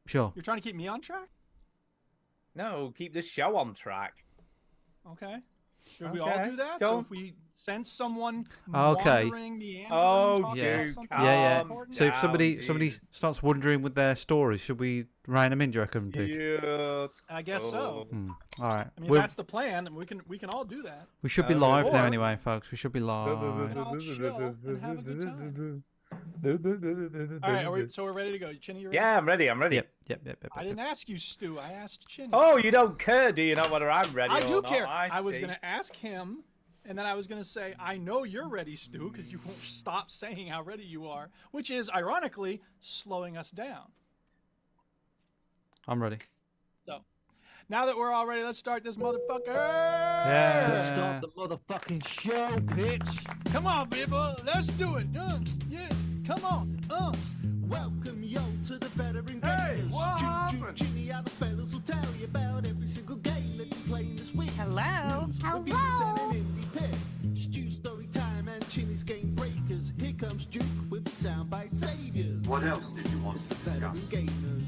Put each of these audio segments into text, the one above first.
Sure. You're trying to keep me on track? No, keep the show on track. Okay. Should we all Okay. do that? So Don't- if we sense someone Okay. wandering, meandering, Oh, talking yeah. about something Yeah. important, So if down, somebody Jesus. starts wondering with their stories, should we rein them in? Do you reckon, Duke? Cute. I guess so. All right. I mean, if that's the plan, and we can all do that. We should be Okay. live now Or- anyway, folks. We should be live. all chill and have a good time. All right, so we're ready to go. Chinny, you ready? Yeah, I'm ready. Yep. I didn't ask you, Stu. I asked Chinny. Oh, you don't care, do you? Not whether I'm ready I or do not. care. I was see. going to ask him, and then I was going to say, I know you're ready, Stu, because you won't stop saying how ready you are, which is, ironically, slowing us down. I'm ready. So, now that we're all ready, let's start this motherfucker. Yeah. Let's start the motherfucking show, bitch. Come on, people. Let's do it. Yeah. Come on. Welcome yo to the veteran Hey, gamers. what Juke, happened? Jimmy, other fellas will tell you about every single game that we playing this week. Hello? News, reviews, and an indie pick. Stu story time and Chinny's game breakers. Here comes Duke with the soundbite saviors. What else did you want It's to the veteran discuss? gamers.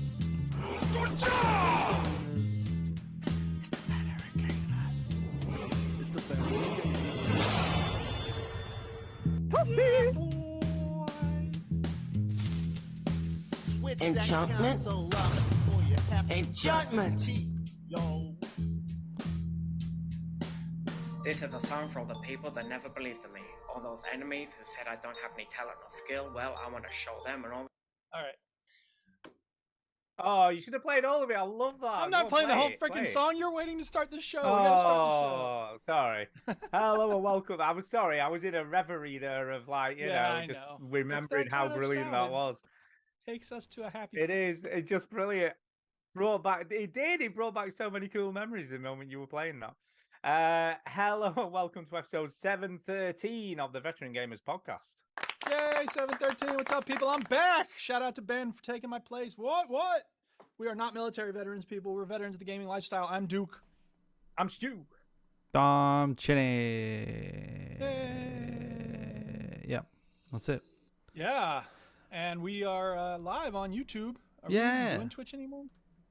It's the veteran gamers. It's the veteran gamers. Switch that Enchantment? console up before you have to Enchantment. brush your teeth, yo. This is a song from the people that never believed in me. All those enemies who said I don't have any talent or skill, well, I want to show them and all. All right. Oh, you should have played all of it. I love that. I'm not Go playing the play whole it, play freaking it. song. You're waiting to start the show. We gotta start Oh, sorry. Hello and welcome. I was sorry. I was in a reverie there of like, you Yeah, know, I just know. remembering It's that how kind of brilliant that sound. was. the show. Takes us to a happy It place. is. It's just brilliant. Brought back. It did. It brought back so many cool memories the moment you were playing that. Hello and welcome to episode 713 of the Veteran Gamers podcast. Yay, 713. What's up, people? I'm back. Shout out to Ben for taking my place. What? We are not military veterans, people. We're veterans of the gaming lifestyle. I'm Duke. I'm Stu. Dom Chinny. Yep. That's it. Yeah. And we are live on YouTube. Are Yeah. we doing Twitch anymore?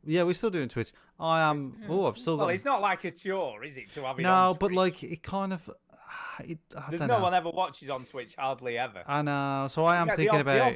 Yeah, we're still doing Twitch. I am. Oh, I've still Well, got. it's not like a chore, is it, to have it No, on but Twitch? like it kind of. I There's don't no know. one ever watches on Twitch, hardly ever. I know. So I am Yeah, thinking the about.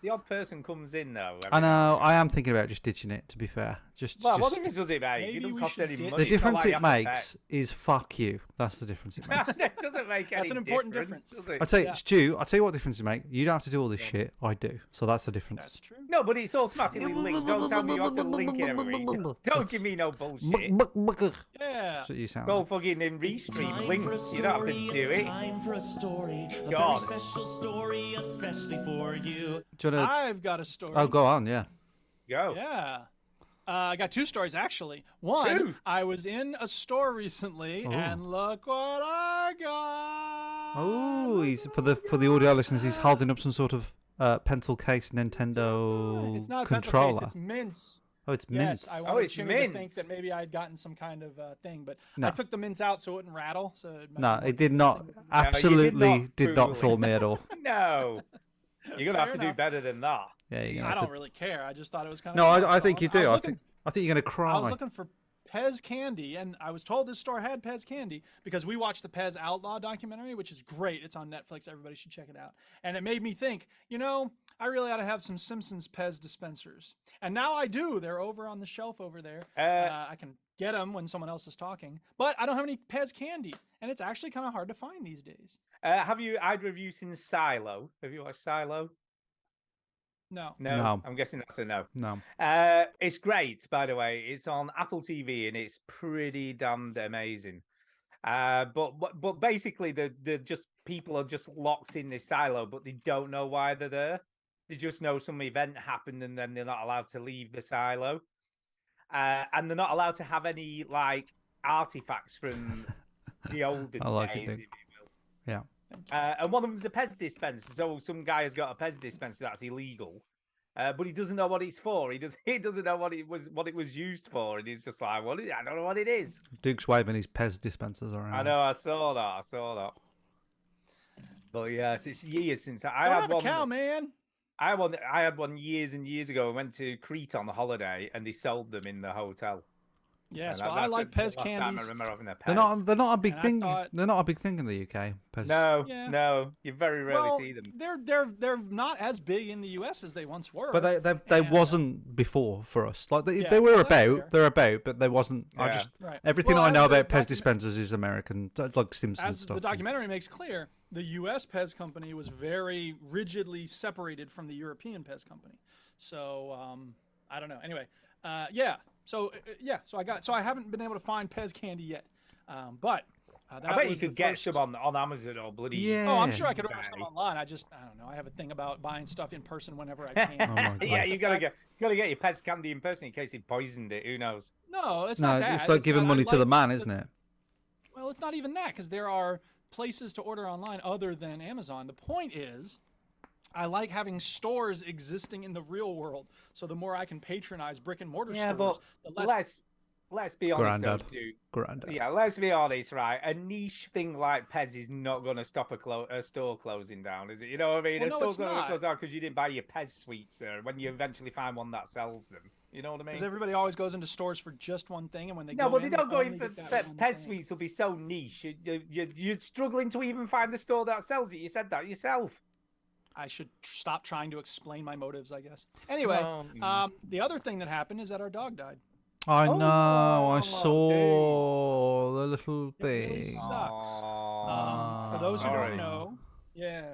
the odd person comes in though. I every now know. and I am thinking about just ditching it. To be fair, Well, what just difference does it make? Maybe It doesn't we cost should any ditch money. the It's not difference like it you have to makes is fuck you. That's the difference it makes. pay. It doesn't make any That's an important difference, difference. does it? I tell you, Yeah. Stu. I tell you what difference it makes. You don't have to do all this shit. I do. So that's the difference. That's true. No, but it's automatically linked. Don't tell me you have to link it every week. Don't give me no bullshit. That's Yeah. what you sound. Go Like. fucking in restream link. You don't have to do it. Time for a story, a God. very special story, especially for you. Do you wanna... I've got a story. Oh, go on. Yeah. Go. Yeah. I got two stories actually. One, Two? I was in a store recently, Oh. and look what I got. Oh, he's for the audio listeners. He's holding up some sort of pencil case Nintendo It's not a controller. pencil case, it's mints. Oh, it's Yes, mints. I Oh, wanted it's Jimmy to think mints. that maybe I'd gotten some kind of thing, but No. I took the mints out so it wouldn't rattle. So it might No, be more it did not. convincing. Absolutely did fool not me. fool me at all. No. You're gonna have Fair to do enough. better than that. Yeah, you're I gonna have don't to... really care. I just thought it was kind of. No, I think you do. I think you're gonna cry. I was looking for Pez candy, and I was told this store had Pez candy because we watched the Pez Outlaw documentary, which is great. It's on Netflix. Everybody should check it out. And it made me think, I really ought to have some Simpsons Pez dispensers. And now I do. They're over on the shelf over there. I can get them when someone else is talking, but I don't have any Pez candy, and it's actually kind of hard to find these days. Have you either of you seen Silo? Have you watched Silo? No. No. I'm guessing that's a no. No. It's great, by the way. It's on Apple TV and it's pretty damned amazing. But basically, the just people are just locked in this silo, but they don't know why they're there. They just know some event happened and then they're not allowed to leave the silo, and they're not allowed to have any like artifacts from the olden I like it, days, Dick. if you will. Yeah. And one of them's a Pez dispenser. So some guy has got a Pez dispenser that's illegal, but he doesn't know what it's for. He doesn't know what it was used for, and he's just like, "What is it? I don't know what it is." Duke's waving his Pez dispensers around. I know. I saw that. But yes, it's years since I Don't had have a one. cow, man. I had one years and years ago. I went to Crete on a holiday, and they sold them in the hotel. Yes, And well, I that's like the Pez last time I candies. remember having a Pez. They're not a big And I thing. thought- They're not a big thing in the UK. Pez. No, Yeah. no, you very rarely Well, see them. they're not as big in the U.S. as they once were. But they and, wasn't before for us. Like Yeah, they were well, that's fair. about. They're about, but they wasn't. I Yeah. just Right. everything Well, I as know the about Pez docu- dispensers is American, like Simpsons As stuff. the documentary makes clear, the U.S. Pez company was very rigidly separated from the European Pez company. So I don't know. Anyway, yeah. So I haven't been able to find Pez candy yet, but that I bet you was the could get first- some on Amazon or bloody. Yeah. Oh, I'm sure I could order eBay. some online. I don't know. I have a thing about buying stuff in person whenever I can. Oh my God. Yeah, you gotta fact- get your Pez candy in person in case they poisoned it. Who knows? No, it's No, not that. it's like giving that I money to the like man, isn't it? Well, it's not even that because there are places to order online other than Amazon. The point is, I like having stores existing in the real world. So the more I can patronize brick and mortar Yeah, stores, but the less. let's be honest, though, Grandad. dude. Grandad. Yeah, let's be honest, right? A niche thing like Pez is not going to stop a store closing down, is it? You know what I mean? Well, a no, store's it's not going to not. close down because you didn't buy your Pez sweets there when you eventually find one that sells them. You know what I mean? Because everybody always goes into stores for just one thing, and when they No, go but in, they don't go in only for get that one Pez thing. sweets. Will be so niche. You're struggling to even find the store that sells it. You said that yourself. I should stop trying to explain my motives, I guess. Anyway, No. the other thing that happened is that our dog died. I Oh, know. I dude. saw the little It really thing. sucks. Aw, For those who sorry. don't know,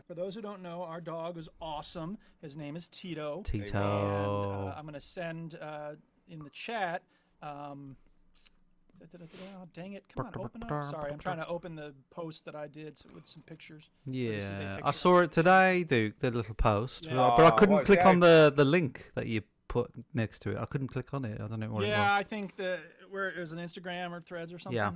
for those who don't know, our dog was awesome. His name is Tito. Tito. And I'm gonna send in the chat. Oh, dang it! Come on, open up. Sorry, I'm trying to open the post that I did with some pictures. this is a Yeah, I picture. saw it today, Duke. The little post, Yeah. but I Oh, couldn't what, click yeah. on the link that you put next to it. I couldn't click on it. I don't know what Yeah, it I think that where it was an Instagram or Threads or something. Yeah.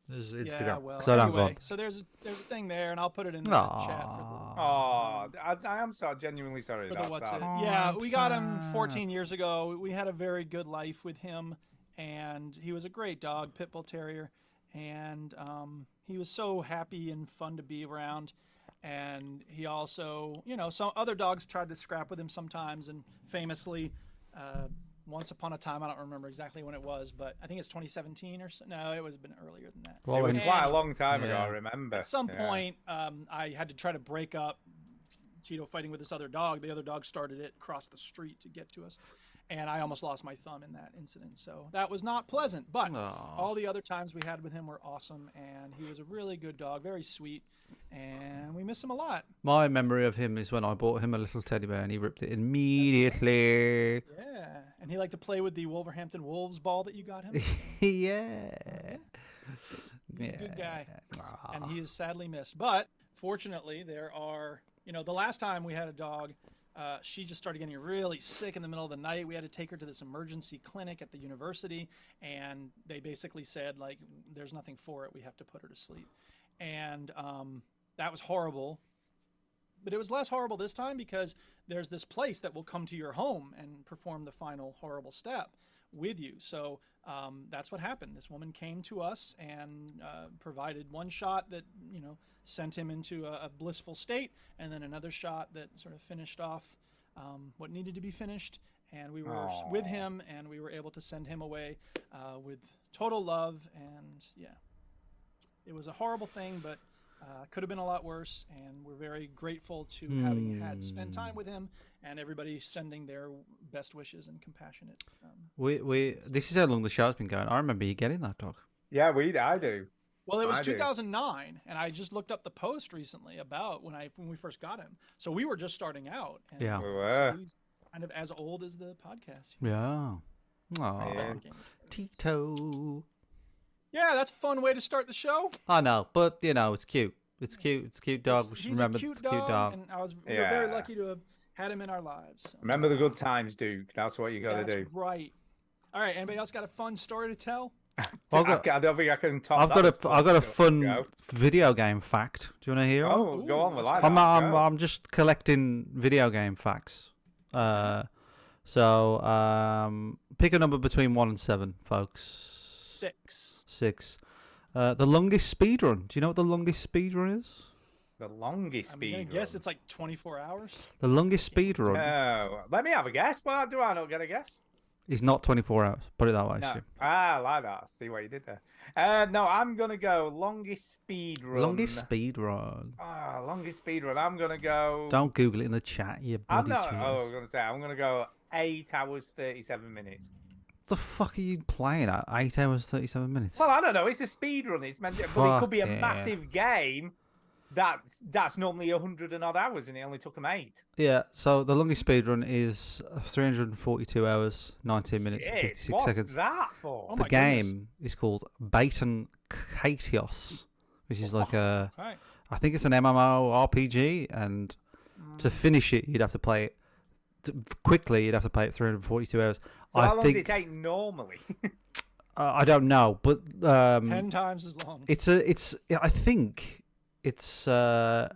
was. It's Yeah, Instagram. well, 'Cause I don't go anyway, on. so there's a thing there, and I'll put it in the chat for Oh, I am so genuinely sorry. the That's what's sad. it. Oh, Yeah, I'm we got him sad. 14 years ago. We had a very good life with him, and he was a great dog, pit bull terrier, and he was so happy and fun to be around. And he also, some other dogs tried to scrap with him sometimes, and famously, once upon a time, I don't remember exactly when it was, but I think it's 2017 or so. No, it was been earlier than that. Well, It was when- quite a long time ago. Yeah. I remember. At some Yeah. point, I had to try to break up Tito fighting with this other dog. The other dog started it across the street to get to us, and I almost lost my thumb in that incident. So that was not pleasant. But Aw. all the other times we had with him were awesome, and he was a really good dog, very sweet, and we miss him a lot. My memory of him is when I bought him a little teddy bear and he ripped it immediately. Yeah, and he liked to play with the Wolverhampton Wolves ball that you got him. Yeah. Good guy. Aw. And he is sadly missed. But fortunately, there are, the last time we had a dog, she just started getting really sick in the middle of the night. We had to take her to this emergency clinic at the university, and they basically said, like, there's nothing for it. We have to put her to sleep. And that was horrible. But it was less horrible this time because there's this place that will come to your home and perform the final horrible step with you. So that's what happened. This woman came to us and provided one shot that, sent him into a blissful state, and then another shot that sort of finished off what needed to be finished. And we were with him, and we were able to send him away with total love. And yeah, it was a horrible thing, but could have been a lot worse, and we're very grateful to having had spent time with him, and everybody sending their best wishes and compassionate. This is how long the show's been going. I remember you getting that dog. Yeah, I do. Well, it was I do. 2009, and I just looked up the post recently about when we first got him. So we were just starting out. And Yeah. We so were. he's kind of as old as the podcast. Yeah. Aw. Yes. Tito. Yeah, that's a fun way to start the show. I know, but it's cute. It's cute. It's a cute dog. We should He's remember a cute it's a cute dog. and we were very Yeah. lucky to have had him in our lives. So. Remember the good times, Duke. That's what you got to That's do. right. All right, anybody else got a fun story to tell? I've got- I don't think I can top I've that got as a I've got a Let's fun go. video game fact. Do you want to hear? it? Oh, go on. Ooh, We what's like that? that. Go. I'm just collecting video game facts. So pick a number between 1 and 7, folks. 6. 6. The longest speed run. Do you know what the longest speed run is? The longest I'm gonna speed guess run. it's like 24 hours. The longest speed run No, let me have a guess. Well, do I not get a guess? is not 24 hours. Put it that way. No. Stu. I like that. See what you did there. No, I'm gonna go longest speed run. Longest speed run. Longest speed run. I'm gonna go. Don't Google it in the chat, you I'm bloody not. cheaters. Oh, I'm gonna say I'm gonna go 8 hours 37 minutes. What the fuck are you playing at? 8 hours 37 minutes. Well, I don't know. It's a speed run. It's meant, but it could be a Fuck yeah. massive game. That's normally 100 and odd hours, and it only took them 8. Yeah, so the longest speed run is 342 hours, 19 minutes, and Shit, 56 what's seconds. that for? Oh The my game is called Baton Katios, which is like a, Okay. I think it's an MMO RPG, and to finish it, you'd have to play it quickly. You'd have to play it 342 hours. So how I long does think it take normally? I don't know, but 10 times as long. I think it's hold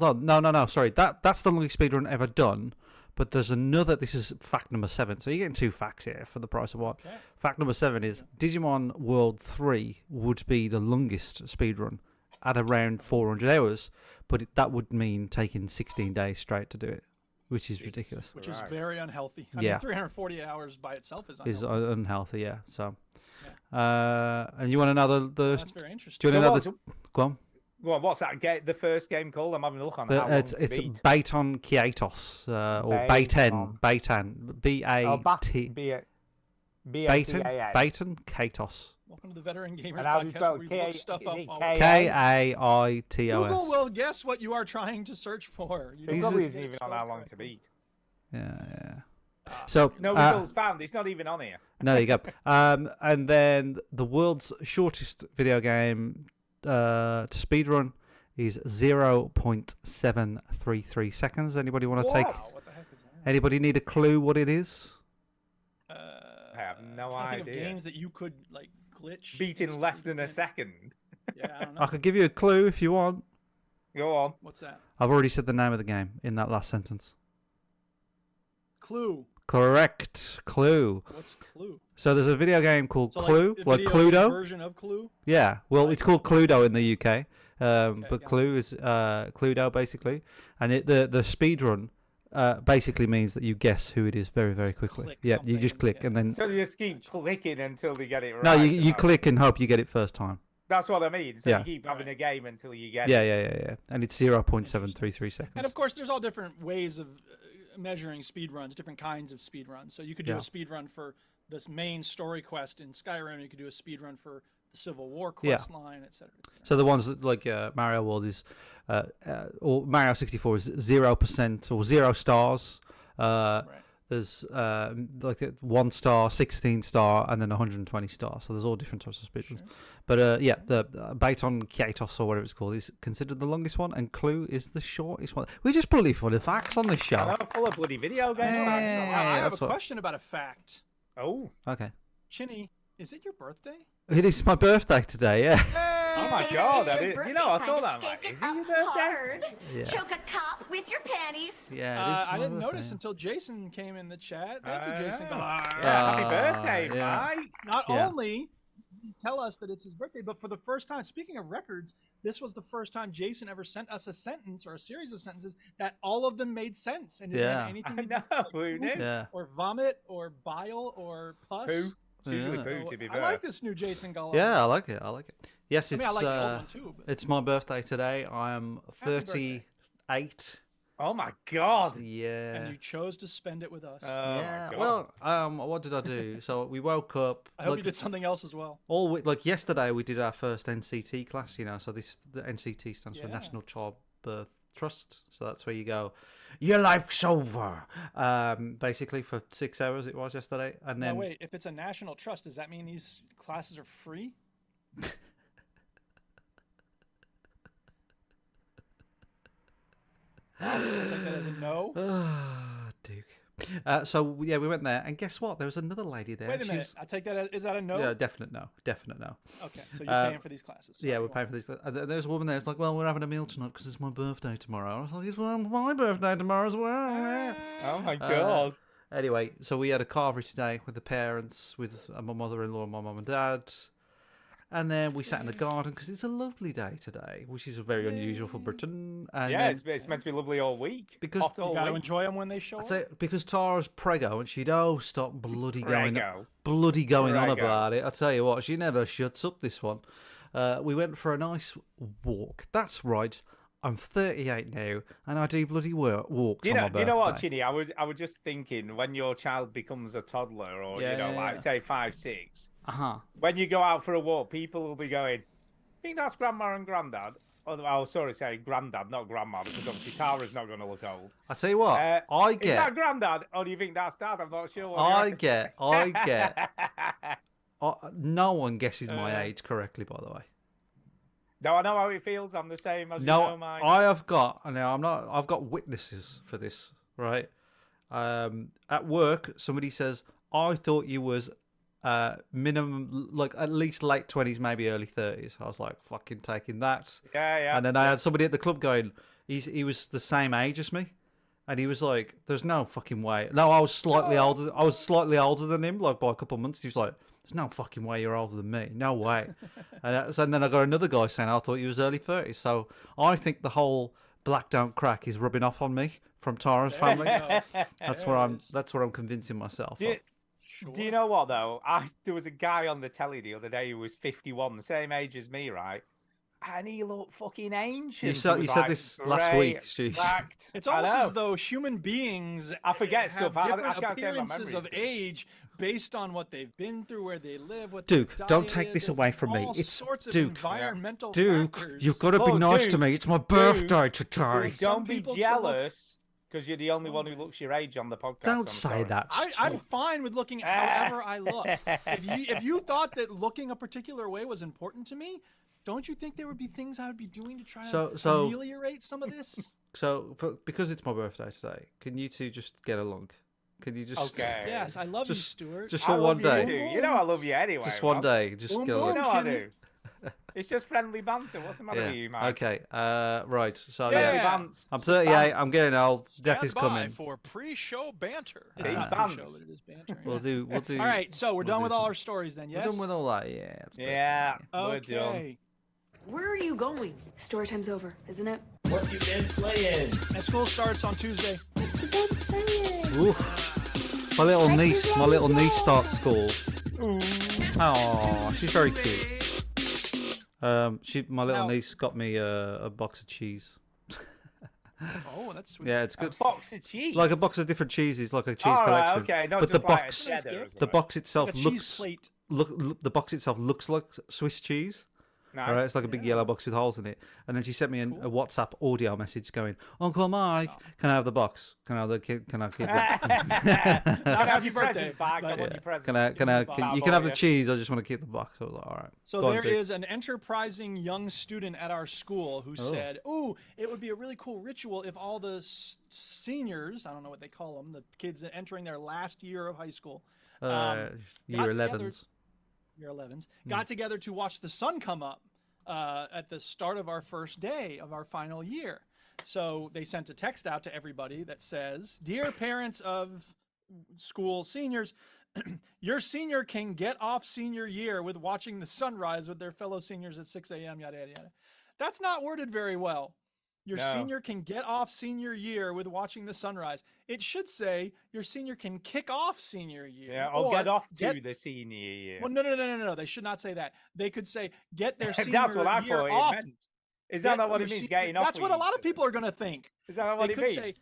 on, no, sorry, that's the longest speedrun ever done. But there's another. This is fact number 7. So you're getting 2 facts here for the price of one. Okay. Fact number 7 is Digimon World 3 would be the longest speedrun at around 400 hours, but that would mean taking 16 days straight to do it, which is Jesus ridiculous. Which is Christ. very unhealthy. I Yeah. mean, 340 hours by itself is Is unhealthy. unhealthy, yeah. So, and you want to know the? That's very Do interesting. you want So to know Go on. Well, what's that? The first game called? I'm having a look on how long It's to beat. Baton Kietos or Baten. Baten. B-A-T. Baton. Baton Kaitos. Welcome to the Veteran Gamers And how do you Podcast. spell Where we K- look stuff is up. it all K- the- Kaitos. Google will guess what you are trying to search for. You It don't probably have isn't to even spell on how long to correctly. beat. Yeah. So No results found. It's not even on here. there you go. And then the world's shortest video game to speedrun is 0.733 seconds. Anybody want to take? Wow, what the heck is that? Anybody need a clue what it is? I have no I'm trying to think of idea. games that you could like glitch. Beat in and less stuff. than a second. Yeah, I don't know. I could give you a clue if you want. Go on. What's that? I've already said the name of the game in that last sentence. Clue. Correct. Clue. What's Clue? So there's a video game called So Clue, a like video game Cluedo. version of Clue. Yeah, well, it's called Cluedo in the UK, but got it. Clue is Cluedo basically, and the speed run basically means that you guess who it is very, very quickly. Click Yeah, you just something, click yeah. and then So they just keep clicking until they get it right. no, you right? click and hope you get it first time. That's what I mean. So Yeah. you keep having a game until you get Yeah, it. yeah, and it's 0.733 seconds. And of course, there's all different ways of measuring speed runs, different kinds of speed runs. So you could do Yeah. a speed run for this main story quest in Skyrim. You could do a speed run for the Civil War Yeah. quest line, etc. So the ones that like Mario World is, or Mario 64 is 0% or 0 stars. There's like 1 star, 16 star, and then 120 stars. So there's all different types of speedruns. But yeah, the Baton Kietos or whatever it's called is considered the longest one, and Clue is the shortest one. We're just bloody full of facts on this I show. know, full of bloody video games. Yeah. I have that's a what- question about a fact. Oh. Okay, Chinny, is it your birthday? it is my birthday today. Yeah. Oh my god. I didn't, you know, I saw that. I'm like, is it your birthday? Yeah. Choke a cop with your panties. Yeah. It is I my didn't notice birthday, until Jason came in the chat. Thank you, Jason. Yeah, Yeah. happy birthday, yeah. mate. Not Yeah. only did he tell us that it's his birthday, but for the first time, speaking of records, this was the first time Jason ever sent us a sentence or a series of sentences that all of them made sense and didn't Yeah. have anything I to do with, know, like, who poop knew? Yeah. or vomit or bile or pus. Poo. It's usually Yeah. poo, So to be I fair. like this new Jason Gala. Yeah, I like it. I like it. Yes, I it's mean, I like the old one too. But it's my birthday today. I am Happy birthday. 38. Oh my god. Yeah. and you chose to spend it with us. Oh Yeah. my god. Well, what did I do? So we woke up. I hope like, you did something else as well. all week, like yesterday, we did our first NCT class. You know, so the NCT stands for Yeah. National Childbirth Trust. So that's where you go. Your life's over. Basically for 6 hours it was yesterday, and Now then wait, if it's a national trust, does that mean these classes are free? I'll take that as a no. Duke. So yeah, we went there, and guess what? There was another lady there. Wait a She minute. was- I take that as is that a no? Yeah, definite no. Definite no. Okay, so you're paying for these classes. Yeah, Sorry, we're go paying on. for these. There's a woman there. It's like, well, we're having a meal tonight because it's my birthday tomorrow. I was like, it's my birthday tomorrow as well. Oh my Uh, god. Anyway, so we had a carvery today with the parents, with my mother-in-law and my mum and dad. And then we sat in the garden because it's a lovely day today, which is very unusual for Britain. And Yeah, then, it's meant to be lovely all week. Because- Hot all You got to week. enjoy them when they show I'd up. say because Tara's prego and she'd stop bloody going on Prego. about it. I tell you what, she never shuts up. This one. We went for a nice walk. That's right. I'm 38 now, and I do bloody walks. Do you on know? my Do you know what, birthday. Chinny? I was just thinking when your child becomes a toddler, or Yeah. like say 5, 6. Uh-huh. When you go out for a walk, people will be going, "Think that's grandma and granddad." Oh, sorry, say granddad, not grandma, because obviously Tara's not going to look old. I tell you what, I Is get, that granddad, or do you think that's dad? I'm not sure. What I you get. No one guesses my age correctly, by the way. No, I know how it feels. I'm the same as you No, know mine. I have got now. I'm not. I've got witnesses for this, right? At work, somebody says, "I thought you was minimum, like at least late 20s, maybe early 30s." I was like, "Fucking taking that." Yeah. And then I had somebody at the club going, he was the same age as me, and he was like, "There's no fucking way." No, I was slightly older. I was slightly older than him, like by a couple of months. He was like, "There's no fucking way you're older than me. No way." And then I got another guy saying, "I thought you was early 30s." So I think the whole black don't crack is rubbing off on me from Tara's family. That's what I'm convincing myself. Do you know what though? There was a guy on the telly the other day who was 51, the same age as me, right? And he looked fucking ancient. You said, He was, you said like, this last grey, week. Jeez. cracked. It's I almost know. as though human beings I forget have stuff. I different can't say my appearances memory's of good. age based on what they've been through, where they live, what Duke, their don't diet take is. this There's away from me. all It's sorts of Duke. environmental Duke, factors. you've got to be Oh, nice Duke, to me. It's my Duke, birthday today. Some Don't be people to look- jealous because you're the only one who looks your age on the podcast. Don't I'm say sorry. that. I'm fine with looking however I look. If you thought that looking a particular way was important to me, don't you think there would be things I would be doing to try to So- ameliorate some of this? So, because it's my birthday today, can you two just get along? Can you just Okay. Yes, I love you, Just- Stuart. just I for love one you day? too. You know I love you anyway. just one Rob. day, just Boom, get boom. You along. know I Kenny. do. It's just friendly banter. What's the matter with you, Mike? Okay. Right. So Friendly yeah, bants. I'm 38. I'm Bants. getting old. Death Stand is by coming. for pre-show banter. It's Big not bands. pre-show, but it is banter. We'll do. We'll do. All right, so we're we'll done do with all some- our stories then, We're yes? done with all that. Yeah. It's Yeah, we're done. Okay. Where are you going? Story time's over, isn't it? What you been playing? And school starts on Tuesday. Oof. My little niece starts school. Oh, she's very cute. My little Now- niece got me a box of cheese. Oh, that's sweet. Yeah, it's A good. box of cheese. Like a box of different cheeses, like a cheese All right, collection. okay, not but the just like a box, cheddar or the something. box itself Like a cheese looks plate. the box itself looks like Swiss cheese. Nice. Right, it's like a big yellow box with holes in it. And then she sent me a WhatsApp audio message going, "Uncle Mike, can I have the box? Can I have the kid? Can I keep the? Can I have your birthday, present back? I but- want your present. Can I? You can have the Bye, cheese. I just want to keep the box." I was like, "All right." So Go on, there Duke. is an enterprising young student at our school who said, "Ooh, it would be a really cool ritual if all the seniors, I don't know what they call them, the kids entering their last year of high school, Year got together- 11s. year 11s, got together to watch the sun come up at the start of our first day of our final year." So they sent a text out to everybody that says, "Dear parents of school seniors, your senior can get off senior year with watching the sunrise with their fellow seniors at 6 a.m., yada, yada, yada." That's not worded very well. Your No. senior can get off senior year with watching the sunrise. It should say your senior can kick off senior year. Yeah, or get off to the senior year. Well, no. They should not say that. They could say get their senior That's what I year thought off. it meant. Is that not what it your means? senior- Getting off. That's what a lot of people are going to think. Is that not what They it could means? say,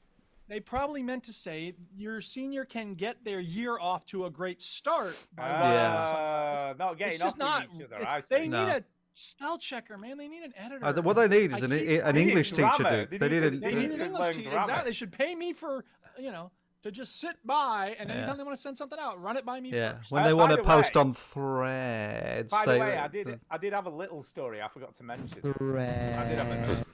they probably meant to say your senior can get their year off to a great start by watching the sunrise. Not getting It's just off not. with each other. it's- I they see. need No. a spell checker, man. They need an editor. What they need is I an keep- an They need English teacher, grammar. Duke. They They need need to- They They need need an to English learn teacher. grammar. Exactly. They should pay me for, to just sit by and anytime they want to send something out, run it by me Yeah, first. when they by want to the post way- on threads. By the they- way, I did have a little story I forgot to mention. I did have a.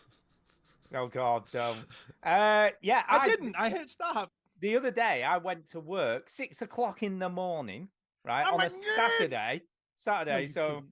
Oh God, don't. Yeah, I didn't. I hit stop. The other day, I went to work 6 o'clock in the morning, right, Oh on my a God. Saturday. No, you so didn't.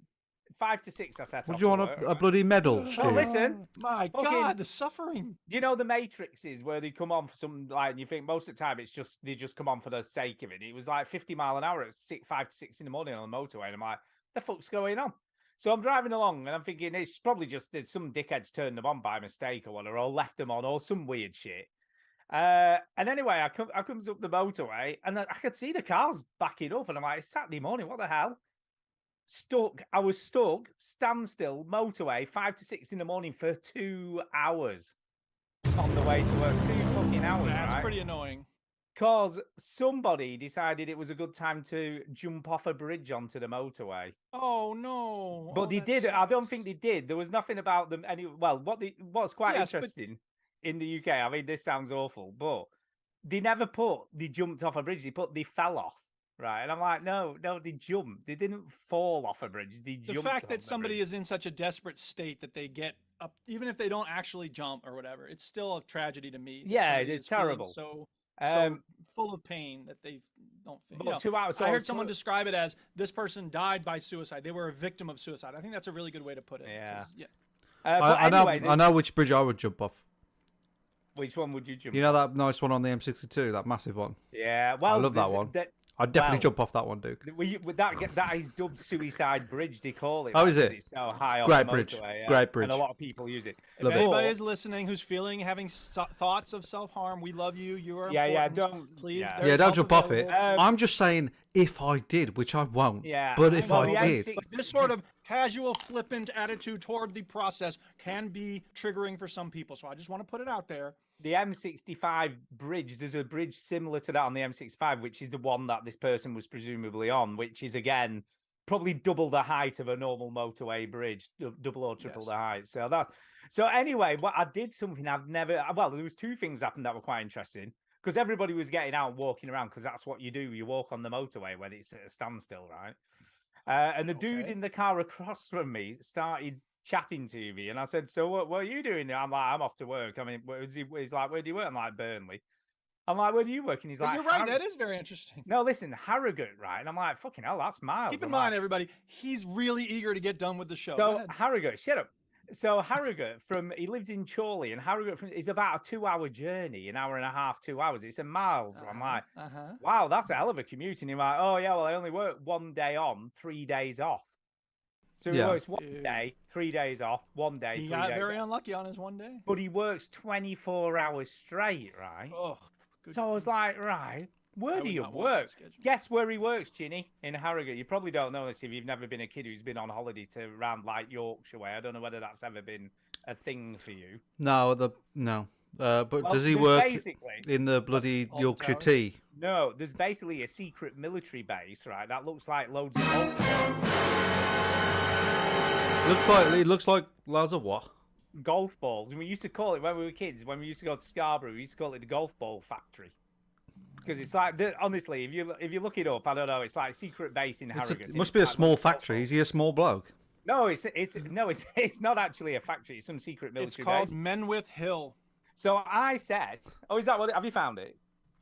5 to 6 I set Would off you for want work, a right? bloody medal? Oh, Stu? listen. My Fucking- God, the suffering. You know the Matrixes where they come on for some like, and you think most of the time it's just they just come on for the sake of it. It was like 50 mile an hour at 5 to 6 in the morning on the motorway, and I'm like, the fuck's going on? So I'm driving along and I'm thinking it's probably just that some dickheads turned them on by mistake or whatever, or left them on, or some weird shit. And anyway, I comes up the motorway and I could see the cars backing up, and I'm like, it's Saturday morning, what the hell? I was stuck, standstill, motorway, 5 to 6 in the morning for 2 hours on the way to work. 2 fucking hours. That's right? pretty annoying. Because somebody decided it was a good time to jump off a bridge onto the motorway. Oh no! But Oh, they that did. I don't sucks. think they did. There was nothing about them. Well, what's quite Yes, but- interesting in the UK. I mean, this sounds awful, but they never they jumped off a bridge. They fell off, right? And I'm like, no, they jumped. They didn't fall off a bridge. They The jumped. fact on that the somebody bridge. is in such a desperate state that they get up, even if they don't actually jump or whatever, it's still a tragedy to me. that Yeah, somebody it is feeling terrible. So Um, full of pain that they don't feel. but 2 hours. I heard someone describe it as this person died by suicide. They were a victim of suicide. I think that's a really good way to put it. Yeah. 'cause, yeah. But I anyway, know. I know which bridge I would jump off. Which one would you jump? You know that nice one on the M62, that massive one. Yeah, well, love that there's- one. I'd definitely well, jump off that one, Duke. That is dubbed Suicide Bridge. They call it. Oh, that, is 'cause it? It's so high on Great the bridge. motorway, yeah. Great bridge. And a lot of people use it. If Love it. anybody But- is listening who's having thoughts of self-harm, we love you. You are Yeah, important. don't- Please. yeah. there's Yeah, don't help jump off it. available. I'm just saying, if I did, which I won't. Yeah, But if well, I the did, M6 This sort of casual, flippant attitude toward the process can be triggering for some people. So I just want to put it out there. the M65 bridge, there's a bridge similar to that on the M65, which is the one that this person was presumably on, which is again probably double the height of a normal motorway bridge, double or triple Yes. the height. So anyway, what I did something I've never. Well, there was 2 things happened that were quite interesting because everybody was getting out and walking around because that's what you do. You walk on the motorway when it's at a standstill, right? And the dude Okay. in the car across from me started chatting to me, and I said, "So what are you doing?" I'm like, "I'm off to work." I mean, he's like, "Where do you work?" I'm like, "Burnley." I'm like, "Where do you work?" And he's But like, you're right. "Harro-" That is very interesting. No, listen, Harrogate, right? And I'm like, "Fucking hell, that's miles." Keep in I'm mind, like, everybody, he's really eager to get done with the show. Go so ahead. Harrogate, shut up. So Harrogate he lives in Chorley, and Harrogate is about a 2-hour journey, an hour and a half, 2 hours. It's in miles. I'm like, wow, that's a hell of a commute. And you're like, oh yeah, well, I only work 1 day on, 3 days off. So he Yeah. works 1 Dude. day, 3 days off, 1 day, He 3 got days very off. unlucky on his one day. But he works 24 hours straight, right? Oh, good. So I was like, right, where I do would you not want that work? schedule. Guess where he works, Ginny? In Harrogate. You probably don't know this if you've never been a kid who's been on holiday to around like Yorkshire way. I don't know whether that's ever been a thing for you. no. But Well, does he there's work basically in the bloody All the Yorkshire towers? Tea? no, there's basically a secret military base, right? That looks like loads of golf, It looks like loads of what? golf balls. And we used to call it when we were kids, when we used to go to Scarborough, we used to call it the golf ball factory. Because it's like, honestly, if you look it up, I don't know, it's like secret base in Harrogate. It must be a small factory. Is he a small bloke? No, it's not actually a factory. It's some secret It's military called base. Menwith Hill. So I said, "Oh, is that what? Have you found it?"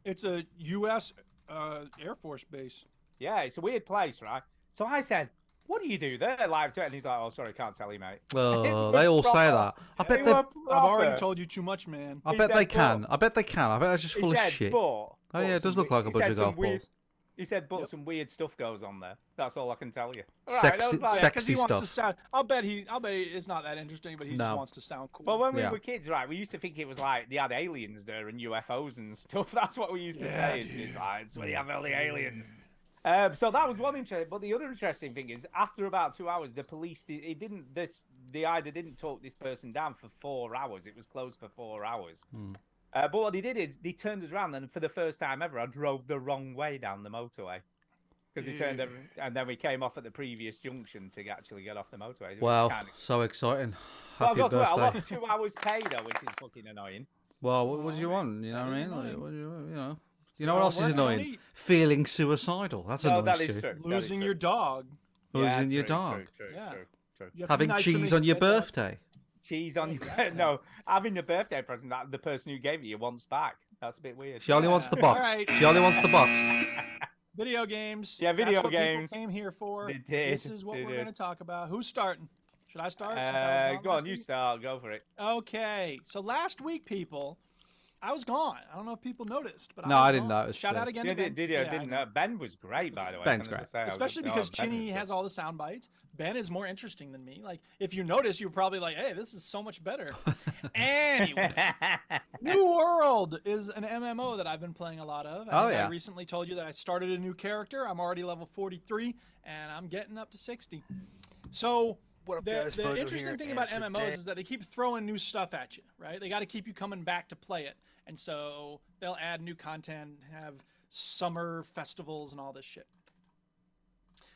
It's a U.S. Air Force base. Yeah, it's a weird place, right? So I said, "What do you do there?" Live to it, and he's like, "Oh, sorry, can't tell you, mate." Oh, was they all say proper. that. I bet It they. was I've already proper. told you too much, man. I He bet said, they can. "But-" I bet they can. I bet that's just He full of said, shit. "But-" Oh yeah, it some does look weird- like a he bunch said of some golf weird- balls. He said, "But some weird stuff goes on there." That's all I can tell you. All Sexy- I was like, sexy Because he wants to stuff. sound. I'll bet it's not that interesting, but he No. just wants to sound cool. Well, when we Yeah. were kids, right, we used to think it was like they had aliens there and UFOs and stuff. That's what we used to Yeah, say. It's like, it's when you have all the Mm. aliens. So that was one interesting. But the other interesting thing is, after about 2 hours, the police they either didn't talk this person down for 4 hours. It was closed for 4 hours. Hmm. But what they did is they turned us around, and for the first time ever, I drove the wrong way down the motorway. Because they turned, and then we came off at the previous junction to actually get off the motorway. which is Wow, kinda- so exciting. Well, I've Happy got to admit, I birthday. lost 2 hours pay though, which is fucking annoying. Well, what do you want? You know That what I is mean? Like, annoying. what do you know what Well, else is work, don't annoying? eat. Feeling suicidal. That's No, annoying that is too. true. that is Losing true. your dog. Losing Yeah, your true, dog. True, Yeah. true. You have to be Having nice to cheese me, on your pet dog. birthday. Cheese on your no, having a birthday present that the person who gave it you wants back. That's a bit weird. She only wants the Yeah. box. Alright. She only wants the box. Video games. Yeah, video That's what games. People came here for. They did, This is what they we're did. going to talk about. Who's starting? Should I start? since I was Go last on, you week? start. Go for it. Okay. So last week, people, I was gone. I don't know if people noticed, but No, I I didn't gone. notice, Shout out Jeff. again Did to you? Ben. Did you? I Yeah, didn't know. know. Ben was great, by the way. Ben's can I great. just say, I was Especially just- because Ben was Chinny good. has all the sound bites. Ben is more interesting than me. Like, if you notice, you're probably like, hey, this is so much better. Anyway, New World is an MMO that I've been playing a lot of. Oh, I yeah. recently told you that I started a new character. I'm already level 43, and I'm getting up to 60. So What up, the, guys? the Fojo interesting here, thing and about today- MMOs is that they keep throwing new stuff at you, right? They got to keep you coming back to play it. And so they'll add new content, have summer festivals and all this shit.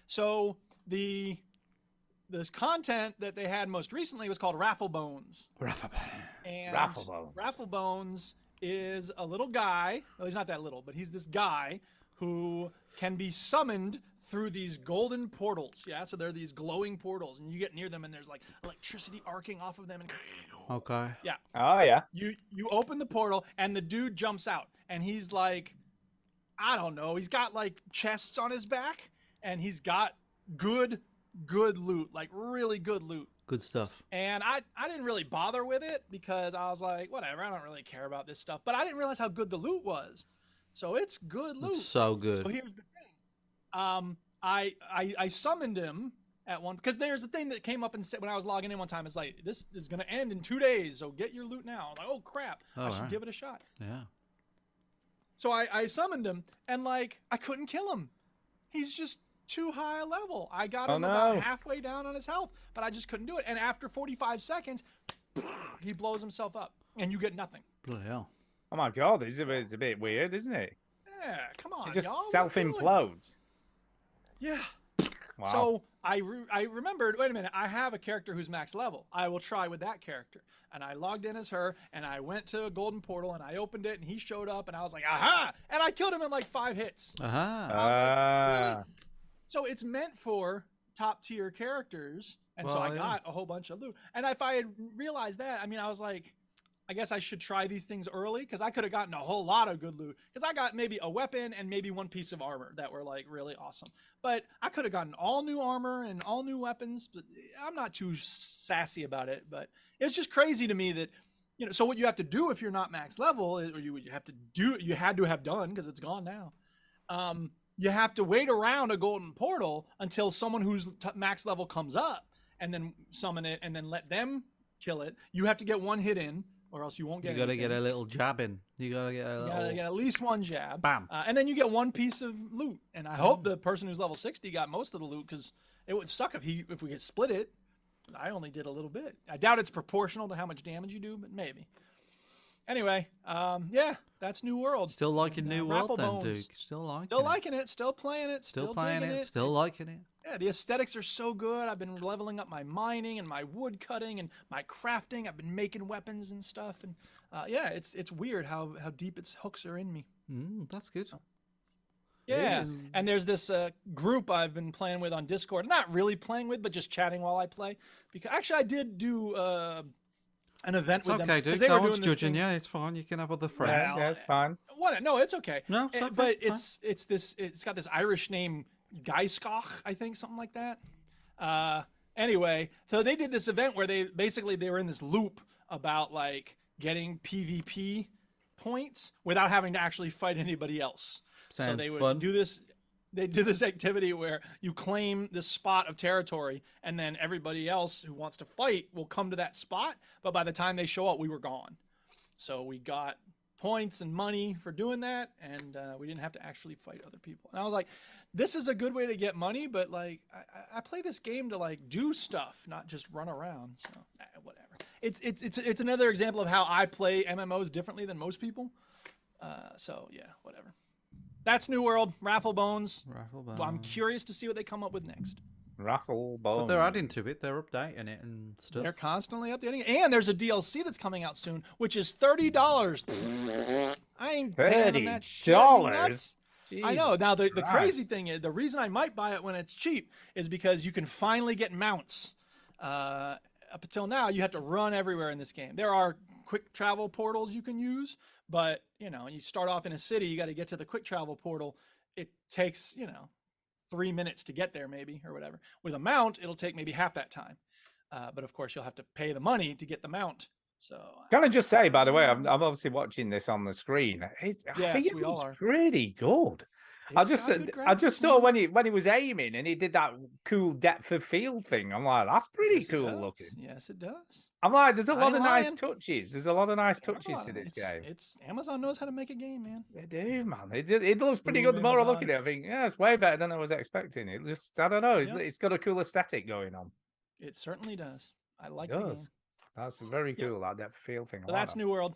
So this content that they had most recently was called Raffle Bones. And Raffle Bones. Raffle Bones is a little guy. Well, he's not that little, but he's this guy who can be summoned through these golden portals. Yeah, so they're these glowing portals, and you get near them, and there's like electricity arcing off of them, and Okay. yeah, Oh yeah. you open the portal, and the dude jumps out, and he's like, I don't know, he's got like chests on his back, and he's got good loot, like really good loot. Good stuff. And I didn't really bother with it because I was like, whatever, I don't really care about this stuff. But I didn't realize how good the loot was. So it's good loot. It's so good. So here's the thing. I summoned him at one because there's a thing that came up and said when I was logging in one time. It's like, this is gonna end in 2 days, so get your loot now. I'm like, oh crap, I should right. give it a shot. Yeah. So I summoned him, and like I couldn't kill him. He's just too high a level. I got him about halfway down on his health, but I just couldn't do it. And after 45 seconds, he blows himself up, and you get nothing. Bloody hell. Oh my god, it's a bit weird, isn't it? Yeah, come on, It just y'all. What are you doing? self-implodes. Yeah. Wow. So I remembered, wait a minute, I have a character who's max level. I will try with that character. And I logged in as her, and I went to a golden portal, and I opened it, and he showed up, and I was like, aha! And I killed him in like 5 hits. Aha. Really? So it's meant for top tier characters, and so Well, I yeah. got a whole bunch of loot. And if I had realized that, I mean, I was like, I guess I should try these things early because I could have gotten a whole lot of good loot. Because I got maybe a weapon and maybe one piece of armor that were like really awesome. But I could have gotten all new armor and all new weapons. But I'm not too sassy about it. But it's just crazy to me that, you know. So what you have to do if you're not max level, or you have to do, you had to have done because it's gone now. You have to wait around a golden portal until someone who's max level comes up, and then summon it, and then let them kill it. You have to get one hit in, or else you won't get. You gotta anything. get a little jab in. You gotta get a You little. gotta get at least one jab. Bam. And then you get one piece of loot. And I hope the person who's level 60 got most of the loot, because it would suck if we could split it. I only did a little bit. I doubt it's proportional to how much damage you do, but maybe. Anyway, yeah, that's New World. Still liking And, New Raffle World then, Bones. Duke. Still liking Still it. liking it. Still playing it. Still playing digging it. Still It's- liking it. Yeah, the aesthetics are so good. I've been leveling up my mining and my wood cutting and my crafting. I've been making weapons and stuff. And yeah, it's weird how deep its hooks are in me. That's good. Yeah, is. and there's this group I've been playing with on Discord. Not really playing with, but just chatting while I play. Because actually, I did do an event It's with okay, them. 'cause Duke. they No were one's doing this judging thing- you. It's fine. You can have other friends. Yeah, that's fine. What? No, it's okay. No, it's okay, But fine. it's got this Irish name, Gaiskoch, I think, something like that. Anyway, so they did this event where they were in this loop about like getting PvP points without having to actually fight anybody else. So Sounds they would fun. do this. They do this activity where you claim this spot of territory, and then everybody else who wants to fight will come to that spot. But by the time they show up, we were gone. So we got points and money for doing that, and we didn't have to actually fight other people. And I was like, this is a good way to get money, but like I play this game to like do stuff, not just run around. So whatever. It's another example of how I play MMOs differently than most people. So yeah, whatever. That's New World, Raffle Bones. Raffle Well, I'm Bones. curious to see what they come up with next. Raffle But Bones. they're adding to it. They're updating it and stuff. They're constantly updating it. And there's a DLC that's coming out soon, which is $30. I ain't paying them that shit. Are you nuts? I know. Now, the crazy thing is, the reason I might buy it when it's cheap is because you can finally get mounts. Up until now, you have to run everywhere in this game. There are quick travel portals you can use, but, you know, you start off in a city, you got to get to the quick travel portal. It takes, 3 minutes to get there maybe, or whatever. With a mount, it'll take maybe half that time. But of course, you'll have to pay the money to get the mount So Can I just say, by the way, I'm obviously watching this on the screen. I Yes, think it we all looks are. pretty good. I it's just, got good I just graphics, saw man. when he was aiming and he did that cool depth of field thing. I'm like, that's pretty Yes, it cool does. looking. Yes, it does. I'm like, there's a I lot ain't of nice lying. touches. There's a lot of nice Come touches on, to this it's, game. It's Amazon knows how to make a game, man. They do, man. It looks pretty Boom, good. The more I look Amazon. at it, I think, yeah, it's way better than I was expecting. It just, I don't know. Yep. It's got a cool aesthetic going on. It certainly does. I like It the game. does. That's very Yep. cool. That depth of field thing. I So like that's that. New World.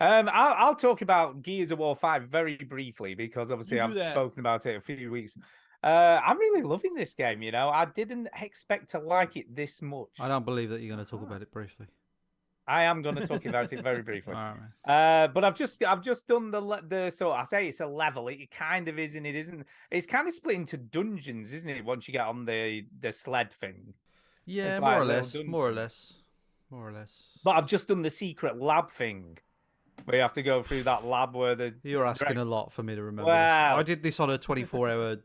I'll talk about Gears of War 5 very briefly because obviously You do I've that. spoken about it a few weeks. I'm really loving this game. You know, I didn't expect to like it this much. I don't believe that you're going to talk about it briefly. I am going to talk about it very briefly. All right, man. But I've just done the so I say it's a level. It kind of is and it isn't. It's kind of split into dungeons, isn't it? Once you get on the sled thing. Yeah, It's more like or a little less. dungeon. More or less. More or less. But I've just done the secret lab thing, where you have to go through that lab where the You're asking a Rex- lot for me to remember. Wow. This. I did this on a 24-hour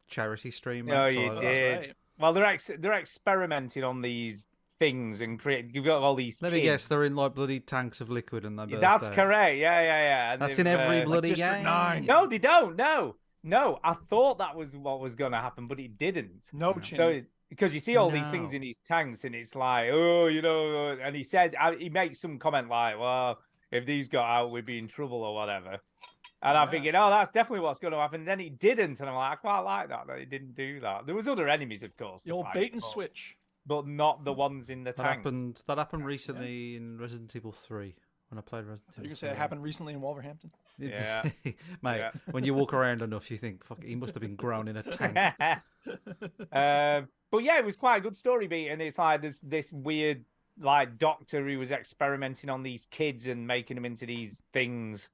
charity stream. No, mate, so you I- did. right. Well, they're experimenting on these things and create. You've got all these. Let me guess, kids. they're in like bloody tanks of liquid and they burst That's out. correct. Yeah. And That's in they've, every bloody District game. 9. No, they don't. No. I thought that was what was going to happen, but it didn't. No, No. Chin. Because you see all these things No. in these tanks, and it's like, oh, you know, and he said, he makes some comment like, well, if these got out, we'd be in trouble or whatever. And I'm Yeah. thinking, oh, that's definitely what's going to happen. And then he didn't, and I'm like, I quite like that he didn't do that. There was other enemies, of course, The to old fight, bait and but- switch. but not the ones in the That tanks. happened recently in Resident Evil 3 when I played Resident You're Evil. gonna say it 3. happened recently in Wolverhampton? Yeah. Mate, Yeah. when you walk around enough, you think, fuck, he must have been grown in a tank. But yeah, it was quite a good story beat, and it's like this weird like doctor who was experimenting on these kids and making them into these things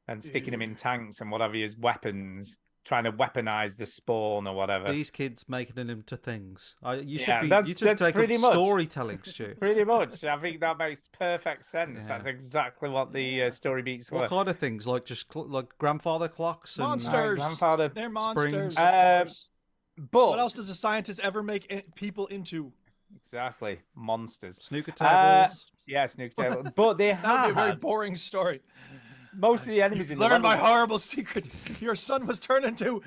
and sticking them in tanks and whatever as weapons, trying to weaponize the spawn or whatever. These kids making them into things. You should Yeah, be. that's- You should that's take pretty up much. storytelling, Stu. Pretty much, I think that makes perfect sense. Yeah. That's exactly what the story beats were. What kind of things? Like just like grandfather clocks and Monsters. grandfather They're monsters. springs. Of course. But What else does a scientist ever make people into? exactly, monsters. snooker Uh, tables. Yeah, snooker table. But they That would be a very had boring story. most of the enemies in the Learn my level- horrible secret. Your son was turned into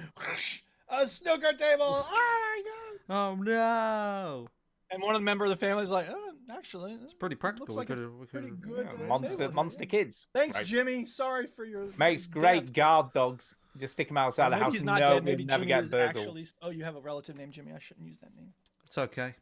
a snooker table. Oh my god! Oh no! And one of the member of the family is like, oh, actually, It's pretty practical. Looks like we it's could, pretty we could, good. Yeah, monster kids. Thanks, Right. Jimmy. Sorry for your Makes death. great guard dogs. Just stick them outside Or the maybe house he's and not no, dead. they'll Maybe never Jimmy get is burgled. actually. Oh, you have a relative named Jimmy. I shouldn't use that name. It's okay.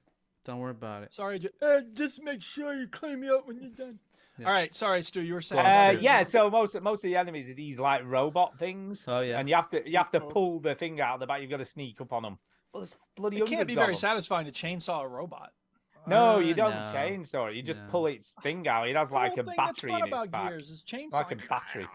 Don't worry about it. Sorry. Just make sure you clean me up when you're done. Yeah. All right. Sorry, Stu. You were saying. Yeah, so most of the enemies are these like robot things. Oh, yeah. And you have to pull the thing out of the back. You've got to sneak up on them. Well, there's bloody It can't hundreds be of very them. satisfying to chainsaw a robot. No, you don't no. chainsaw it. You just No. pull its thing out. It has The like whole a thing that's battery fun in its about back. Gears is chainsaw. Like a battery.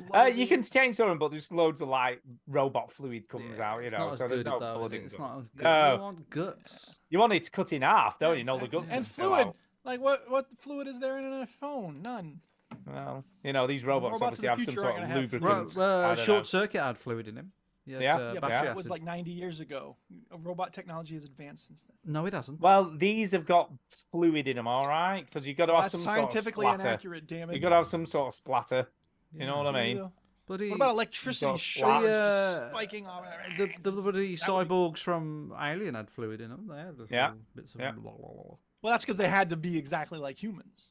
Bloody- You can chainsaw them, but just loads of like robot fluid comes out. You It's know, not as so there's good, no though, is blood it? and It's guts. not as good. No. You want guts. You want it to cut in half, don't Yeah, you? Know the exactly. guts And spill fluid. out. Like what fluid is there in a phone? None. Well, you know these robots Robots obviously of the have some future sort aren't of gonna have lubricant. I don't know. Short circuit had fluid in him. Yeah, Yeah, battery but that acid. was like 90 years ago. Robot technology has advanced since then. No, it hasn't. Well, these have got fluid in them, all right, because you've got to have That's some sort of scientifically splatter. inaccurate, damn it. You've got to have some sort of splatter. You know what I mean? Bloody, What about electricity got shocks just the, spiking off? the bloody That would be- cyborgs from Alien had fluid in them. They had little Yeah, bits of yeah. blah, blah, blah. Well, that's because they had to be exactly like humans.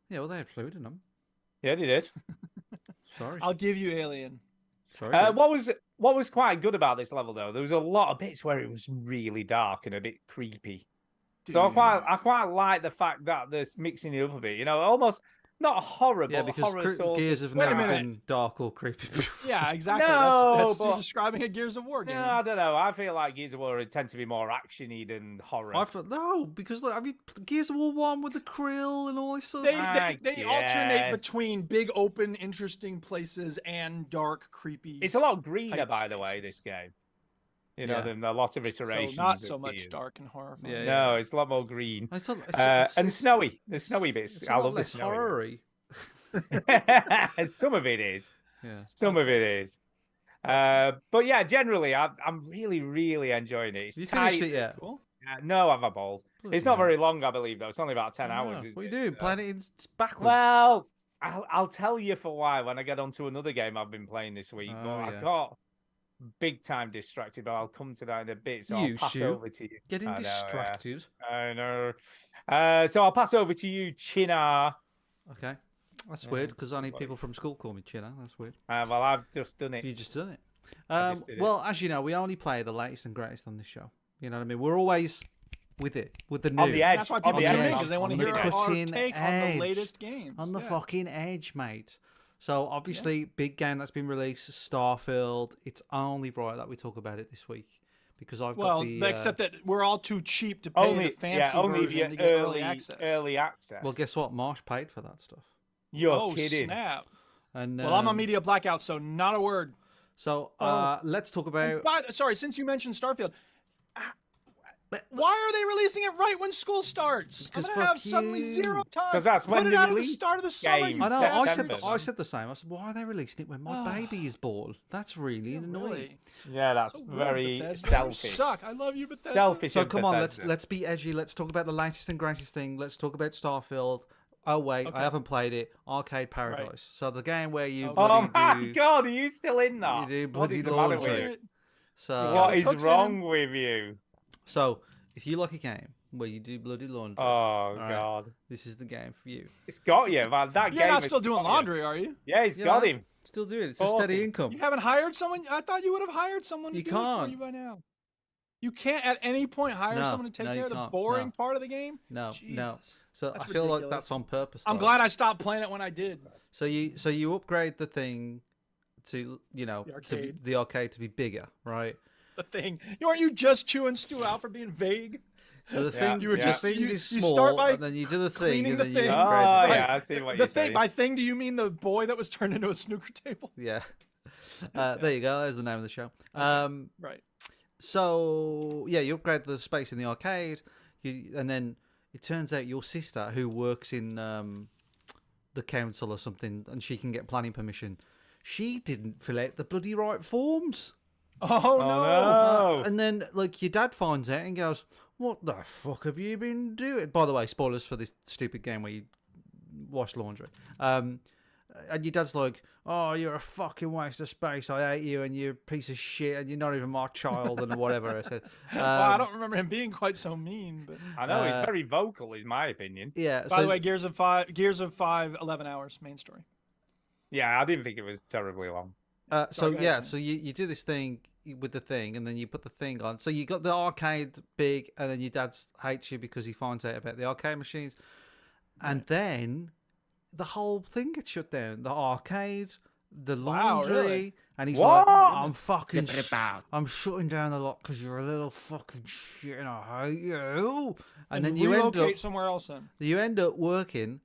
Yeah, well, they had fluid in them. Yeah, they did. Sorry. I'll give you Alien. Sorry. What was quite good about this level though? There was a lot of bits where it was really dark and a bit creepy. So I quite like the fact that there's mixing it up a bit. You know, almost not horror, yeah, but because horror sort Gears of have Wait a never minute. been dark or creepy before. Yeah, exactly. No, that's you're but- describing a Gears of War game. No, I don't know. I feel like Gears of War tend to be more actiony than horror. I thought no, because like, have you Gears of War 1 with the krill and all this sort of They, stuff? they alternate guess. between big, open, interesting places and dark, creepy. It's a lot greener, Tight by the way, spaces. this game. You know, Yeah. than a lot of so iterations. not of so much Gears. dark and horrifying. Yeah, No, it's a lot more green. I thought, And snowy. The snowy bits. It's I a lot love the less snowy. horror-y. Some of it is. Yeah. Some of it is. But yeah, generally, I'm really, really enjoying it. It's You tight. finished it yet? Cool. No, have I balls? Bloody It's not hell. very long, I believe, though. It's only about 10 I hours. know. Isn't What are you it? doing? Playing it in backwards? Well, I'll tell you for why when I get onto another game I've been playing this week. But Oh, I yeah. got big time distracted, but I'll come to that in a bit. So You, I'll pass Shu, over to you. Getting I know, yeah. distracted. I know. So I'll pass over to you, Chinar. Okay. That's Yeah, weird because only what- people from school call me Chinna. That's weird. Well, I've just done it. You just done it. I just did it. Well, as you know, we only play the latest and greatest on this show. You know what I mean? We're always with it, with the new. On the edge. That's why on people the tune edge, in because they want to on hear the our cutting take on edge, the latest games. On the Yeah. fucking edge, mate. So obviously, big game that's been released, Starfield. It's only right that we talk about it this week because I've Well, got the. except that we're all too cheap to pay only, the fancy only if version you're to get early access. Early access. Well, guess what? Marsh paid for that stuff. You're Oh, kidding. snap. And Well, I'm on media blackout, so not a word. So let's talk about. But sorry, since you mentioned Starfield, why are they releasing it right when school starts? I'm Because gonna have fuck suddenly you. 0 time. 'Cause that's when Put it they out at the release start of the summer. games. You I know. September. I said the same. I said, why are they releasing it when my baby is born? That's really annoying. Really? Yeah, that's So rude, very Bethesda. You selfish. suck. I love you, Bethesda. Selfish. So of come on, Bethesda. let's be edgy. Let's talk about the latest and greatest thing. Let's talk about Starfield. Oh wait, Okay. I haven't played it. Arcade Paradise. So the game where you Oh, bloody Oh my do. God, are you still in that? You do What bloody is the matter with laundry. you? So What it's is hooks in wrong with you? so if you like a game where you do bloody laundry, Oh right. God, this is the game for you. it's got you, man. That You're game not has still doing got you. laundry, are you? Yeah, he's You got know, him. Still do it. It's a Awesome. steady income. You haven't hired someone? I thought you would have hired someone to You do it for can't. you by now. You can't at any point hire No, someone to take no, care you of the can't. boring No. part of the game? No, no. Jesus. So That's I feel like ridiculous. that's on purpose. I'm though. glad I stopped playing it when I did. So you upgrade the thing to the arcade to be bigger, right? The thing. Aren't you just chewing Stu out for being vague? So the Yeah, thing, you were the just- thing you- is you small, start by and then you do the thing, cleaning and the then thing. you Oh upgrade the yeah, thing. I see what The you're thing saying. by thing, do you mean the boy that was turned into a snooker table? Yeah. There you go. There's the name of the show. Right. So yeah, you upgrade the space in the arcade, and then it turns out your sister, who works in the council or something, and she can get planning permission. She didn't fill out the bloody right forms. Oh, no. no. And then, like, your dad finds out and goes, "What the fuck have you been doing?" By the way, spoilers for this stupid game where you wash laundry. And your dad's like, "Oh, you're a fucking waste of space. I hate you, and you're a piece of shit, and you're not even my child," and whatever. I said, Well, I don't remember him being quite so mean, but I know he's very vocal, is my opinion. Yeah. by the way, Gears of 5, 11 hours, main story. Yeah, I didn't think it was terribly long. so Sorry, go yeah, ahead. so you do this thing with the thing, and then you put the thing on. So you got the arcade big, and then your dad hates you because he finds out about the arcade machines, and then the whole thing gets shut down. The arcade, the Wow, laundry, really? and he's What? like, "I'm fucking, Get it out. I'm shutting down the lot because you're a little fucking shit, and I hate you." And then relocate you end up somewhere else then. working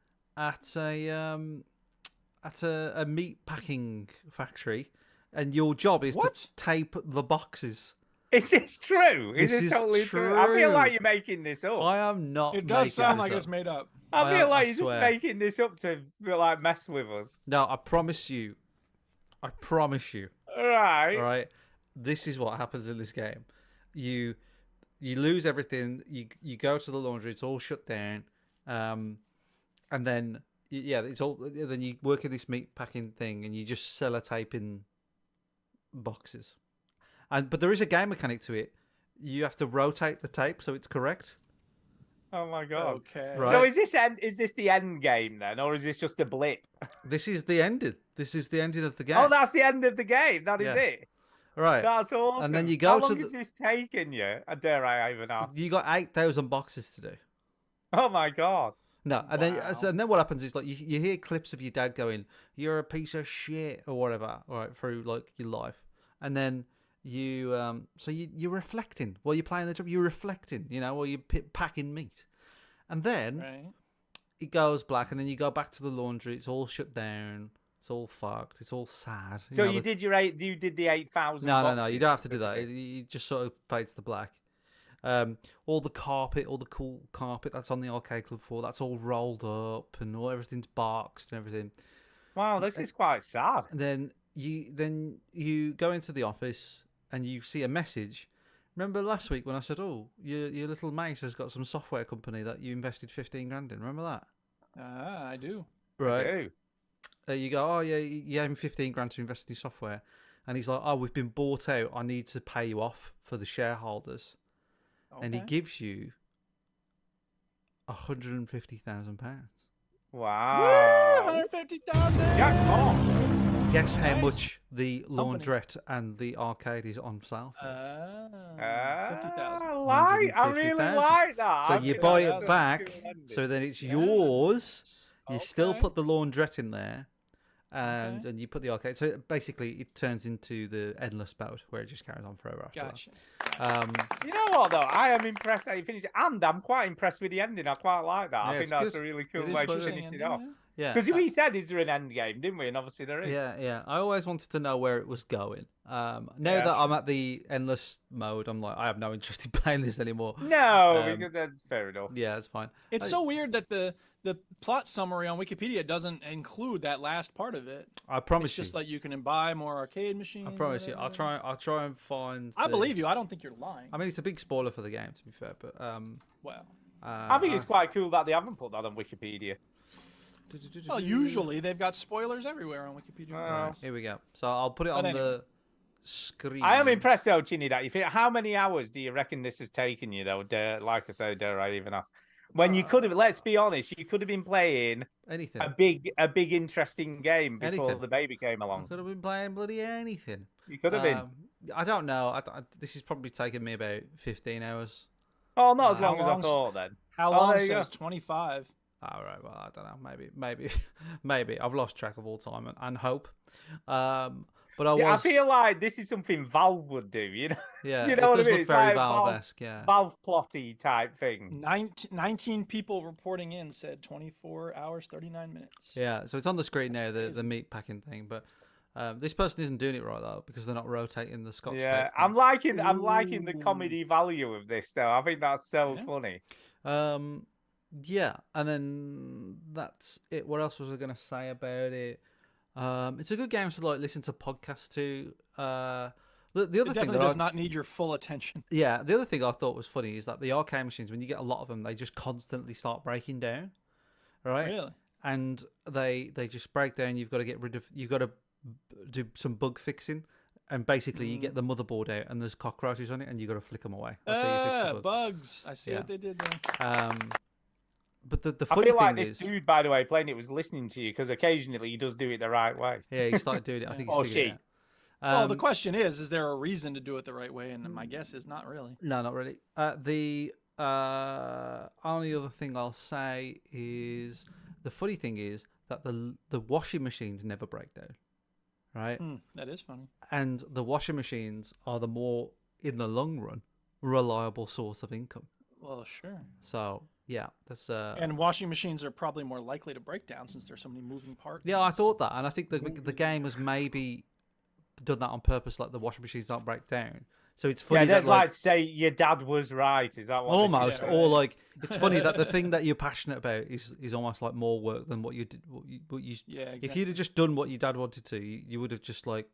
at a meat packing factory, and your job is What? to tape the boxes. Is this true? Is This this is totally true? I feel true. like you're making this up. I am not. It does making sound this like up. it's made up. I feel like I you're just swear. making this up to like mess with us. No, I promise you. I promise you. All right. All right. This is what happens in this game. You lose everything. You go to the laundry. It's all shut down. And then it's all. Then you work in this meat packing thing, and you just sellotaping boxes. But there is a game mechanic to it. You have to rotate the tape so it's correct. Oh my god. Okay. Right. So is this the end game then, or is this just a blip? This is the ending. This is the ending of the game. Oh, that's the end of the game. That is Yeah. it. right. That's awesome. And then you go How to long the- has this taken you? Dare I even ask? You got 8,000 boxes to do. Oh my god. No, and then what happens is like you hear clips of your dad going, "You're a piece of shit" or whatever, all right, through like your life, and then you're reflecting while you're playing the job. You're reflecting, while you're packing meat, and then Right. it goes black, and then you go back to the laundry. It's all shut down. It's all fucked. It's all sad. So know, you the- did you did the 8,000. No. You don't have to do that. basically. It just sort of fades to black. All the carpet, all the cool carpet that's on the arcade club floor, that's all rolled up, and everything's boxed and everything. Wow, this is quite sad. And then you go into the office and you see a message, Remember last week when I said, "Oh, your little mate has got some software company that you invested 15 grand in." Remember that? I do. Right. Ew. You go, "Oh yeah, you gave him 15 grand to invest in software," and he's like, "Oh, we've been bought out. I need to pay you off for the shareholders," and he Okay. gives you £150,000. Wow. 150,000. Jackpot. Guess how Nice. much the Company. laundrette and the arcade is on sale for? 50,000. I like. I really 150,000. like that. So I you think buy that's it a back, cool ending. so then it's Yeah. yours. You still Okay. put the laundrette in there, and Okay. and you put the arcade. So basically, it turns into the endless mode where it just carries on forever after Gotcha. that. You know what though? I am impressed that you finished it, and I'm quite impressed with the ending. I quite like that. Yeah, I think it's that's good. a really It cool is way quite to good. finish it Ending, off. yeah. Yeah, Because we said, "Is there an end game?" Didn't we? And obviously there is. yeah. I always wanted to know where it was going. Now Yeah, that I'm at the endless mode, I'm like, I have no interest in playing this anymore. No, Um, because that's fair enough. Yeah, it's fine. It's so weird that the plot summary on Wikipedia doesn't include that last part of it. I It's promise you. just like you can buy more arcade machines. I or promise you. whatever. I'll try and find. I the- believe you. I don't think you're lying. I mean, it's a big spoiler for the game, to be fair, but Well, I think it's quite cool that they haven't put that on Wikipedia. well, usually they've got spoilers everywhere on Wikipedia. Right, here we go. So I'll put it on anyway. the screen. I am impressed though, Chinny, that you think. How many hours do you reckon this has taken you though? Like I said, dare I even ask? When you could have, let's be honest, you could have been playing Anything. a big interesting game before Anything. the baby came I along. could have been playing bloody anything. You could have been. I don't know. This has probably taken me about 15 hours. Oh, not as How long as I long's- thought then. How Oh, long there you says go. 25? All right. Well, I don't know. Maybe. I've lost track of all time and hope. But I was. I feel like this is something Valve would do, you know? Yeah. you know it what I does mean? look It's very like Valve-esque. Yeah. Valve plotty type thing. 19 people reporting in said 24 hours, 39 minutes. Yeah. So it's on the screen now. The meat packing thing, but. This person isn't doing it right though because they're not rotating the Scotch Yeah, tape. I'm liking the comedy value of this though. I think that's so funny. Yeah, and then that's it. What else was I gonna say about it? It's a good game to like listen to podcasts to. The other It thing definitely that does not need your full attention. yeah, the other thing I thought was funny is that the arcade machines, when you get a lot of them, they just constantly start breaking down, right? Really? And they just break down. You've got to get rid of. You've got to do some bug fixing, and basically you get the motherboard out, and there's cockroaches on it, and you got to flick them away. That's how you fix the bug. Bugs. I see Yeah. what they did there. But the I funny feel like thing this is, dude, by the way, playing it was listening to you because occasionally he does do it the right way. yeah, he started doing it. I think he's Or figured it she. out. Well, the question is there a reason to do it the right way? And my guess is not really. No, not really. The only other thing I'll say is the funny thing is that the washing machines never break down, right? That is funny. And the washing machines are the more, in the long run, reliable source of income. Well, sure. So yeah, that's And washing machines are probably more likely to break down since there's so many moving parts. yeah. I thought that, and I think the game has maybe done that on purpose, like the washing machines don't break down. So it's funny Yeah, that they'd like to say your dad was right. Is that what this is? almost, or like it's funny that the thing that you're passionate about is almost like more work than what you did. What you Yeah, If exactly. you'd have just done what your dad wanted to, you would have just like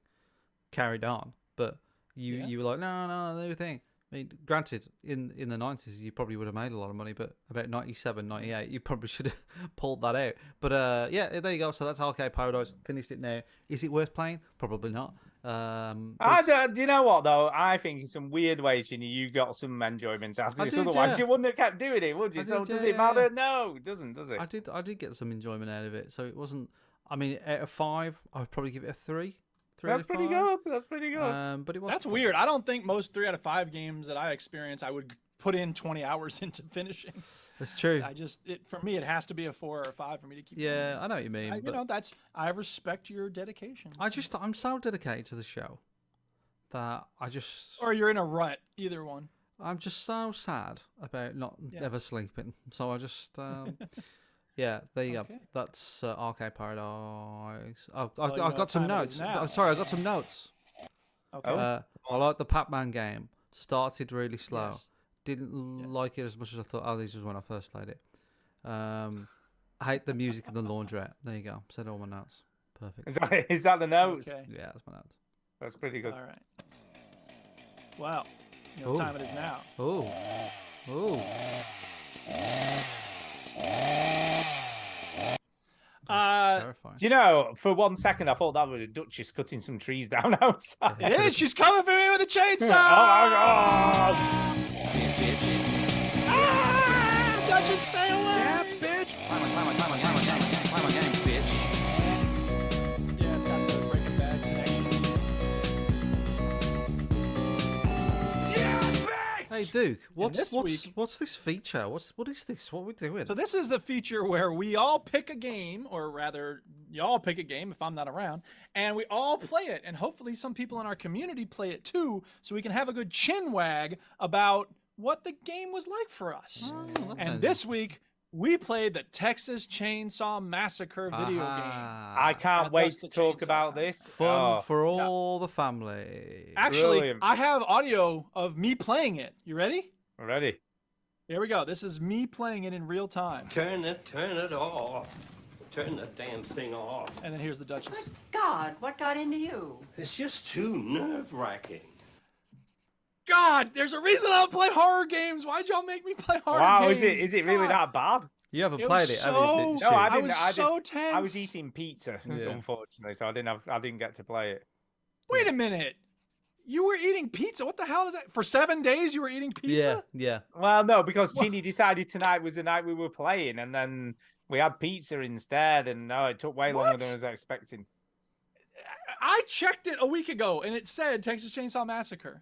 carried on. But you were like, no, new thing. I mean, granted, in the 90s, you probably would have made a lot of money, but about 97, 98, you probably should have pulled that out. But yeah, there you go. So that's Arcade Paradise. Finished it now. Is it worth playing? Probably not. But Do you know what though? I think in some weird ways, you got some enjoyment out of I this. did, Otherwise, yeah. you wouldn't have kept doing it, would you? I So did, does yeah, it matter? yeah. No, it doesn't, does it? I did get some enjoyment out of it. So it wasn't. I mean, out of 5, I would probably give it a 3. That's pretty good. That's pretty good. But it was That's weird. I don't think most 3 out of 5 games that I experience I would put in 20 hours into finishing. That's true. For me, it has to be a 4 or a 5 for me to keep. Yeah, I know what you mean. You but know, I respect your dedication. I'm so dedicated to the show that Or you're in a rut. Either one. I'm just so sad about not ever sleeping. So I just yeah, there you go. That's Arcade Paradise. I've you know got what some time it is notes. now. Sorry, I got some notes. Okay. I like the Pac-Man game. Started really slow. Yes. Didn't like it as much as I thought. Oh, this was when I first played it. I hate the music in the laundrette. There you go. Said all my notes. Perfect. Is that the notes? Okay. Yeah, that's my notes. That's pretty good. All right. Wow. You know what time it is now. Oh. Oh. Terrifying. Do you know, for 1 second, I thought that was a Duchess cutting some trees down outside. It is. She's coming for me with a chainsaw. Oh my god! Ah, Duchess, stay away. Yeah, bitch. Climb on, gang, bitch. Yeah, it's got the Breaking Bad connection. Hey Duke, this week- what's this feature? What is this? What are we doing? So this is the feature where we all pick a game, or rather, y'all pick a game if I'm not around, and we all play it. And hopefully some people in our community play it too, so we can have a good chin wag about what the game was like for us. And this week, we played the Texas Chainsaw Massacre video game. I can't God wait bless to the talk chainsaw about sound. this. Fun Oh. for all the family. Actually, Brilliant. I have audio of me playing it. You ready? Ready? Here we go. This is me playing it in real time. Turn it off. Turn the damn thing off. And then here's the Duchess. God, what got into you? It's just too nerve-wracking. God, there's a reason I don't play horror games. Why'd y'all make me play horror Wow, games? is it really God. that bad? You haven't It played was it, so- have you? No, Duke? I I didn't. was I so didn't. tense. I was eating pizza, Yeah. unfortunately, so I didn't get to play it. Wait a minute. You were eating pizza. What the hell is that? For 7 days, you were eating pizza? Yeah. Well, no, because What? Ginny decided tonight was the night we were playing, and then we had pizza instead, and no, it took way longer What? than I was expecting. I checked it a week ago, and it said Texas Chainsaw Massacre.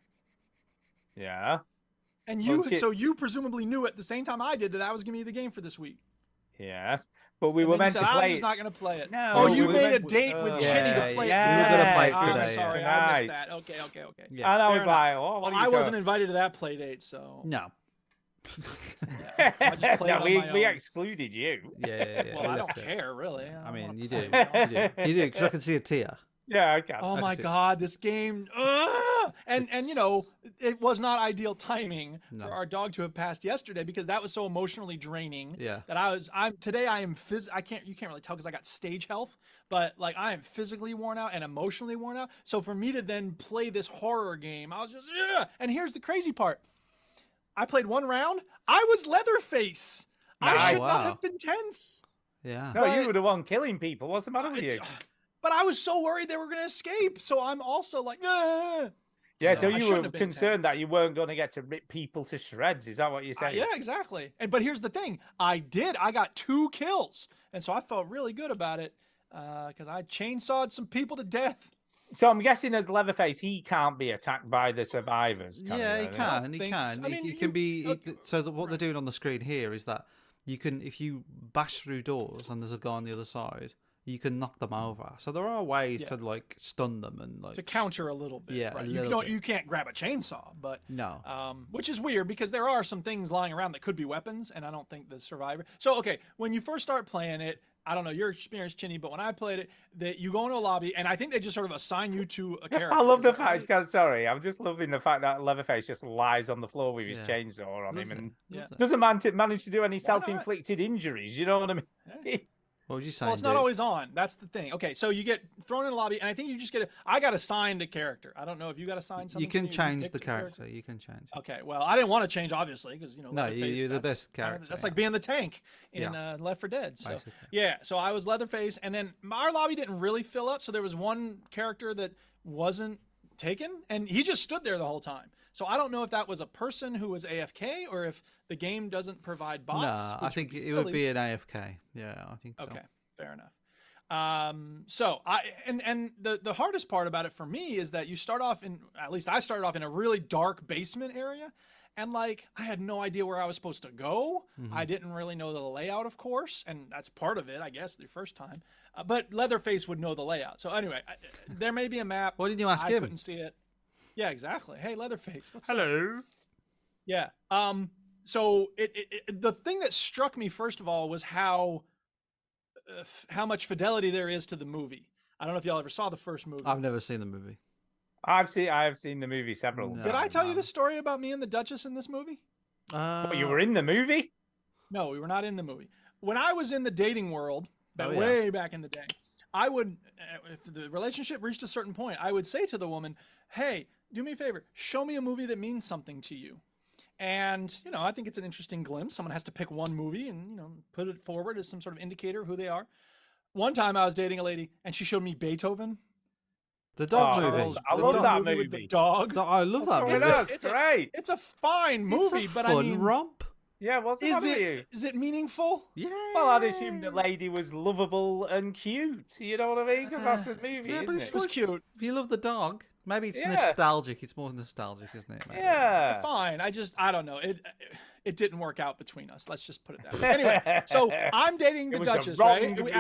Yeah. And Well, so you presumably knew at the same time I did that I was giving you the game for this week. Yes. But we And were then you meant said, to I'm play just it. not going to play it. No, Oh, we you were made a meant- date with Oh. Chinny to Yeah, play yeah. it. We were gonna play it I'm today, sorry, yeah. I missed Tonight. that. Okay. Yeah. And I Fair was enough. like, oh, what Well, are you I wasn't doing? invited to that play date, so No. I just played No, on we my own. excluded you. Yeah. Well, I don't left it. care really. I don't mean, wanna you play do. it, You do. You do, because I can see a tear. Yeah, I can. Oh my see it. God, this game! And you know, it was not ideal timing No. for our dog to have passed yesterday because that was so emotionally draining. Yeah. That I am you can't really tell because I got stage health, but like I am physically worn out and emotionally worn out. So for me to then play this horror game, I was just And here's the crazy part: I played one round. I was Leatherface. I Nice. should Wow. not have been tense. Yeah. No, you but- were the one killing people. What's the matter with you? But I was so worried they were going to escape. So I'm also like, "Ah." Yeah, So so I you shouldn't were have been concerned tense. that you weren't going to get to rip people to shreds. Is that what you're saying? Yeah, exactly. But here's the thing: I did. I got 2 kills, and so I felt really good about it because I chainsawed some people to death. So I'm guessing as Leatherface, he can't be attacked by the survivors. Yeah, he then? can. He think can. so. I mean, He you- can be. okay, So what they're doing on the screen here is that you can, if you bash through doors and there's a guy on the other side, you can knock them over. So there are ways Yeah. to like stun them and like To counter a little bit. Yeah, a right? little bit. You can't grab a chainsaw, but No. which is weird because there are some things lying around that could be weapons, and I don't think the survivor. So okay, when you first start playing it, I don't know your experience, Chinny, but when I played it, that you go into a lobby, and I think they just sort of assign you to a character. I love Is the that right? fact. Sorry, I'm just loving the fact that Leatherface just lies on the floor with his Yeah. chainsaw on Loves him it. and Yeah. Loves it. doesn't manage to do any not? self-inflicted injuries. You know what I mean? What was you saying? Well, it's not Duke? always on. That's the thing. Okay, so you get thrown in a lobby, and I think you just get I got assigned a character. I don't know if you got assigned something. You can to change pick the a character. You can change. it. Okay, well, I didn't want to change, obviously, because No, Leatherface, you're the that's best kinda- character, That's yeah. like being the tank in Yeah. Left 4 Dead. So Basically. yeah, so I was Leatherface, and then our lobby didn't really fill up, so there was one character that wasn't taken, and he just stood there the whole time. So I don't know if that was a person who was AFK or if the game doesn't provide bots. No, I which think be it would silly. be an AFK. Yeah, I think so. Okay, fair enough. So the hardest part about it for me is that you start off at least I started off in a really dark basement area, and like I had no idea where I was supposed to go. I didn't really know the layout, of course, and that's part of it, I guess, the first time. But Leatherface would know the layout. So anyway, there may be a map. Why didn't you ask I him? couldn't see it. Yeah, exactly. Hey, Leatherface. What's up? Hello. Yeah. So the thing that struck me first of all was how much fidelity there is to the movie. I don't know if y'all ever saw the first movie. I've never seen the movie. I have seen the movie several No. times. Did I tell you the story about me and the Duchess in this movie? What, you were in the movie? No, we were not in the movie. When I was in the dating world, Oh, yeah. way back in the day, I would, if the relationship reached a certain point, I would say to the woman, "Hey, do me a favor. Show me a movie that means something to you. And, you know, I think it's an interesting glimpse. Someone has to pick one movie and, you know, put it forward as some sort of indicator of who they are. One time I was dating a lady and she showed me Beethoven. The dog movie. I The love dog that with movie. the dog. I love that movie. It's great. It's a fine movie, It's a but fun I mean, romp. Yeah, what's the matter with you? is it meaningful? Yeah. Well, I'd assume the lady was lovable and cute. You know what I mean? Because that's the movie, Yeah, but isn't it's it? It was cute. If you love the dog, maybe it's Yeah. nostalgic. It's more nostalgic, isn't it? Maybe? Yeah. Fine. I don't know. It didn't work out between us. Let's just put it that way. Anyway, so I'm dating the was a Duchess, wrong right? movie.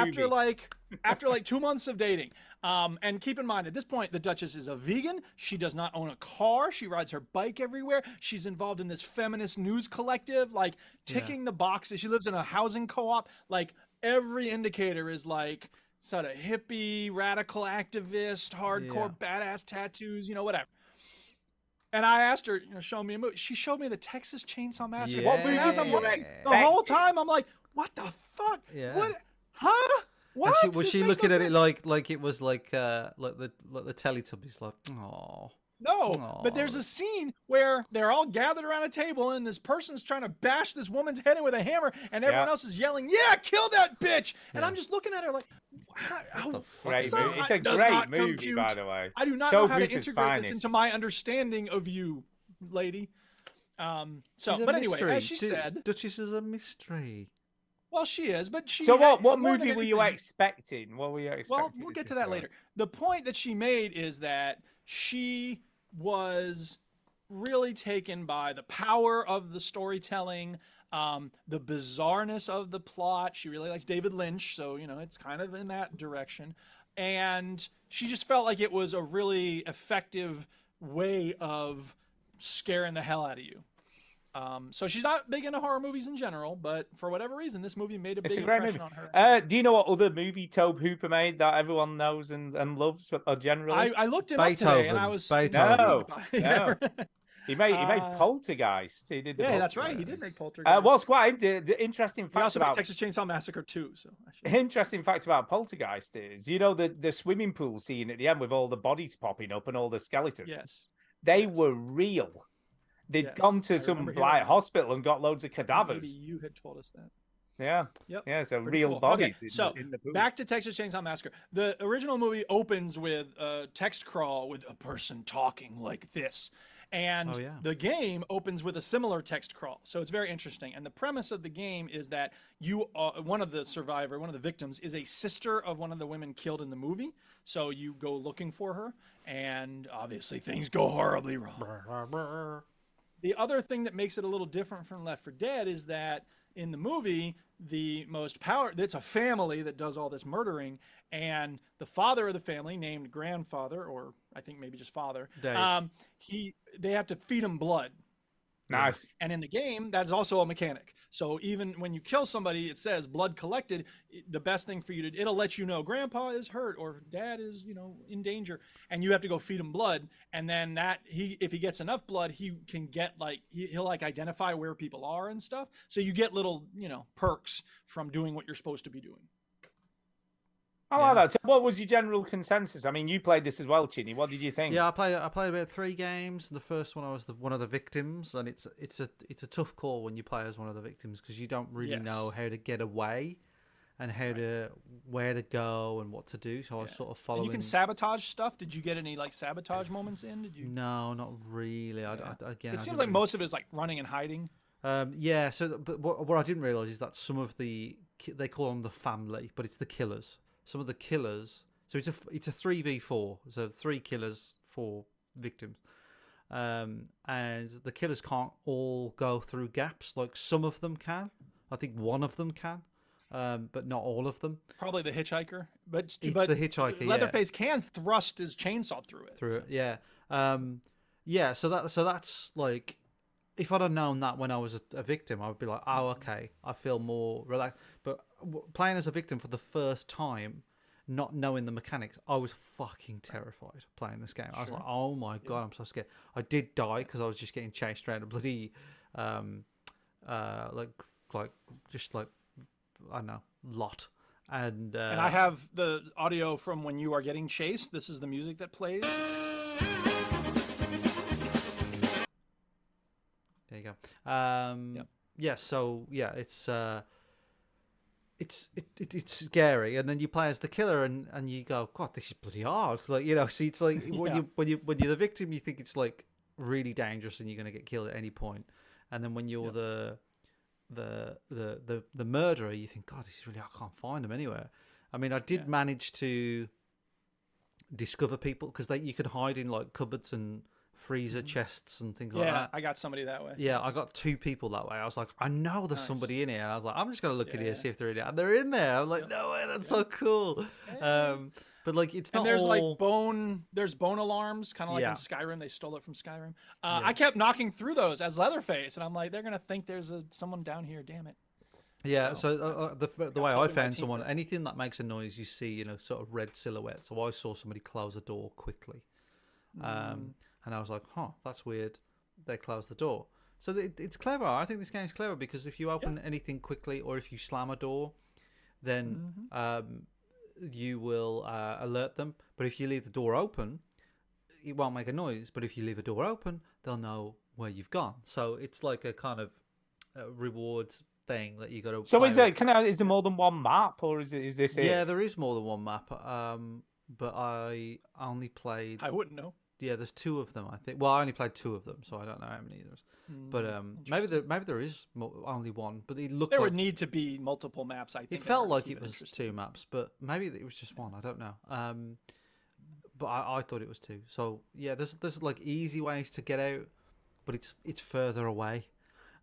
After like 2 months of dating. And keep in mind, at this point, the Duchess is a vegan. She does not own a car. She rides her bike everywhere. She's involved in this feminist news collective, like ticking the boxes. She lives in a housing co-op. Like every indicator is like sort of hippie, radical activist, hardcore, badass tattoos, you know, whatever. And I asked her, you know, show me a movie. She showed me the Texas Chainsaw Massacre. What movie As I'm did you watching, expect? the whole time I'm like, what the fuck? Yeah. What? Huh? What? And was This she makes looking no at it sense. like it was like the Teletubbies, like, oh. No, but there's a scene where they're all gathered around a table and this person's trying to bash this woman's head in with a hammer and everyone else is yelling, yeah, kill that bitch. And I'm just looking at her like, how Great some- movie. It's a does great not movie, compute. by the way. I do not Joe know how to Booth's integrate this finest. into my understanding of you, lady. She's a But anyway, mystery. as she said, Duchess is a mystery. well, she is, but she. So had- what more than movie were you anything- expecting? What were you expecting? Well, we'll get to that later. The point that she made is that she was really taken by the power of the storytelling, the bizarreness of the plot. She really likes David Lynch, so you know it's kind of in that direction. And she just felt like it was a really effective way of scaring the hell out of you. So she's not big into horror movies in general, but for whatever reason, this movie made a It's big a great impression movie. on her. Do you know what other movie Tobe Hooper made that everyone knows and loves generally? I looked him up today, and I was No. intrigued by it. He made Poltergeist. He did. The Yeah, that's right. Poltergeist. He did make Poltergeist. What's quite the interesting He fact also made about Texas Chainsaw Massacre 2. So interesting fact about Poltergeist is, you know, the swimming pool scene at the end with all the bodies popping up and all the skeletons. yes, They were real. They'd Yes, gone to I some remember hearing like that. hospital and got loads of maybe cadavers. you had told us that. Yeah. Yep. Yeah, so Pretty real cool. bodies. Okay, so in the pool. back to Texas Chainsaw Massacre. The original movie opens with a text crawl with a person talking like this. And Oh, yeah. the game opens with a similar text crawl. So it's very interesting. And the premise of the game is that one of the victims is a sister of one of the women killed in the movie. So you go looking for her, and obviously things go horribly wrong. The other thing that makes it a little different from Left 4 Dead is that in the movie, it's a family that does all this murdering, and the father of the family, named grandfather, or I think maybe just father, Dave. they have to feed him blood. Nice. And in the game, that is also a mechanic. So even when you kill somebody, it says blood collected. The best thing for you it'll let you know grandpa is hurt or dad is, in danger, and you have to go feed him blood. And then if he gets enough blood, he can get he'll identify where people are and stuff. So you get little, perks from doing what you're supposed to be doing. I like that. So what was your general consensus? I mean, you played this as well, Chinny. What did you think? Yeah, I played about 3 games. The first one, I was one of the victims, and it's a tough call when you play as one of the victims because you don't really know how to get away and where to go and what to do. So I was sort of following. And you can sabotage stuff. Did you get any sabotage moments in? Did you? No, not really. It seems like most of it is running and hiding. Yeah. So, but what I didn't realize is that some of they call them the family, but it's the killers. Some of the killers, so it's a 3v4, so 3 killers, 4 victims, and the killers can't all go through gaps. Like some of them can, I think one of them can, but not all of them. Probably the hitchhiker, but the hitchhiker. Leatherface can thrust his chainsaw through it. Yeah. Yeah. So that's like, if I'd have known that when I was a victim, I would be like, oh, okay, I feel more relaxed. But playing as a victim for the first time, not knowing the mechanics, I was fucking terrified playing this game. I was like, oh my God, I'm so scared. I did die because I was just getting chased around a bloody, I don't know, lot. And I have the audio from when you are getting chased. This is the music that plays. you go. Yeah. So yeah, it's scary, and then you play as the killer, and you go, God, this is bloody hard. Like, you know, see, it's like when you're the victim, you think it's like really dangerous and you're gonna get killed at any point, and then when you're the murderer, you think, God, this is really, I can't find them anywhere. I mean, I did manage to discover people because you could hide in like cupboards and freezer chests and things like that. Yeah, I got somebody that way. Yeah, I got 2 people that way. I was like, I know there's somebody in here. And I was like, I'm just gonna look in here, see if they're in there. And they're in there. I'm like, no way, that's so cool. But like, it's not. And there's all... like there's bone alarms, kind of like in Skyrim. They stole it from Skyrim. I kept knocking through those as Leatherface, and I'm like, they're gonna think there's someone down here. Damn it. Yeah, so the way I found someone, anything that makes a noise, you see, you know, sort of red silhouette. So I saw somebody close a door quickly. And I was like, that's weird. They closed the door. So it's clever. I think this game's clever because if you open anything quickly or if you slam a door, then you will alert them. But if you leave the door open, it won't make a noise. But if you leave a door open, they'll know where you've gone. So it's like a kind of reward thing that you got to. So is there more than one map, or is this it? Yeah, there is more than one map. But I only played. I wouldn't know. Yeah, there's 2 of them, I think. Well, I only played 2 of them, so I don't know how many there's. But maybe there is only one. But it looked. There like... would need to be multiple maps. I think it felt like it was 2 maps, but maybe it was just 1. I don't know. But I thought it was 2. So yeah, there's like easy ways to get out, but it's further away,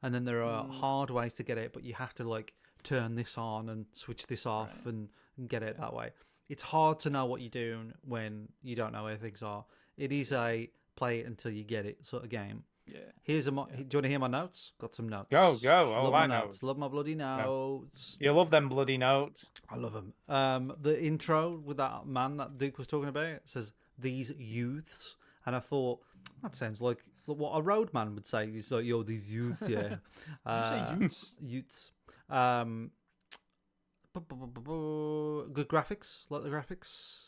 and then there are hard ways to get out, but you have to like turn this on and switch this off and get out that way. It's hard to know what you're doing when you don't know where things are. It is a play it until you get it sort of game. Yeah. Here's do you want to hear my notes? Got some notes. Go. Love my notes. Love my bloody notes. You love them bloody notes. I love them. The intro with that man that Duke was talking about says these youths, and I thought that sounds like what a roadman would say. He's like, yo, these youths, yeah. Did you say youths? Youths. Good graphics, like the graphics.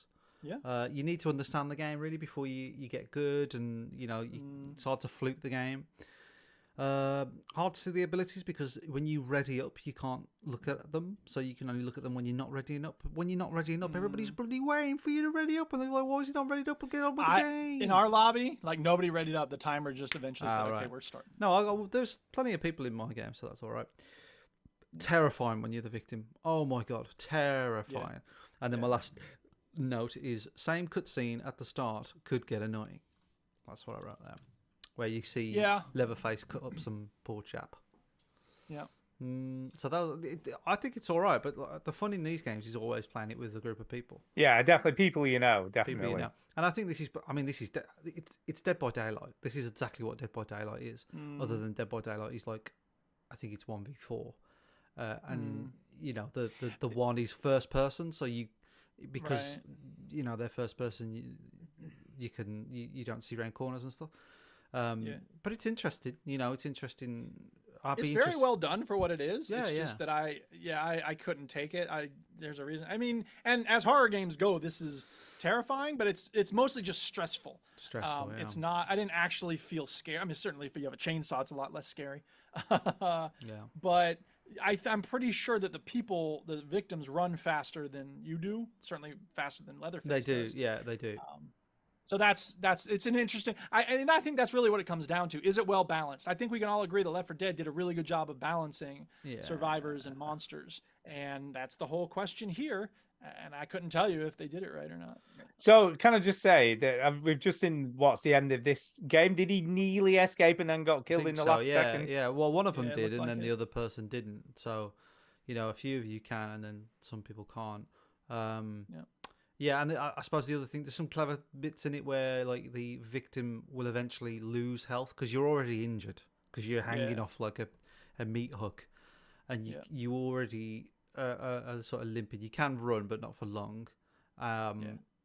Yeah. You need to understand the game really before you get good, and you know it's hard to fluke the game. Hard to see the abilities because when you ready up, you can't look at them, so you can only look at them when you're not readying up. When you're not readying up, everybody's bloody waiting for you to ready up, and they're like, "Why is he not ready up? Get on with the game." In our lobby, like nobody readied up. The timer just eventually said, "Okay, we're starting." No, there's plenty of people in my game, so that's all right. Terrifying when you're the victim. Oh my god, terrifying. Yeah. And then my last note is same cutscene at the start could get annoying. That's what I wrote there. Where you see Leatherface cut up some poor chap. Yeah. So I think it's all right, but the fun in these games is always playing it with a group of people. Yeah, definitely people you know, definitely. People you know. And I think it's Dead by Daylight. This is exactly what Dead by Daylight is. Other than Dead by Daylight is like, I think it's 1v4, and you know the one is first person, so you. Because you know they're first person, you don't see around corners and stuff. But it's interesting. You know, it's interesting. It's very well done for what it is. Yeah, it's just that I couldn't take it. There's a reason. I mean, and as horror games go, this is terrifying, but it's mostly just stressful. Stressful. It's not. I didn't actually feel scared. I mean, certainly if you have a chainsaw, it's a lot less scary. But I'm pretty sure that the victims run faster than you do. Certainly faster than Leatherface. They do, does. yeah, they do. So it's an interesting. I think that's really what it comes down to. Is it well balanced? I think we can all agree that Left 4 Dead did a really good job of balancing survivors and monsters, and that's the whole question here. And I couldn't tell you if they did it right or not. So can I just say that we've just seen what's the end of this game? Did he nearly escape and then got killed in the last second? Yeah. Well, one of them did, and then the other person didn't. So, you know, a few of you can, and then some people can't. Yeah, and I suppose the other thing, there's some clever bits in it where like the victim will eventually lose health because you're already injured because you're hanging off like a meat hook, and you already are sort of limping. You can run, but not for long.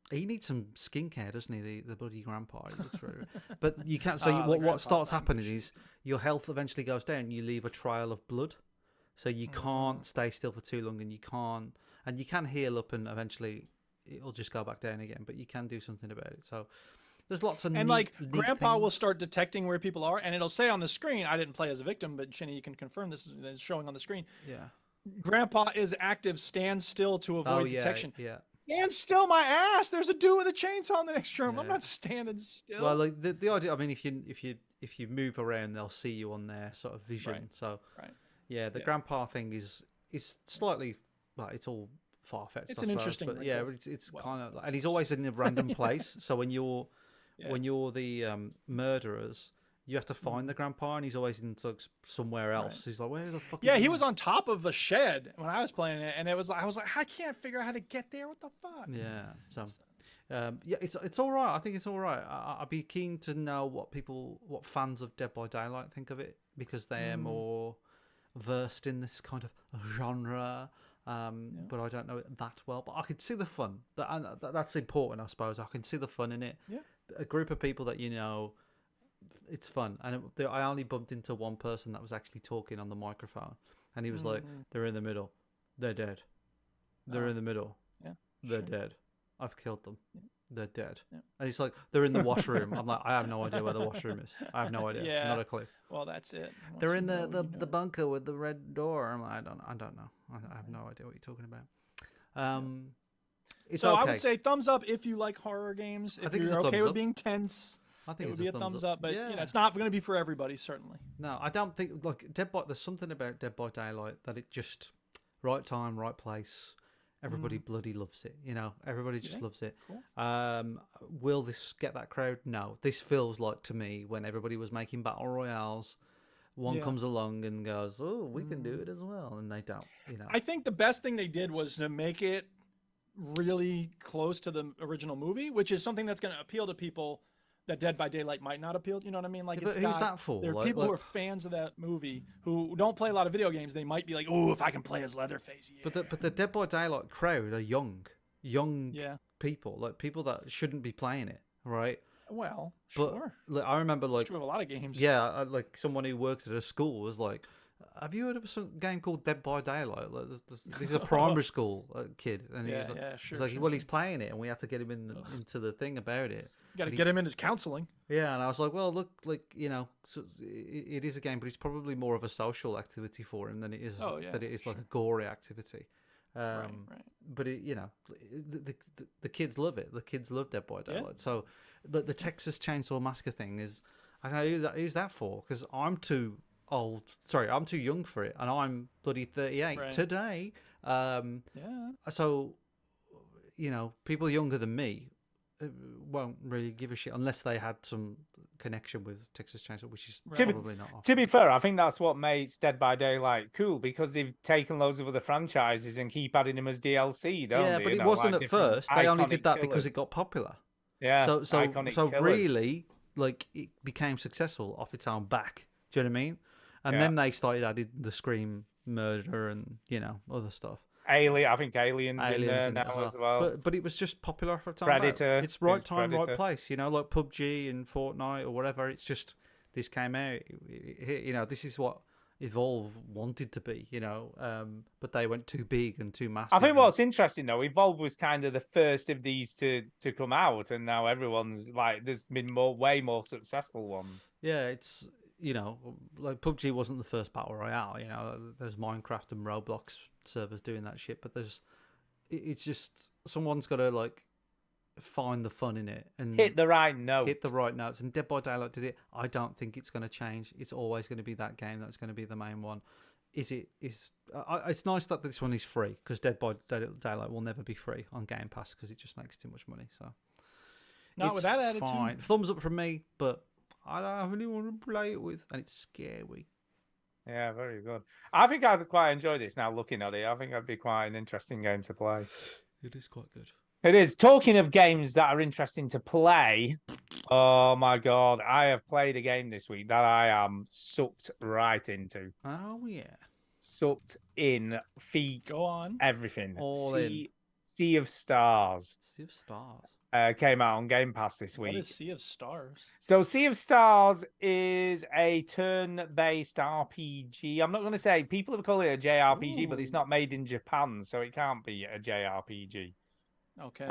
He needs some skincare, doesn't he? The bloody grandpa. He looks really... But you can't. So what starts happening is your health eventually goes down. You leave a trail of blood, so you can't stay still for too long, and you can heal up, and eventually it'll just go back down again. But you can do something about it. So There's lots of And neat, like neat Grandpa will things. start detecting where people are, and it'll say on the screen. I didn't play as a victim, but Shinny, you can confirm this is showing on the screen. Yeah. Grandpa is active. Stand still to avoid Yeah. detection. Yeah. Stand still, my ass! There's a dude with a chainsaw in the next room. I'm Yeah. not standing still. Well, like the idea. I mean, if you move around, they'll see you on their sort of vision. Right. So, Right. yeah, the Yeah. grandpa thing is slightly, well, it's all far fetched. It's an interesting but yeah, wrinkle. it's kind of, and he's always in a random place. So when you're the murderers, you have to find the grandpa, and he's always in like somewhere else. Right. He's like, where the fuck? Yeah, is he was on top of a shed when I was playing it, and I was like, I can't figure out how to get there. What the fuck? Yeah. So, yeah, it's all right. I think it's all right. I'd be keen to know what fans of Dead by Daylight think of it, because they're more versed in this kind of genre. But I don't know it that well. But I could see the fun. That's important, I suppose. I can see the fun in it. Yeah. A group of people that it's fun. And I only bumped into one person that was actually talking on the microphone, and he was like, "They're in the middle. They're dead. They're in the middle. Yeah. They're dead. I've killed them. They're dead." Yeah. And he's like, "They're in the washroom." I'm like, "I have no idea where the washroom is. I have no idea. Yeah. Not a clue." Well, that's it. They're in the bunker with the red door. I'm like, I don't know. I have no idea what you're talking about. It's so okay. I would say thumbs up if you like horror games. If think it's you're a okay thumbs with up. being tense, I think it it's would be a thumbs up. But Yeah. it's not going to be for everybody, certainly. No, I don't think like there's something about Dead by Daylight that it just right time, right place. Everybody bloody loves it. Everybody just loves it. Cool. Will this get that crowd? No. This feels like to me when everybody was making battle royales, one comes along and goes, "Oh, we can do it as well," and they don't. I think the best thing they did was to make it really close to the original movie, which is something that's going to appeal to people that Dead by Daylight might not appeal. You know what I mean? Like, Yeah, but who's that for? There are Like- people who are like- fans of that movie who don't play a lot of video games. They might be like, "Oh, if I can play as Leatherface." Yeah. But the Dead by Daylight crowd are young Yeah. people, like people that shouldn't be playing it, right? Well, But sure. like, I remember like True of a lot of games. yeah, like someone who works at a school was like, "Have you heard of some game called Dead by Daylight?" Like, this is a primary school kid, and Yeah, he's like, yeah, sure, he's like, sure, "Well, sure. he's playing it, and we had to get him into the thing about it." You got to And get him into counseling. Yeah, and I was like, "Well, look, like so it is a game, but it's probably more of a social activity for him than it is like a gory activity." Right. But the kids love it. The kids love Dead by Daylight. So the Texas Chainsaw Massacre thing is, I don't know who's that for, because I'm too old. Sorry, I'm too young for it, and I'm bloody 38 Right. today. Yeah. So people younger than me won't really give a shit unless they had some connection with Texas Chainsaw, which is probably not. To be fair, I think that's what makes Dead by Daylight cool, because they've taken loads of other franchises and keep adding them as DLC, don't Yeah, they? but You it know, wasn't like at different first. They only iconic did that because it killers. got popular. Yeah, So iconic killers. really, like, it became successful off its own back. Do you know what I mean? And then they started adding the Scream murder and other stuff. I think Aliens in there in it now as well. But it was just popular for a time. Predator. It's right It's time, right Predator. place. Like PUBG and Fortnite or whatever. It's just this came out. This is what Evolve wanted to be. But they went too big and too massive. I think what's interesting though, Evolve was kind of the first of these to come out, and now everyone's like, there's been way more successful ones. Yeah, it's like PUBG wasn't the first battle royale. There's Minecraft and Roblox servers doing that shit, but it's just someone's got to like find the fun in it and Hit the right note. Hit the right notes. And Dead by Daylight did it. I don't think it's going to change. It's always going to be that game that's going to be the main one. It's nice that this one is free, because Dead by Daylight will never be free on Game Pass because it just makes too much money. So Not with that attitude. fine. Thumbs up from me, but I don't have anyone to play it with, and it's scary. Yeah, very good. I think I'd quite enjoy this now looking at it. I think that'd be quite an interesting game to play. It is quite good. It is. Talking of games that are interesting to play, oh my God, I have played a game this week that I am sucked right into. Oh, yeah. Sucked in, feet, Go on. everything. All in. Sea of Stars. Sea of Stars. Came out on Game Pass this week. What is Sea of Stars? So Sea of Stars is a turn-based RPG. I'm not going to say, people have called it a JRPG, but it's not made in Japan, so it can't be a JRPG. Okay.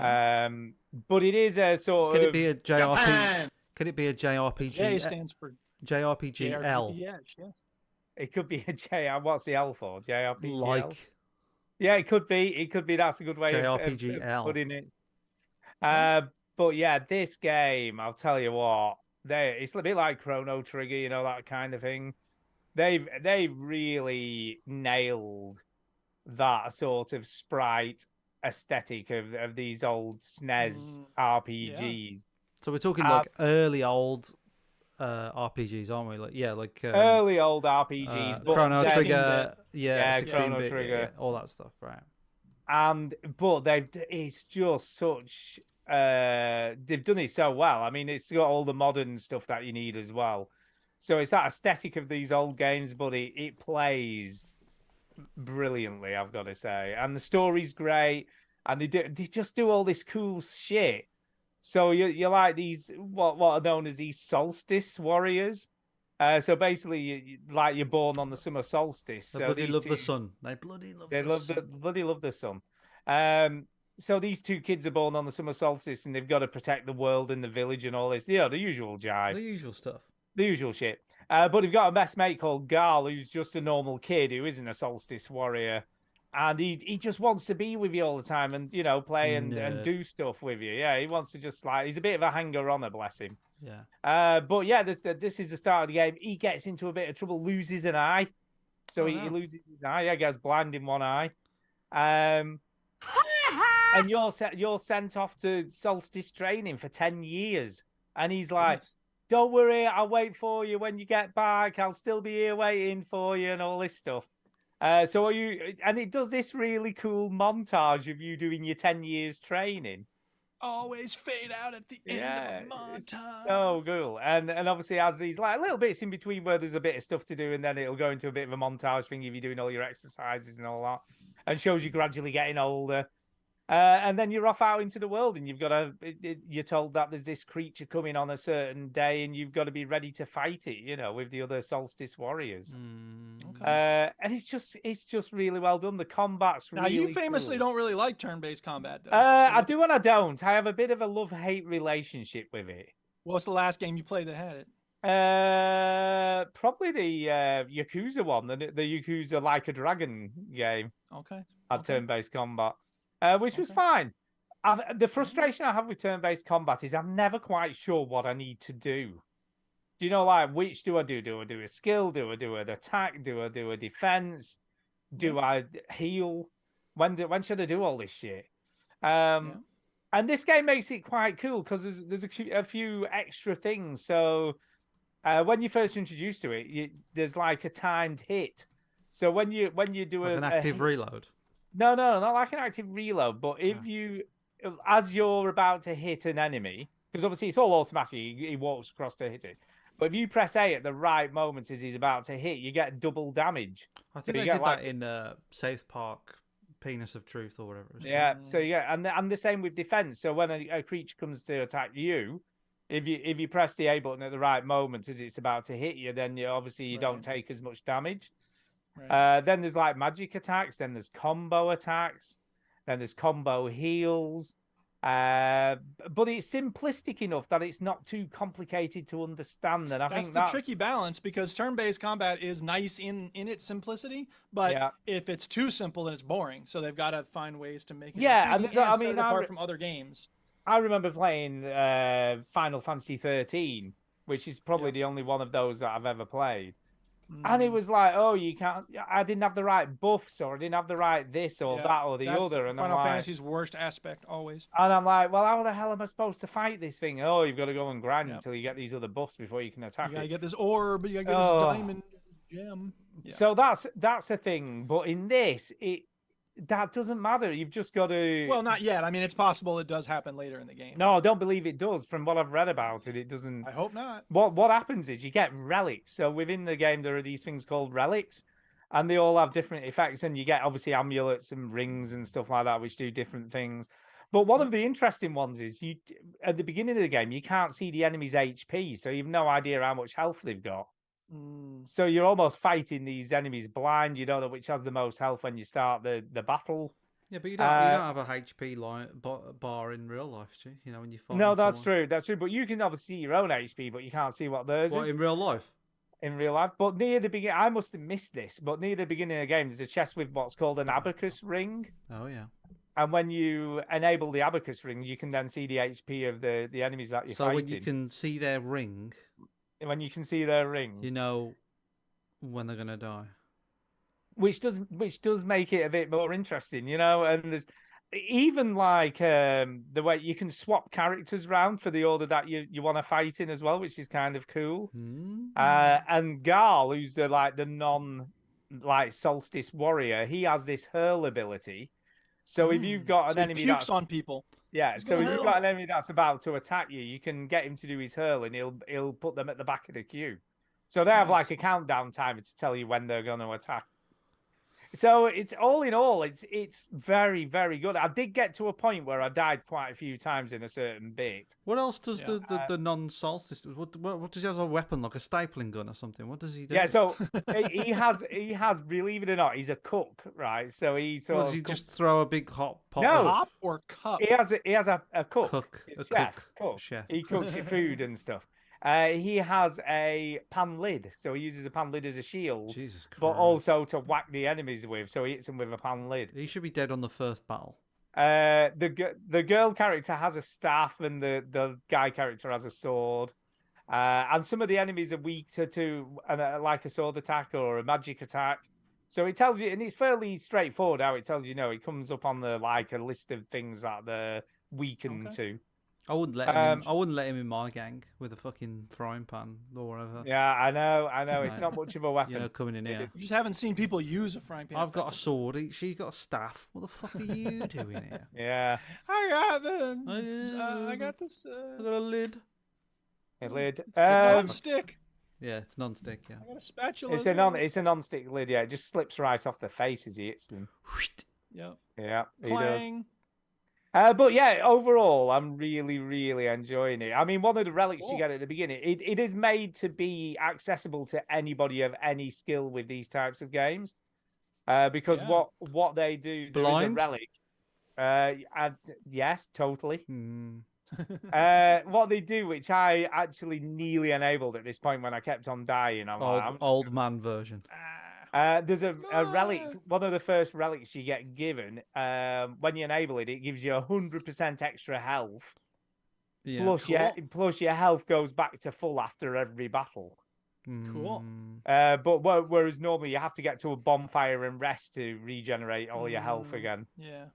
But it is a sort Could of it be a JRP? Could it be a JRPG? J stands for JRPG L. Yes. it could be a J. What's the L for? JRPG. Like Yeah, it could be. It could be. That's a good way of JRPG-L. putting it. But yeah, this game, I'll tell you what, it's a bit like Chrono Trigger, you know, that kind of thing. They've really nailed that sort of sprite aesthetic of these old SNES RPGs. So we're talking like early old RPGs, aren't we? Like early old RPGs, but Chrono then- Trigger, 16-bit, Chrono Trigger, all that stuff, right? But it's just such they've done it so well. I mean, it's got all the modern stuff that you need as well. So it's that aesthetic of these old games, but it plays brilliantly, I've got to say. And the story's great, and they just do all this cool shit. So you're like these what are known as these solstice warriors. So basically, you're born on the summer solstice. They so bloody love the sun. They bloody love the sun. bloody love the sun. So these two kids are born on the summer solstice, and they've got to protect the world and the village and all this. You know, the usual jive. The usual stuff. The usual shit. But they've got a best mate called Garl, who's just a normal kid who isn't a solstice warrior. And he just wants to be with you all the time and, you know, play and do stuff with you. Yeah, he wants to just he's a bit of a hanger-oner, bless him. Yeah. But yeah, this is the start of the game. He gets into a bit of trouble, loses an eye. So he loses his eye. Yeah, gets blind in one eye. And you're sent off to solstice training for 10 years. And he's like, don't worry, I'll wait for you when you get back. I'll still be here waiting for you and all this stuff. And it does this really cool montage of you doing your 10 years training. Always fade out at the end of the montage. So cool. And obviously has these like little bits in between where there's a bit of stuff to do, and then it'll go into a bit of a montage thing if you're doing all your exercises and all that. And shows you gradually getting older. And then you're off out into the world, and you're told that there's this creature coming on a certain day, and you've got to be ready to fight it, you know, with the other solstice warriors. And it's just really well done. The combat's really Now, you famously don't really like turn-based combat, though. I do and I don't. I have a bit of a love-hate relationship with it. What's the last game you played that had it? Probably the Yakuza one, the Yakuza Like a Dragon game. Okay. Had turn-based combat. Which was fine. The frustration I have with turn-based combat is I'm never quite sure what I need to do. Do you know, like, which do I do? Do I do a skill? Do I do an attack? Do I do a defense? Do I heal? When should I do all this shit? And this game makes it quite cool because there's a few extra things. So when you first introduced to it, there's like a timed hit. So when you do an active reload. No, not like an active reload, but as you're about to hit an enemy, because obviously it's all automatic, he walks across to hit it. But if you press A at the right moment as he's about to hit, you get double damage. I think they did that in South Park, Penis of Truth or whatever. Yeah, so and the same with defense. So when a creature comes to attack you, if you press the A button at the right moment as it's about to hit you, then you don't take as much damage. Right. Then there's like magic attacks, then there's combo attacks, then there's combo heals. But it's simplistic enough that it's not too complicated to understand. And I think that's the tricky balance, because turn-based combat is nice in its simplicity, but if it's too simple, then it's boring. So they've got to find ways to make it apart from other games. I remember playing Final Fantasy 13, which is probably the only one of those that I've ever played. And it was like, you can't. I didn't have the right buffs, or I didn't have the right this or that or the other. And Final Fantasy's worst aspect always. And I'm like, well, how the hell am I supposed to fight this thing? Oh, you've got to go and grind until you get these other buffs before you can attack it. You got to get this orb. You got to get this diamond gem. Yeah. So that's a thing. But in this, that doesn't matter. You've just got to. Well, not yet. I mean, it's possible it does happen later in the game. No, I don't believe it does. From what I've read about it, it doesn't. I hope not. What happens is you get relics. So within the game, there are these things called relics, and they all have different effects. And you get obviously amulets and rings and stuff like that, which do different things. But one of the interesting ones is at the beginning of the game, you can't see the enemy's HP, so you've no idea how much health they've got. So you're almost fighting these enemies blind. You don't know which has the most health when you start the battle. Yeah, but you don't have a HP bar in real life, do you? You know, when you fight. No, that's true. That's true. But you can obviously see your own HP, but you can't see what theirs What, is in real life? in real life. But near the beginning, I must have missed this. But near the beginning of the game, there's a chest with what's called an abacus ring. Oh yeah. And when you enable the abacus ring, you can then see the HP of the enemies that you're So fighting. when you can see their ring, When you can see their ring, you know when they're gonna die. which does make it a bit more interesting, you know. And there's even like the way you can swap characters around for the order that you want to fight in as well, which is kind of cool. And Garl, who's the non solstice warrior, he has this hurl ability. So if you've got an So he enemy pukes that's on people. yeah, He's so if gonna you've hurl. got an enemy that's about to attack you, you can get him to do his hurl, and he'll put them at the back of the queue. So they have like a countdown timer to tell you when they're going to attack. So it's all in all, it's very, very good. I did get to a point where I died quite a few times in a certain bit. What else does the non-solstice? What does he have as a weapon, like a stapling gun or something? What does he do? Yeah, so he has, believe it or not, he's a cook, right? So he sort Does of he cooks- just throw a big hot pot? No. of- Hop or cup? He has a cook. Cook, He's a chef. cook, chef. He cooks your food and stuff. He has a pan lid, so he uses a pan lid as a shield, Jesus Christ. but also to whack the enemies with. So he hits them with a pan lid. He should be dead on the first battle. The girl character has a staff, and the guy character has a sword. And some of the enemies are weak to like a sword attack or a magic attack. So it tells you, and it's fairly straightforward how it tells you. It comes up on the a list of things that they're weakened to. I wouldn't let him. I wouldn't let him in my gang with a fucking frying pan or whatever. Yeah, I know. It's not much of a weapon. You know, coming in here. You just haven't seen people use a frying pan. I've got a sword. She's got a staff. What the fuck are you doing here? Yeah. I got I got this. I got a lid. A lid. Non-stick. Yeah, it's non-stick. Yeah. I got a spatula. It's a non-stick lid. Yeah, it just slips right off the face as he hits them. Yep. Yeah, he does. Clang. But yeah, overall, I'm really, really enjoying it. I mean, one of the relics you get at the beginning, it is made to be accessible to anybody of any skill with these types of games. Because what they do, there is a Blind? relic. Yes, totally. Hmm. What they do, which I actually nearly enabled at this point when I kept on dying. Old man version. There's a relic, one of the first relics you get given. When you enable it, it gives you 100% extra health. Yeah. Plus your health goes back to full after every battle. Cool. But whereas normally you have to get to a bonfire and rest to regenerate all your health again. Yeah.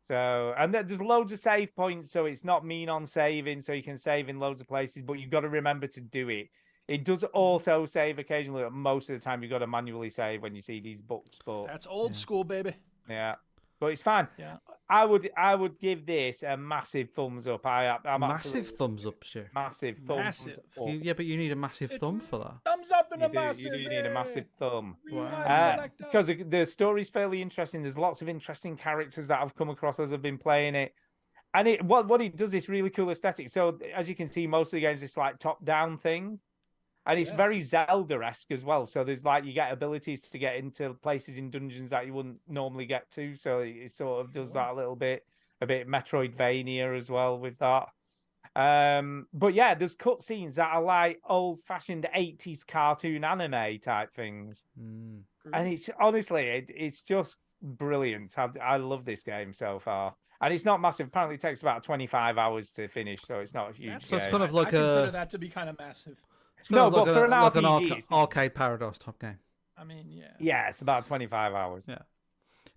So, and there's loads of save points, so it's not mean on saving, so you can save in loads of places, but you've got to remember to do it. It does auto save occasionally, but most of the time you've got to manually save when you see these books. But That's old school, baby. yeah, but it's fine. Yeah. I would give this a massive thumbs up. I'm Massive absolutely- thumbs up, Stu. massive thumbs Massive. up. Yeah, but you need a massive thumb for that. Thumbs up and a You massive. do need a massive thumb. Wow. Because the story's fairly interesting. There's lots of interesting characters that I've come across as I've been playing it. And what it does is really cool aesthetic. So as you can see, most of the games, it's like top-down thing. And it's very Zelda-esque as well. So there's you get abilities to get into places in dungeons that you wouldn't normally get to. So it sort of does that a bit Metroidvania as well with that. But yeah, there's cutscenes that are like old-fashioned 80s cartoon anime type things. And it's honestly, it's just brilliant. I love this game so far. And it's not massive. Apparently it takes about 25 hours to finish, so it's not a huge So it's game. kind of like I consider that to be kind of massive. It's kind of but for an like an RPG, it's not- arcade paradise type game. I mean, yeah. Yeah, it's about 25 hours. Yeah.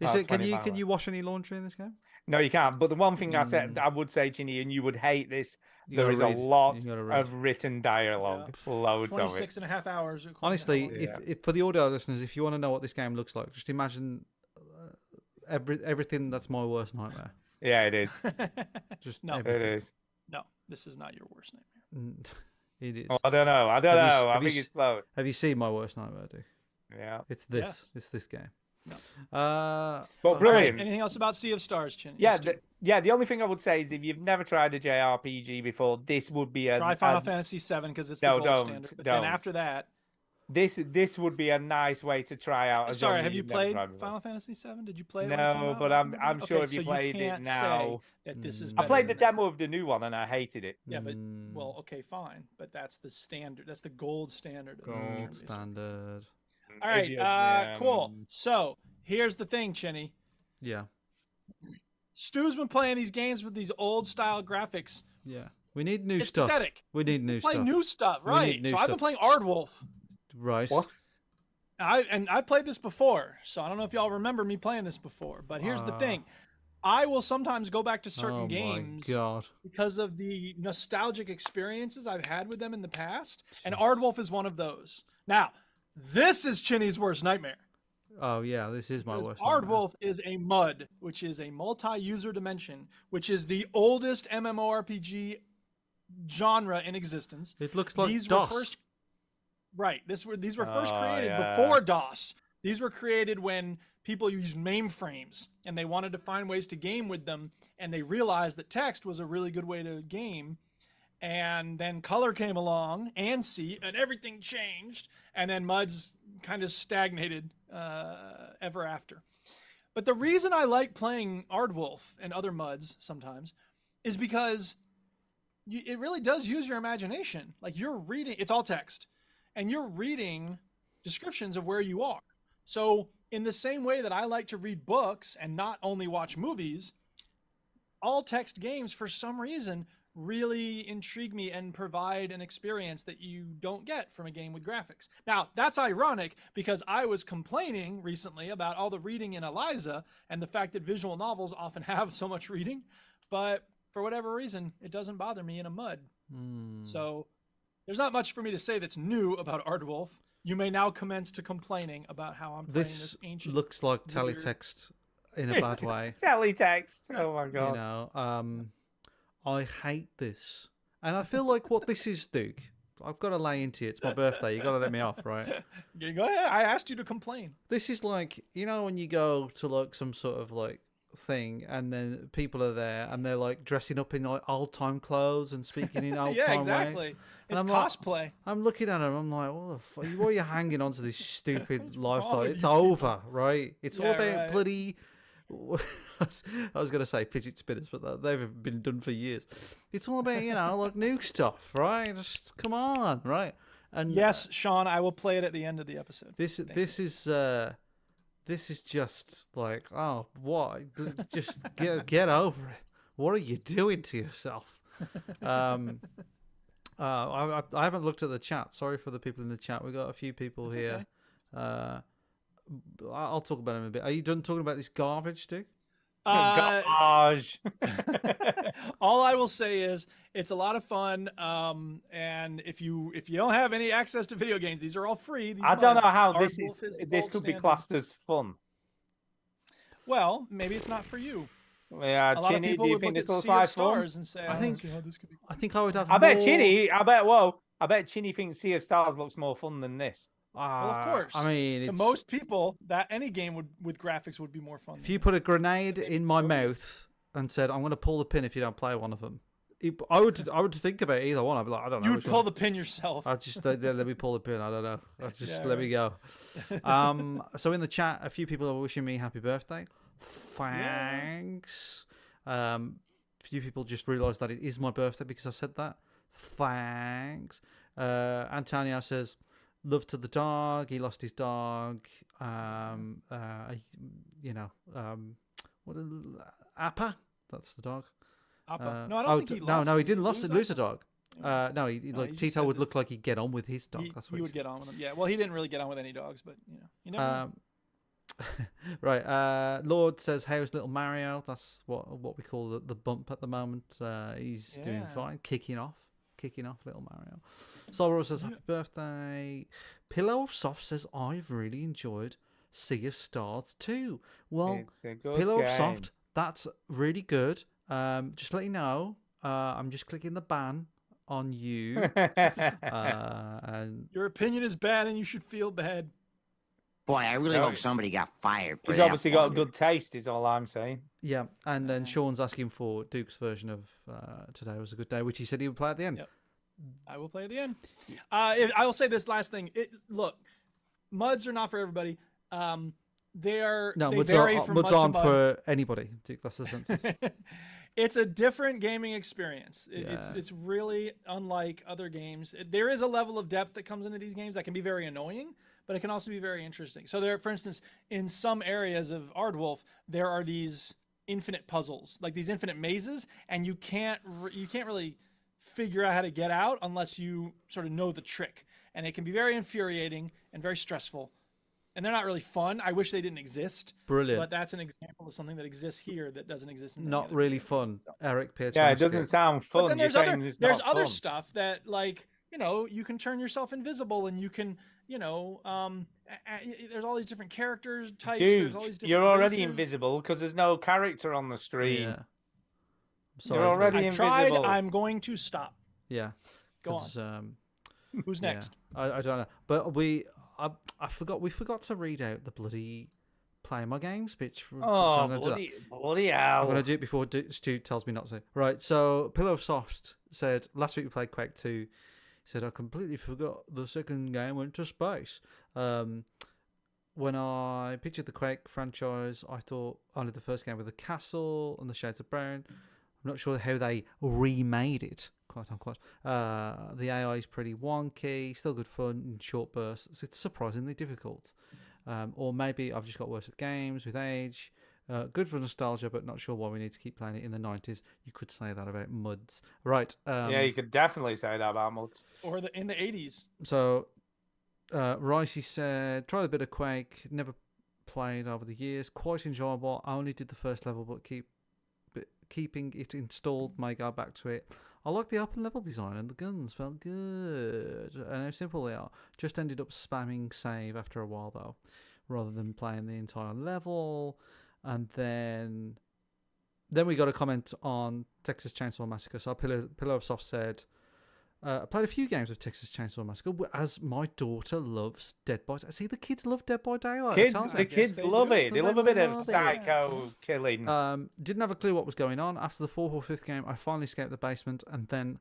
About Is it? Can 25 you wash any laundry in this game? No, you can't. But the one thing I would say, Ginny, and you would hate this, You there gotta is a read. lot You gotta read. of written dialogue. Loads of it. 26 and a half hours. according to Honestly, Howard. if for the audio listeners, if you want to know what this game looks like, just imagine everything that's my worst nightmare. Yeah, it is. Just No. everything. It is. No, this is not your worst nightmare. It is. Oh, I don't know. I Have you- I have you think s- it's close. Have you seen my worst nightmare, dude? Yeah. It's this. Yes. It's this game. No. But All right, brilliant. anything else about Sea of Stars, Chin? Yeah, Yes, dude. the only thing I would say is if you've never tried a JRPG before, this would be Try Final Fantasy VII because it's the No, gold don't, standard. But don't. then after that, This would be a nice way to try out. A Sorry, genre have you you've never played tried before. Final Fantasy VII? Did you play it? when it came No, out but back in I'm the I'm day? sure Okay, if you so played it can't now. say that this is I better played the than that. demo of the new one and I hated it. Yeah, but well, okay, fine, but that's the standard. That's the gold standard. of the Gold genre. standard. All right, If you- cool. So here's the thing, Chinny. Yeah. Stu's been playing these games with these old style graphics. Yeah. We need new It's stuff. pathetic. We need new Play stuff. new stuff, We right? need new So I've been stuff. playing Aardwolf. Right. What? I played this before, so I don't know if y'all remember me playing this before. But here's the thing: I will sometimes go back to certain Oh games my god. because of the nostalgic experiences I've had with them in the past, and Aardwolf is one of those. Now, this is Chinny's worst nightmare. Oh yeah, this is my Because worst. nightmare. Aardwolf is a MUD, which is a multi-user dimension, which is the oldest MMORPG genre in existence. It looks like These DOS. were first, right? These were first Oh, created yeah. before DOS. These were created when people used mainframes and they wanted to find ways to game with them, and they realized that text was a really good way to game. And then color came along, ANSI, and everything changed. And then MUDs kind of stagnated ever after. But the reason I like playing Aardwolf and other MUDs sometimes is because it really does use your imagination. Like you're reading, it's all text, and you're reading descriptions of where you are. So in the same way that I like to read books and not only watch movies, all text games for some reason really intrigue me and provide an experience that you don't get from a game with graphics. Now, that's ironic because I was complaining recently about all the reading in Eliza and the fact that visual novels often have so much reading, but for whatever reason, it doesn't bother me in a MUD. So there's not much for me to say that's new about Aardwolf. You may now commence to complaining about how I'm playing this This ancient. looks like weird- teletext in a bad way. Teletext. Oh my god. You know, I hate this, and I feel like what this is, Duke. I've got to lay into it. It's my birthday. You got to let me off, right? Yeah, go ahead. I asked you to complain. This is like, you know, when you go to like some sort of like thing, and then people are there, and they're like dressing up in like old time clothes and speaking in old Yeah, time exactly. way. It's I'm like- cosplay. I'm looking at them. I'm like, what the fuck? Why are you hanging on to this stupid lifestyle? with It's you over, right? It's all Yeah, about right. bloody. I was going to say fidget spinners, but they've been done for years. It's all about, you know, like new stuff, right? Just come on, right? And Yes, Sean, I will play it at the end of the episode. this is just like, oh, what? Just get over it. What are you doing to yourself? I haven't looked at the chat. Sorry for the people in the chat. We've got a few people here. I'll talk about them a bit. Are you done talking about this garbage, Duke? Gosh. All I will say is it's a lot of fun. And if you don't have any access to video games, these are all free. These I don't know mods. how Aardwolf this is the this gold could be standard. classed as fun. Well, maybe it's not for you. Yeah, A lot of Chinny, people do you would think look this at looks Sea of like fun? Stars and say, I "Oh, think- see how this could be fun." I think I would have. I bet more- Chinny, I bet Chinny thinks Sea of Stars looks more fun than this. Well, of course. I mean, to it's, most people, that any game with graphics would be more fun. if you put a grenade in my mouth and said, "I'm going to pull the pin if you don't play one of them," I would think about either one. I'd be like, I don't know. you would which pull one. the pin yourself. I'll just let me pull the pin. I don't know. Let's just Yeah, let me go. So in the chat, a few people are wishing me happy birthday. Thanks. Few people just realised that it is my birthday because I said that. Thanks. Antonio says, "Love to the dog. He lost his dog. What? Appa? That's the dog. Appa. No, I don't think he lost. No, he Did didn't lose lose a Appa? dog. No, No, like he just Tito said would that look like he'd get on with his dog. That's what He would get on with him. Yeah. Well, he didn't really get on with any dogs, but you never know. Right. Lord says, "How's little Mario?" That's what we call the bump at the moment. He's doing Yeah. fine, kicking off, little Mario. Solro says, "Happy birthday." Pillow of Soft says, "I've really enjoyed Sea of Stars too." Well, It's a good Pillow of game. Soft, that's really good. Just let you know, I'm just clicking the ban on you. And Your opinion is bad, and you should feel bad. Boy, I really No. hope somebody got fired. for He's that obviously got a one. good taste, is all I'm saying. yeah, and then Sean's asking for Duke's version of Today Was a Good Day, which he said he would play at the end. Yep. I will play at the end. I will say this last thing. Look, MUDs are not for everybody. They vary from MUDs MUD to aren't MUD. for anybody. That's the sentence. It's a different gaming experience. It's really unlike other games. There is a level of depth that comes into these games that can be very annoying, but it can also be very interesting. So there, for instance, in some areas of Aardwolf, there are these infinite puzzles, like these infinite mazes, and you can't really figure out how to get out unless you sort of know the trick. And it can be very infuriating and very stressful. And they're not really fun. I wish they didn't exist. Brilliant. But that's an example of something that exists here that doesn't exist in any Not other really game. fun. Eric Pierce. Yeah, it doesn't sound But fun. then You're there's saying it's there's not other fun. stuff that, like, you can turn yourself invisible, and you can, there's all these different characters types. There's all these Dude, different you're already races. invisible because there's no character on the screen. Yeah. You're already I've invisible. tried. I'm going to stop. Yeah. Go on. 'Cause, Who's yeah. next? I don't know. But I forgot. We forgot to read out the bloody play my games bitch. So Oh, I'm gonna do that. bloody hell. I'm going to do it before Stu tells me not to. Right, so Pillow of Soft said, last week we played Quake 2. He said, I completely forgot the second game went to space. When I pictured the Quake franchise, I thought only the first game with the castle and the Shades of Brown. I'm not sure how they remade it, quite unquote. The AI is pretty wonky, still good fun in short bursts. It's surprisingly difficult. Or maybe I've just got worse at games with age. Good for nostalgia, but not sure why we need to keep playing it in the 90s. You could say that about MUDs. Right. Yeah, you could definitely say that about MUDs. Or in the 80s. So, Ricey said, tried a bit of Quake, never played over the years. Quite enjoyable. I only did the first level, but keeping it installed may go back to it. I like the open level design and the guns felt good and how simple they are. Just ended up spamming save after a while though, rather than playing the entire level. And then we got a comment on Texas Chainsaw Massacre. So Pillow of Soft said, I played a few games of Texas Chainsaw Massacre as my daughter loves Dead by Daylight. See, the kids love Dead by Daylight. The kids love it. They love a bit of love it. psycho killing. Didn't have a clue what was going on. After the fourth or fifth game, I finally escaped the basement and then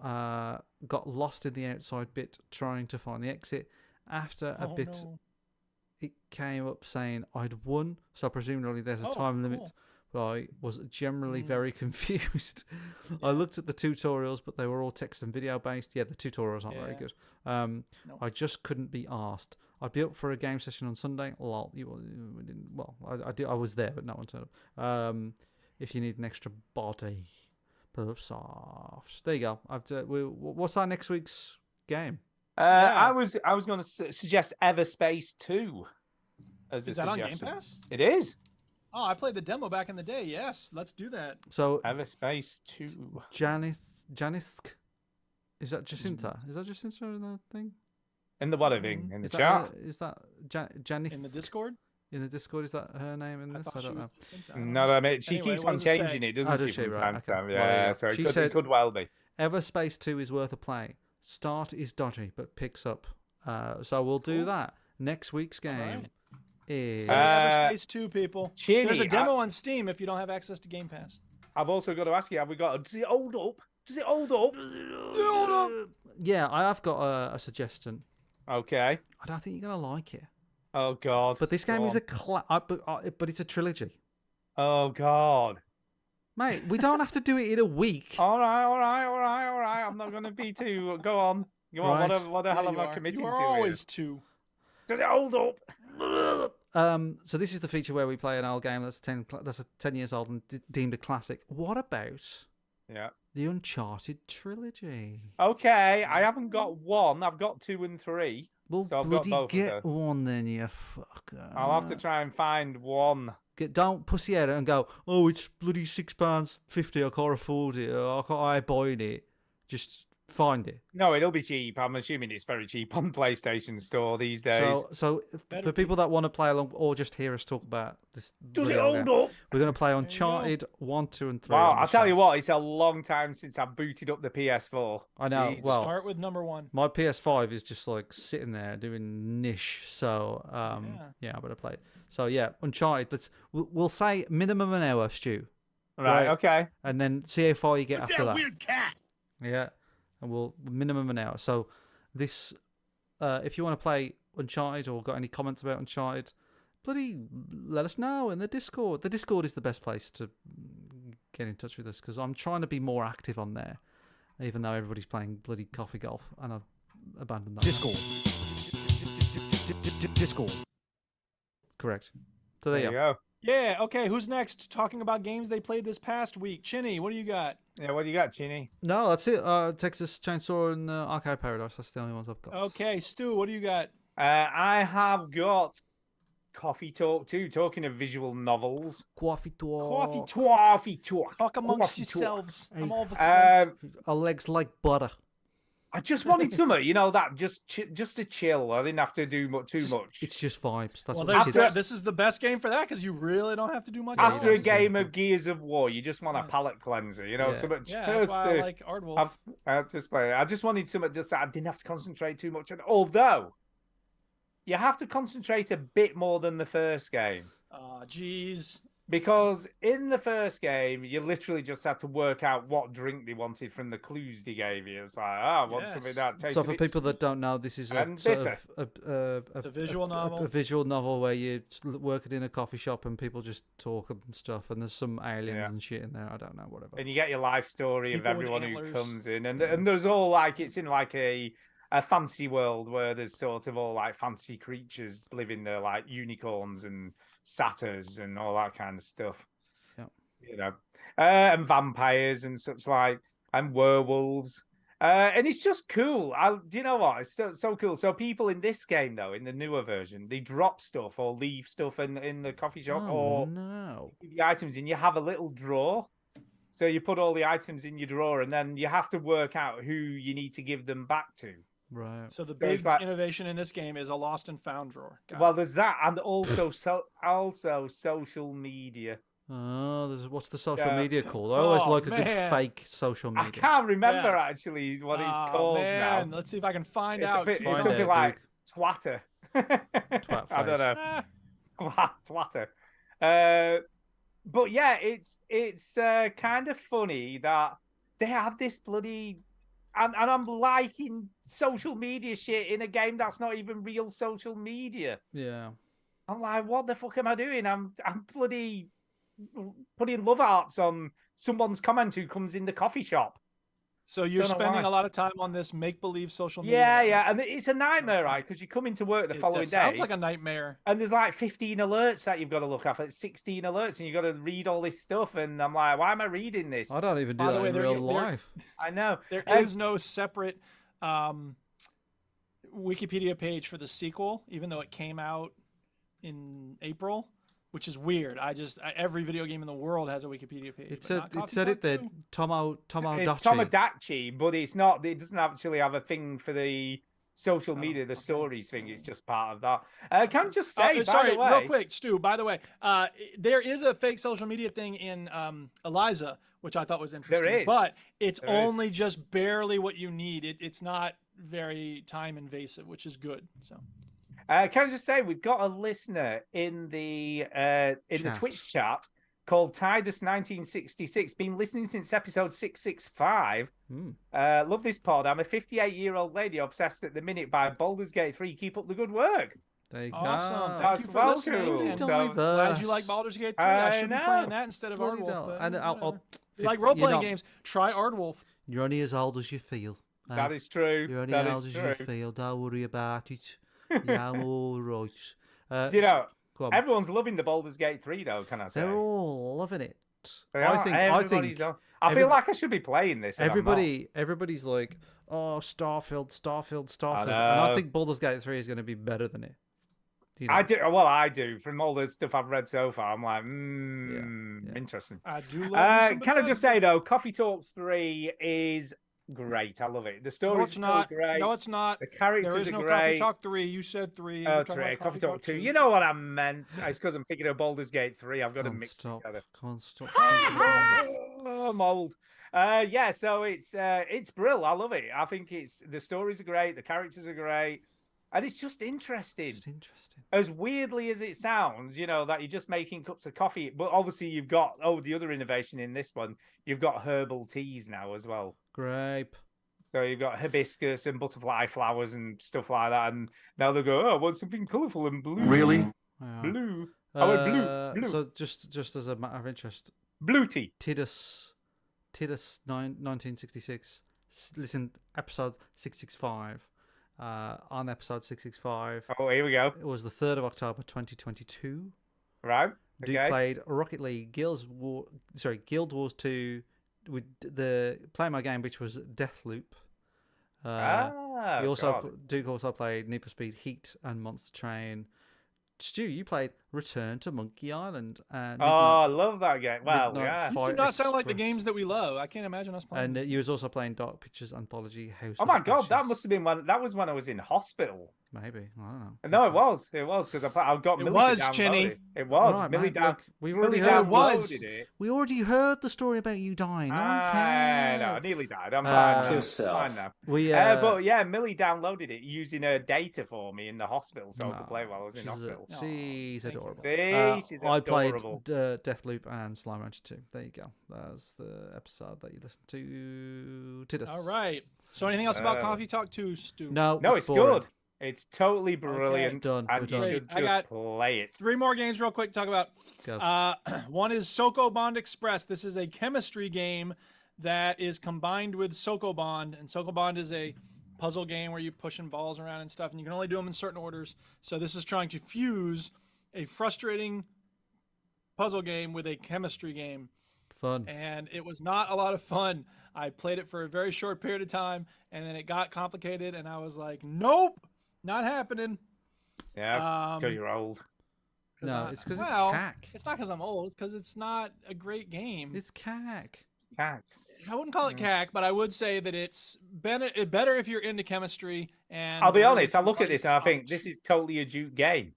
got lost in the outside bit trying to find the exit. After a bit, it came up saying I'd won, so presumably there's a time limit. Cool. But I was generally very confused. I looked at the tutorials, but they were all text and video based. Yeah, the tutorials aren't very good. I just couldn't be asked. I'd be up for a game session on Sunday. Lol. I was there, but no one turned up. If you need an extra body, Pillow of Soft. There you go. What's our next week's game? I was going to suggest Everspace 2 as a Is that on suggestion. Game Pass? It is. Oh, I played the demo back in the day. Yes, let's do that. So Everspace 2. Janisk. Is that Jacinta? Is that Jacinta in the thing? In the what thing? In the Is that chat? her- Is that Janisk? In the Discord? In the Discord, is that her name in this? I don't know. No, I mean, she Anyway, keeps what on does it say? changing it, Oh, doesn't does she, she? from Right, time to okay. time? Well, Yeah, yeah. so She it said- could well be. Everspace 2 is worth a play. Start is dodgy, but picks up. So we'll do that. Next week's game is... Everspace 2, people. Chinny, There's a demo on Steam if you don't have access to Game Pass. I've also got to ask you, have we got... Does it hold up? Does it hold up? Yeah, I have got a suggestion. Okay. I don't think you're going to like it. Oh, God. But this game Go is on. but it's a trilogy. Oh, God. Mate, we don't have to do it in a week. All right. I'm not going to be too... Go on. Go on. Right. What the hell Yeah, am you I are. committing You to are here? always 2. Does it hold up? So this is the feature where we play an old game that's 10 years old and deemed a classic. What about Yeah. the Uncharted trilogy? Okay, I haven't got 1. I've got 2 and 3. Well, So I've got bloody both of get them. one then, you fucker. I'll have to try and find 1. Don't pussy out and go, oh, it's bloody £6.50. I can't afford it. I ain't buying it. Just find it. No, it'll be cheap. I'm assuming it's very cheap on PlayStation Store these days. So for people that want to play along or just hear us talk about this, Does it bloody old hold game, up? we're going to play Uncharted 1, 2, and 3. Wow, on I'll this tell you channel. what, it's a long time since I booted up the PS4. I know. Jeez. Well, Start with number 1. my PS5 is just like sitting there doing niche. So yeah, I'm gonna play it. So yeah, Uncharted. We'll say minimum an hour, Stu. Right, okay. And then see how far you get after that. Weird cat. Yeah. and we'll minimum an hour. So this, if you want to play Uncharted or got any comments about Uncharted, bloody let us know in the Discord. The Discord is the best place to get in touch with us because I'm trying to be more active on there, even though everybody's playing bloody coffee golf and I've abandoned that. Discord. Discord. Correct. So there you go. Yeah. Okay. Who's next? Talking about games they played this past week. Chinny, what do you got? Yeah, what do you got, Chinny? No, that's it. Texas Chainsaw and Arcade Paradise. That's the only ones I've got. Okay, Stu, what do you got? I have got Coffee Talk 2, talking of visual novels. Coffee Talk. Coffee Talk. Talk amongst Coffee Talk. yourselves. I'm all the Our legs like butter. I just wanted something, you know, that just to chill. I didn't have to do too much. It's just vibes. That's well, what it is. this is the best game for that because you really don't have to do much. After a else. game of Gears of War, you just want a palate cleanser, you know, something that's why I like Aardwolf. I just wanted something just that I didn't have to concentrate too much on. Although, you have to concentrate a bit more than the first game. Jeez. Because in the first game, you literally just had to work out what drink they wanted from the clues they gave you. It's like, I want something that tastes So a for bit people that don't know, this is a It's a visual novel. A visual novel where you work it in a coffee shop and people just talk and stuff, and there's some aliens and shit in there. I don't know, whatever. And you get your life story People of with everyone who antlers. comes in, and there's all like it's in like a fancy world where there's sort of all like fancy creatures living there, like unicorns and satyrs and all that kind of stuff. Yeah, you know, and vampires and such like, and werewolves. And it's just cool. Do you know what? It's so cool. So people in this game, though, in the newer version, they drop stuff or leave stuff in the coffee shop or the items, and you have a little drawer. So you put all the items in your drawer, and then you have to work out who you need to give them back to. Right. So the big innovation in this game is a lost and found drawer. Well, there's that, and also social media. Oh, what's the social media called? I always like a good fake social media. I can't remember actually what it's called now. Let's see if I can find It's out. it's something like Twatter. I don't know. Twatter. But yeah, it's kind of funny that they have this bloody and I'm liking social media shit in a game that's not even real social media. Yeah. I'm like, what the fuck am I doing? I'm bloody putting love hearts on someone's comment who comes in the coffee shop. So you're Don't know spending why. a lot of time on this make-believe social media. Yeah, and it's a nightmare, right? Because you come into work the following day. Sounds like a nightmare. And there's like 15 alerts that you've got to look at. 16 alerts, and you've got to read all this stuff. And I'm like, why am I reading this? I don't even do that in real life. I know. There is no separate Wikipedia page for the sequel, even though it came out in April, which is weird. Every video game in the world has a Wikipedia page. It said it there. It's Tomodachi. Tomodachi, but it's not. It doesn't actually have a thing for the social media, the stories thing. It's just part of that. Can I just say, by the way, real quick, Stu. By the way, there is a fake social media thing in Eliza, which I thought was interesting. There is. But it's There is. only just barely what you need. It's not very time invasive, which is good. So. Can I just say we've got a listener in the Twitch chat called Tidus1966, been listening since episode 665. Love this pod. I'm a 58-year-old lady obsessed at the minute by Baldur's Gate 3. Keep up the good work. There you Awesome. go. Thank you for listening. cool. And So- glad you like Baldur's Gate 3. I should be know. playing that instead of Bloody Aardwolf. hell. But, And whatever. If you like role-playing games, try Aardwolf. You're only as old as you feel. That is true. You're only That as old is as true. you feel. Don't worry about it. Yeah, I'm all right. Do you know, go on. everyone's loving the Baldur's Gate 3, though, can I say? They're all loving it. They are. I feel like I should be playing this. and I'm not. Everybody's like, oh, Starfield, and know. I think Baldur's Gate 3 is going to be better than it. You know? I do. Well, I do. From all the stuff I've read so far, I'm like, interesting. I do love Can I just say though, Coffee Talk 3 is great. I love it. The No, story's it's still not. great. No, it's not. The characters There is are no great. Coffee Talk 3. You said 3. Oh, We're talking 3. about Coffee Talk 2. You know what I meant. It's because I'm thinking of Baldur's Gate 3. I've got to mix together. Can't stop. Oh, I'm old. Yeah, so it's brill. I love it. I think the stories are great, the characters are great, and it's just interesting. It's interesting. As weirdly as it sounds, you know, that you're just making cups of coffee, but obviously you've got the other innovation in this one, you've got herbal teas now as well. Grape. So you've got hibiscus and butterfly flowers and stuff like that, and now they go, "Oh, I want something colourful and blue." Really? Yeah. Blue. I want blue. So just as a matter of interest, Blue tea. Tidus 1966. Listen, episode 665. On episode 665, Oh, here we go. it was the 3rd of October 2022. Right. Duke Okay. played Rocket League Guild Wars 2 with the Play My Game, which was Deathloop. Duke also played Need for Speed Heat and Monster Train. Stu, you played Return to Monkey Island. And I love that game. Well, Midnight yeah. These do Fight not sound like the Express. games that we love. I can't imagine us playing. And these. you was also playing Dark Pictures Anthology House. Oh of my god, that Ashes. must have been when. That was when I was in hospital. Maybe, I don't know. No, it was because I got It Millie was, to download Chinny. it. It was Right, Millie mate, down. look, we've already Millie heard downloaded it. We already heard the story about you dying. No one No, cares. I nearly died. I'm fine. Now. yourself. Fine now. We but yeah, Millie downloaded it using her data for me in the hospital, so I could play while I was in she's hospital. She's thank you. adorable. See, she's I played adorable. Deathloop and Slime Rancher 2. There you go. That's the episode that you listened to. Tidus. All right. So anything else about Coffee Talk 2, Stu? No, No, it's boring. good. It's totally brilliant, Done. and We're you done. should I just got play it. 3 more games real quick to talk about. Go. One is Sokobond Express. This is a chemistry game that is combined with Sokobond, and Sokobond is a puzzle game where you're pushing balls around and stuff, and you can only do them in certain orders. So this is trying to fuse a frustrating puzzle game with a chemistry game, Fun. and it was not a lot of fun. I played it for a very short period of time, and then it got complicated, and I was like, nope, not happening. Yes, because you're old. No, it's because well, it's cack. It's not because I'm old. It's because it's not a great game. It's cack. Cats. I wouldn't call it cack, but I would say that it's better if you're into chemistry. And I'll be really honest. I look at like this and I think knowledge. this is totally a Duke game.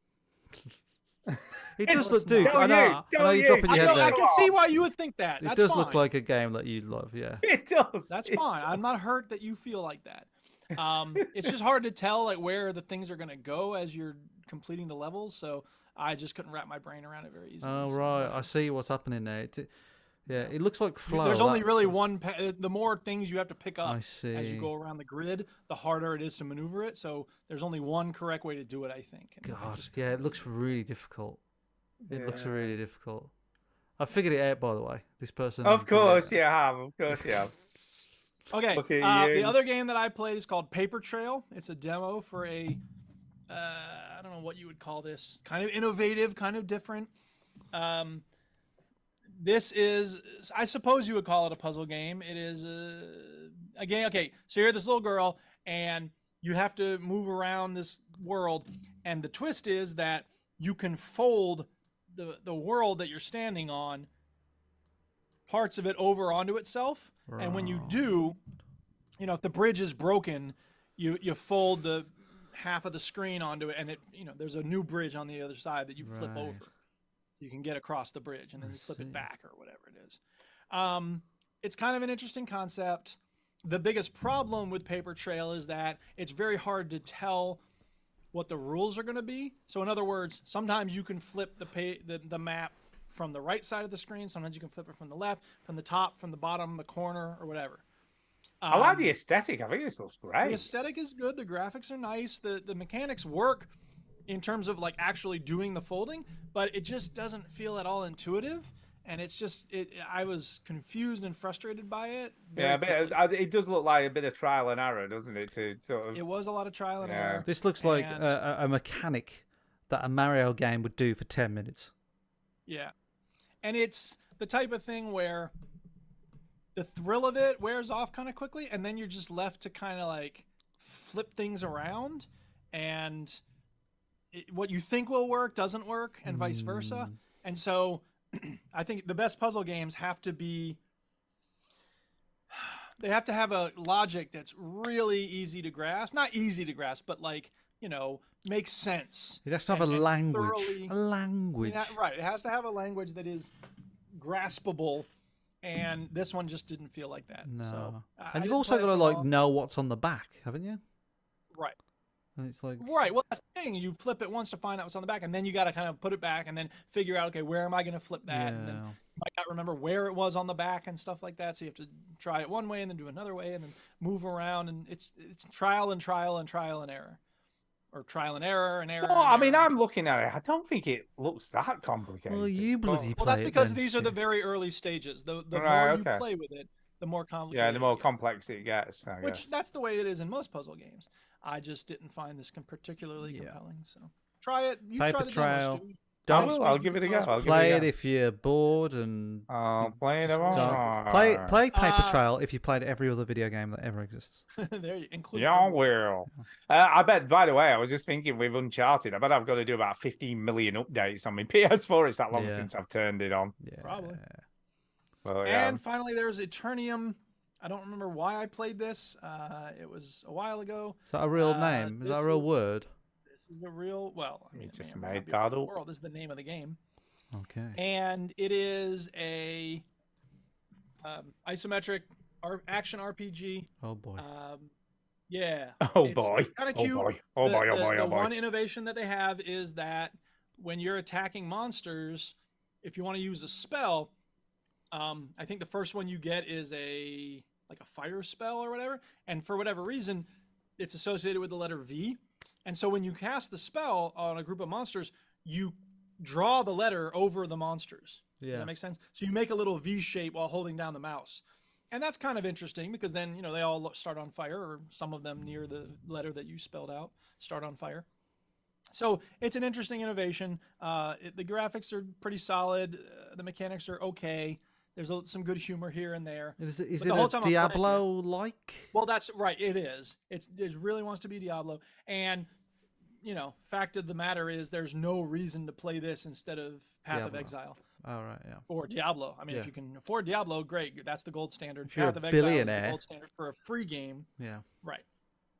It does look, Duke. Don't I know. you, I don't know you're you. dropping I, your know, head I there. can see why you would think that. It That's does fine. look like a game that you love. Yeah. It does. That's It fine. I'm does. not hurt that you feel like that. It's just hard to tell like where the things are gonna go as you're completing the levels. So I just couldn't wrap my brain around it very easily. Oh so, right, I see what's happening there. Yeah, it looks like flow. There's only that's- really one. The more things you have to pick up I as see. you go around the grid, the harder it is to maneuver it. So there's only one correct way to do it, I think. And I God, just- yeah, it looks really difficult. It looks really difficult. I figured it out, by the way. This person. Of figured it course out. you have. Of course you have. Okay. Look at The you. other game that I played is called Paper Trail. It's a demo for a, I don't know what you would call this, kind of innovative, kind of different. This is, I suppose you would call it a puzzle game. It is a game. Okay, so you're this little girl, and you have to move around this world, and the twist is that you can fold the world that you're standing on, parts of it over onto itself. And when you do, you know, if the bridge is broken, you fold the half of the screen onto it, and it, you know, there's a new bridge on the other side that you flip Right. over. You can get across the bridge, and then I you flip see. it back or whatever it is. It's kind of an interesting concept. The biggest problem with Paper Trail is that it's very hard to tell what the rules are going to be. So in other words, sometimes you can flip the map from the right side of the screen. Sometimes you can flip it from the left, from the top, from the bottom, the corner, or whatever. I like the aesthetic. I think this looks The great. aesthetic is good. The graphics are nice. The mechanics work in terms of like actually doing the folding, but it just doesn't feel at all intuitive. And it's just, I was confused and frustrated by it. Yeah, very but quickly. it does look like a bit of trial and error, doesn't it? To sort of. It was a lot of trial and Yeah. error. This looks like And- a mechanic that a Mario game would do for 10 minutes. Yeah. And it's the type of thing where the thrill of it wears off kind of quickly, and then you're just left to kind of like flip things around, and what you think will work doesn't work, and vice versa. And so I think the best puzzle games have to be, they have to have a logic that's really easy to grasp. Not easy to grasp, but like, you know, makes sense. It has to have and a language. thoroughly- A language. Yeah, right. It has to have a language that is graspable, and this one just didn't feel like that. No. So, I And you've didn't also play it got to for like long. know what's on the back, haven't you? Right. And it's like, Right. Well, that's the thing. You flip it once to find out what's on the back, and then you got to kind of put it back and then figure out, okay, where am I going to flip that? And then yeah. you might not remember where it was on the back and stuff like that. So you have to try it one way and then do another way and then move around. And it's trial and error. Or trial and error and error. So, and I mean, error. I'm looking at it. I don't think it looks that complicated. Well, you bloody Well, play that's it because then, these are the shit. very early stages. The Right, more okay. you play with it, the more complicated. Yeah, the more it gets. complex it gets. I Which guess. that's the way it is in most puzzle games. I just didn't find this particularly Yeah. compelling. So try it. You Paper try the Trail. demo, Stu. Don't- Next I'll week give you it a can go. tell us I'll what give Play it a it go. if you're bored and I'll play it don't. tomorrow. Play Paper Uh, Trail if you played every other video game that ever exists. there you include. Yeah, will. I bet, by the way, I was just thinking with Uncharted, I bet I've got to do about 15 million updates on my PS4. It's that long Yeah. since I've turned it on. Yeah. Probably. Well, yeah. And finally, there's Eternium. I don't remember why I played this. It was a while ago. Is that a real name? Is that a real word? This is a real. Well, I mean, It's just it may or may made not be that a real up. world. This is the name of the game. Okay. And it is a isometric action RPG. Oh boy. Yeah. Oh it's boy. Kind of Oh cute. boy. Oh boy. Oh boy. The Oh boy. one innovation that they have is that when you're attacking monsters, if you want to use a spell, I think the first one you get is a fire spell or whatever, and for whatever reason, it's associated with the letter V. And so when you cast the spell on a group of monsters, you draw the letter over the monsters. Does Yeah. that make sense? So you make a little V shape while holding down the mouse. And that's kind of interesting because then, you know, they all start on fire, or some of them near the letter that you spelled out start on fire. So it's an interesting innovation. The graphics are pretty solid. The mechanics are okay. There's some good humor here and there. Is But it the whole a time I'm playing it- Diablo-like? Well, that's right. It is. It really wants to be Diablo. And, you know, fact of the matter is there's no reason to play this instead of Path of Diablo. Exile. Oh, right, yeah. Or Diablo. I mean, Yeah. if you can afford Diablo, great. That's the gold standard. If you're Path a of Exile is billionaire. the gold standard for a free game. Yeah. Right.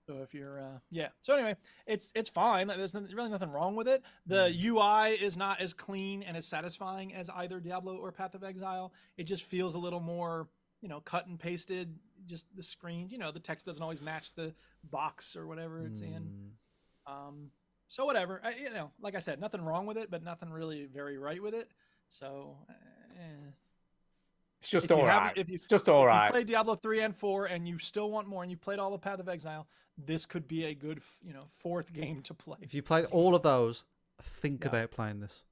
So if you're, yeah. So anyway, it's fine. There's really nothing wrong with it. The UI is not as clean and as satisfying as either Diablo or Path of Exile. It just feels a little more, you know, cut and pasted. Just the screen, you know, the text doesn't always match the box or whatever it's in. So whatever, you know, like I said, nothing wrong with it, but nothing really very right with it. So, It's just if you all haven't- right. if you- It's just all if right. you played Diablo 3 and 4 and you still want more and you played all the Path of Exile, this could be a good, you know, fourth game to play. If you played all of those, think Yeah. about playing this.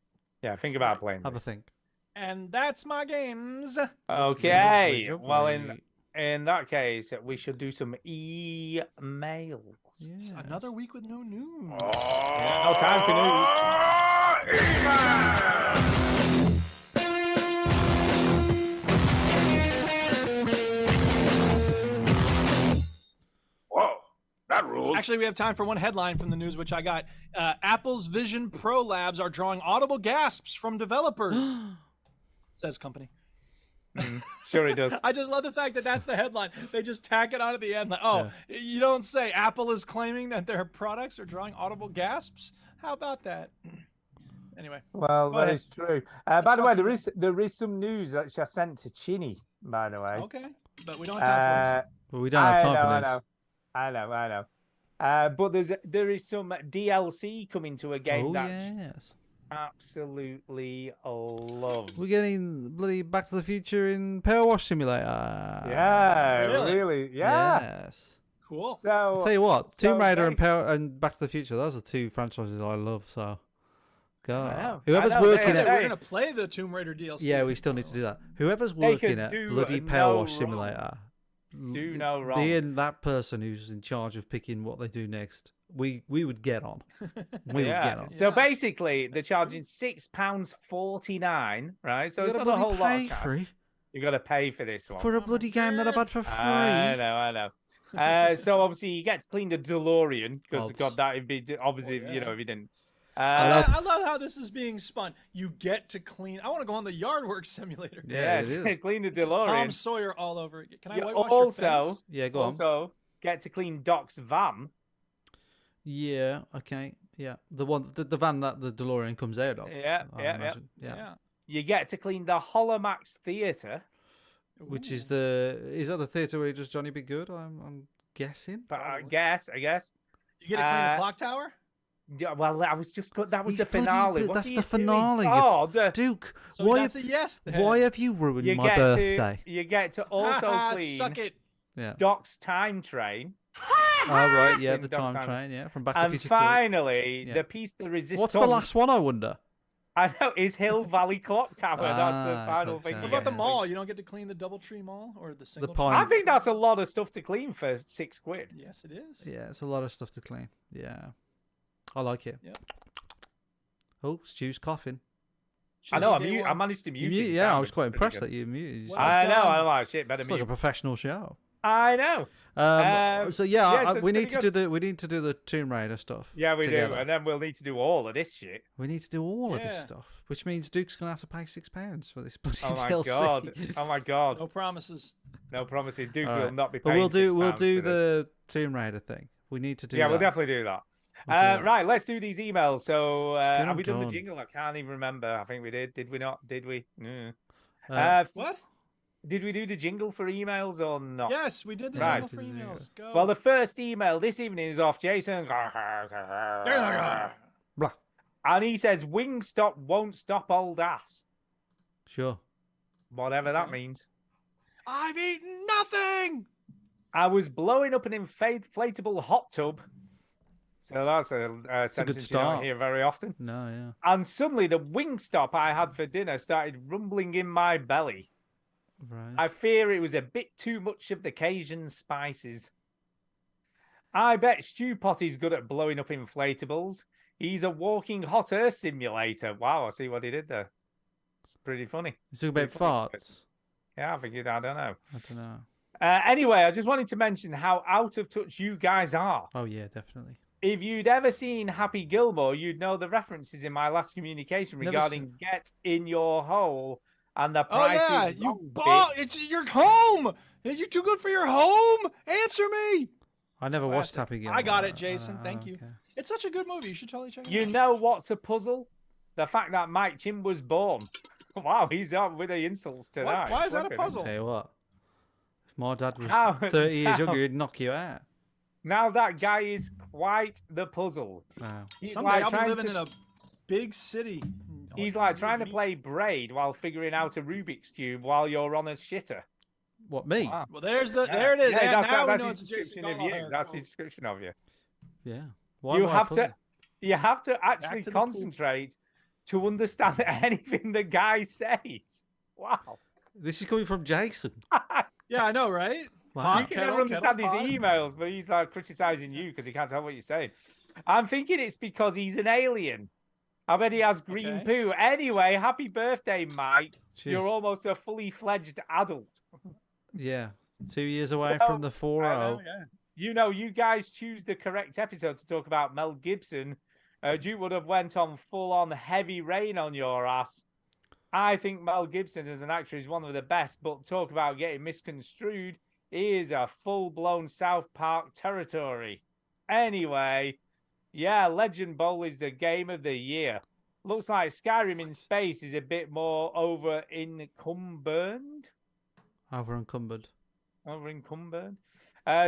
Yeah, think about playing Have a this. think. And that's my games. Okay. Lovely, Well, lovely. in that case, we should do some emails. Yeah. Another week with no news. Yeah, no time for news. Whoa, that ruled. Actually, we have time for one headline from the news, which I got. Apple's Vision Pro labs are drawing audible gasps from developers, says company. Sure, it does. I just love the fact that that's the headline. They just tack it on at the end. Like, oh, you don't say Apple is claiming that their products are drawing audible gasps? How about that? Anyway. Well, Go that ahead. is true. By the way, there is some news that I sent to Chinny. By the way. Okay, but we don't have time for But we don't have time for this. I know. But there is some DLC coming to a game Oh, that yes. absolutely loves. We're getting bloody Back to the Future in Power Wash Simulator. Yeah, really, yeah. Yes. Cool. So I'll tell you what, Tomb Raider thanks. and Back to the Future, those are two franchises I love, so go. know, Whoever's I know, working they- at We're gonna play the Tomb Raider DLC. Yeah, we still need to do that. Whoever's They working could at do bloody no Power Wash wrong. Simulator, Do no wrong. being that person who's in charge of picking what they do next, we would get on. We would get on. So basically, they're charging £6.49, right? So You it's gotta not a whole bloody lot pay of cash. for it. You got to pay for this one. For a bloody game that I've had for free. I know. So obviously, you get to clean the DeLorean because Obs. God, that would be obviously, Oh, you know, if you didn't. I love how this is being spun. You get to clean. I want to go on the yard work simulator. Yeah, it to is. clean the This is Tom DeLorean. Sawyer all over again. Can I You whitewash your also, fence? Yeah, go on. also get to clean Doc's van. Yeah, okay. Yeah. The van that the DeLorean comes out of. Yeah, I yeah. imagine. Yeah. You get to clean the Holomax Theatre. Which is that the theatre where he does Johnny Be Good, I'm guessing? But I guess. You get to clean the clock tower? Yeah, well, I was just that was He's the finale. bloody- What that's are the you finale. doing? you Oh, Duke, So why that's have, a yes then. why have you ruined you my get birthday? to you get to also clean Suck it. Yeah. Doc's time train. Oh, right. Yeah, Clean the Doc's time train. Yeah, from Back to the And Future 3. finally, Yeah. the piece de resistance. What's the last one, I wonder? I know is Hill Valley Clock Tower. That's the final Clock thing. Tower, you What about get the to mall? You don't get to clean the DoubleTree Mall or the single. pine- I think that's a lot of stuff to clean for £6. Yes, it is. Yeah, it's a lot of stuff to clean. Yeah. I like it. Yep. Oh, Stu's coughing. I know. Day I one. managed to You mute it. yeah, I Sam, was which quite is pretty impressed good. that you muted. Well I know. done. I know. Shit, better It's like a mute. professional show. I know. So yeah, so it's we pretty need to good. do the Tomb Raider stuff. Yeah, we together. do, and then we'll need to do all of this shit. We need to do all of this Yeah. stuff, which means Duke's gonna have to pay £6 for this bloody Oh my DLC. god! Oh my god! No promises. No promises. Duke All will right. not be But paying. we'll do £6 for this. the Tomb Raider thing. We need to do. Yeah, we'll that. definitely do that. We'll do that. Right, let's do these emails. So, get have 'em we done the done. jingle? I can't even remember. I think we did. Did we not? Did we? Mm. What? Did we do the jingle for emails or not? Yes, we did the Right. jingle for emails. Go. Well, the first email this evening is off Jason. Blah. And he says, Wingstop won't stop old ass. Sure. Whatever that means. I've eaten nothing. I was blowing up an inflatable hot tub. So that's a good sentence you don't start. hear very often. No, yeah. And suddenly the Wingstop I had for dinner started rumbling in my belly. Right. I fear it was a bit too much of the Cajun spices. I bet Stu Potty's good at blowing up inflatables. He's a walking hot air simulator. Wow, I see what he did there. It's pretty funny. You talking about Pretty funny. farts? Yeah, I figured. I don't know. I don't know. Anyway, I just wanted to mention how out of touch you guys are. Oh yeah, definitely. If you'd ever seen Happy Gilmore, you'd know the references in my last communication Never regarding Get in Your Hole and the Oh price yeah, is you wrong bought. bit. It's your home. You're too good for your home. Answer me. I never watched Classic. Happy Gilmore. I got it, Jason. Thank you. okay. It's such a good movie. You should totally check it You out. know what's a puzzle? The fact that Mike Chim was born. Wow, he's on with the insults tonight. Why is that a Flipping. puzzle? Tell you what. If my dad was How- 30 years how- younger, he'd knock you out. Now that guy is quite the puzzle. Wow. He's Someday like I'll be trying living to, in a big city. he's like trying to play Braid while figuring out a Rubik's Cube while you're on a shitter. What, me? Wow. Well, there's the. Yeah. There it is. Yeah, There- that's now we that's know his it's a Jason description of you. Gallagher That's quote. his description of you. Yeah. Why You am I a have to puzzle? you have to actually to the pool. concentrate to understand anything the guy says. Wow. This is coming from Jason. Yeah, I know, right? Wow. Pot, You can kettle, never understand kettle, his pot. emails, but he's like criticizing you because he can't tell what you're saying. I'm thinking it's because he's an alien. I bet he has green Okay. poo. Anyway, happy birthday, Mike. You're Jeez. almost a fully fledged adult. Yeah. 2 years away Well, from the 4-0. I know, yeah. You know, you guys choose the correct episode to talk about Mel Gibson. Duke would have went on full-on heavy rain on your ass. I think Mel Gibson as an actor is one of the best, but talk about getting misconstrued. He is a full-blown South Park territory. Anyway, yeah, Legend Bowl is the game of the year. Looks like Skyrim in space is a bit more over encumbered. Over encumbered. Over encumbered.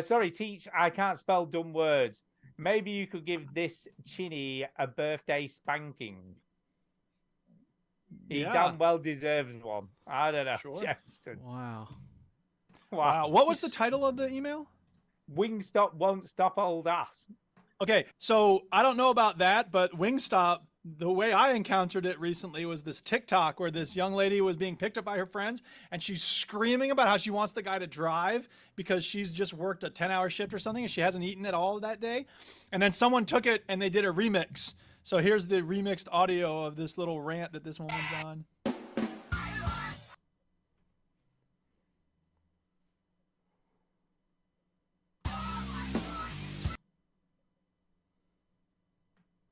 Sorry, Teach, I can't spell dumb words. Maybe you could give this Chinny a birthday spanking. He Yeah. damn well deserves one. I don't know, Sure. Jefferson. Wow. Wow. What was the title of the email? Wingstop won't stop old ass. Okay, so I don't know about that, but Wingstop, the way I encountered it recently was this TikTok where this young lady was being picked up by her friends and she's screaming about how she wants the guy to drive because she's just worked a 10-hour shift or something and she hasn't eaten at all that day. And then someone took it and they did a remix. So here's the remixed audio of this little rant that this woman's on.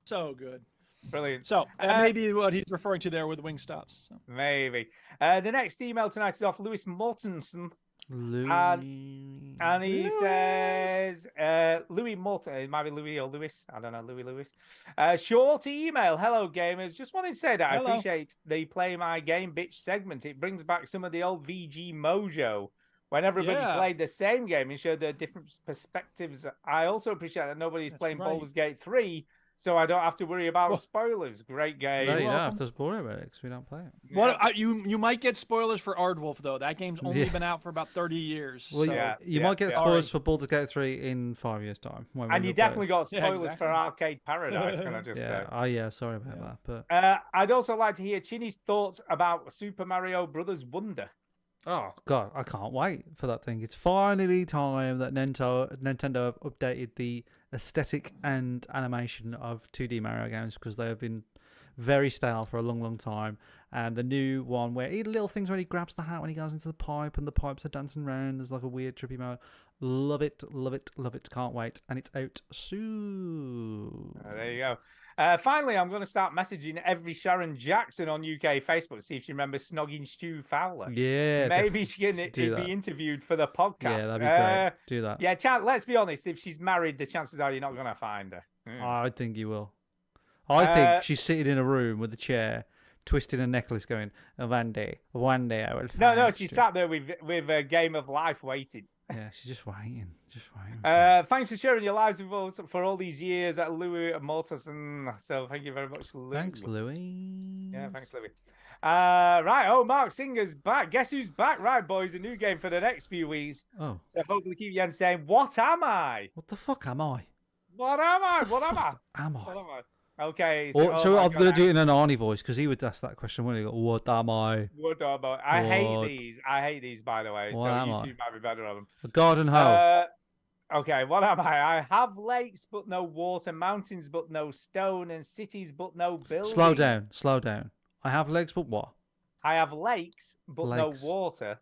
So good. Brilliant. So that may be what he's referring to there with Wingstops. So. Maybe. The next email tonight is off Lewis Mortensen. Louis. And he says, Louis Morton, it might be Louis or Lewis. I don't know, Lewis. Short email. Hello, gamers. Just wanted to say that Hello. I appreciate the Play My Game Bitch segment. It brings back some of the old VG mojo. when everybody Yeah. played the same game and showed their different perspectives. I also appreciate that nobody's That's playing right. Baldur's Gate 3, so I don't have to worry about Well- spoilers. Great game. No, you don't have welcome. to spoil about it because we don't play it. What you might get spoilers for Ardwolf though. That game's only Yeah. been out for about 30 years. Well, so. you might get yeah. spoilers for Baldur's Gate 3 in 5 years' time. when And we you play it. definitely got Yeah, spoilers exactly. for Arcade Paradise, can I just say? Yeah. Oh, yeah. Sorry about that. But I'd also like to hear Chinny's thoughts about Super Mario Brothers Wonder. oh god, I can't wait for that thing. It's finally time that Nintendo have updated the aesthetic and animation of 2D Mario games because they have been very stale for a long, long time. And the new one where little things when he grabs the hat when he goes into the pipe and the pipes are dancing around. There's like a weird trippy mode. Love it, love it, love it. Can't wait. And it's out soon. There you go. Finally, I'm going to start messaging every Sharon Jackson on UK Facebook, see if she remembers snogging Stu Fowler. Yeah. Maybe she can do that. be interviewed for the podcast. Yeah, that'd be great. Do that. Yeah, let's be honest. If she's married, the chances are you're not going to find her. I think you will. I think she's sitting in a room with a chair, twisting a necklace, going, one day I will find No, she you." sat there with a Game of Life waiting. Yeah, she's just waiting. Just waiting. Thanks for sharing your lives with us for all these years at Louis Mortensen. So thank you very much, Louis. Thanks, Louis. Yeah, thanks, Louis. Right, Mark Singer's back. Guess who's back? Right, boys, a new game for the next few weeks. Oh, So hopefully keep Jens saying, what am I? what the fuck am I? What am I? The What am I? fuck am What I? am I? Okay, So, oh my I'm God, going to do it in an Arnie voice because he would ask that question when he go, what am I? What am I? I hate What? these. I hate these, by the way. What so am you I? two might be better on them. A garden hoe. Okay, what am I? I have lakes but no water, mountains but no stone, and cities but no buildings. Slow down. Slow down. I have legs, but what? I have lakes but Lakes. no water,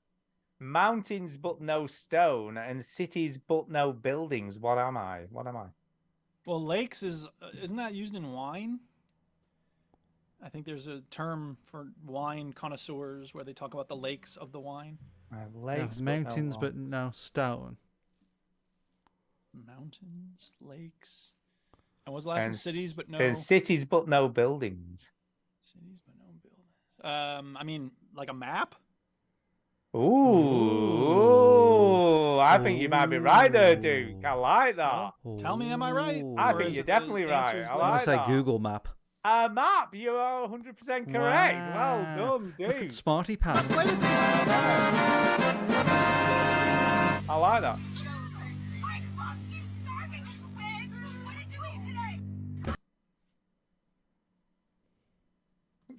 mountains but no stone, and cities but no buildings. What am I? What am I? Well, lakes isn't that used in wine? I think there's a term for wine connoisseurs where they talk about the lakes of the wine. I have I have lakes mountains, but no stone. Mountains, lakes. And what's the last one? Cities, but no and cities but no buildings. cities, but no buildings. I mean, like a map. Ooh, I think you might be right there, Duke. I like that. Tell me, am I right? Ooh. I Or think is you're it the definitely right. answer's I I'm like going to say that. Google Map. A map. You are 100% correct. Well Wow. done, Look at Duke. Smarty Pants. I like that.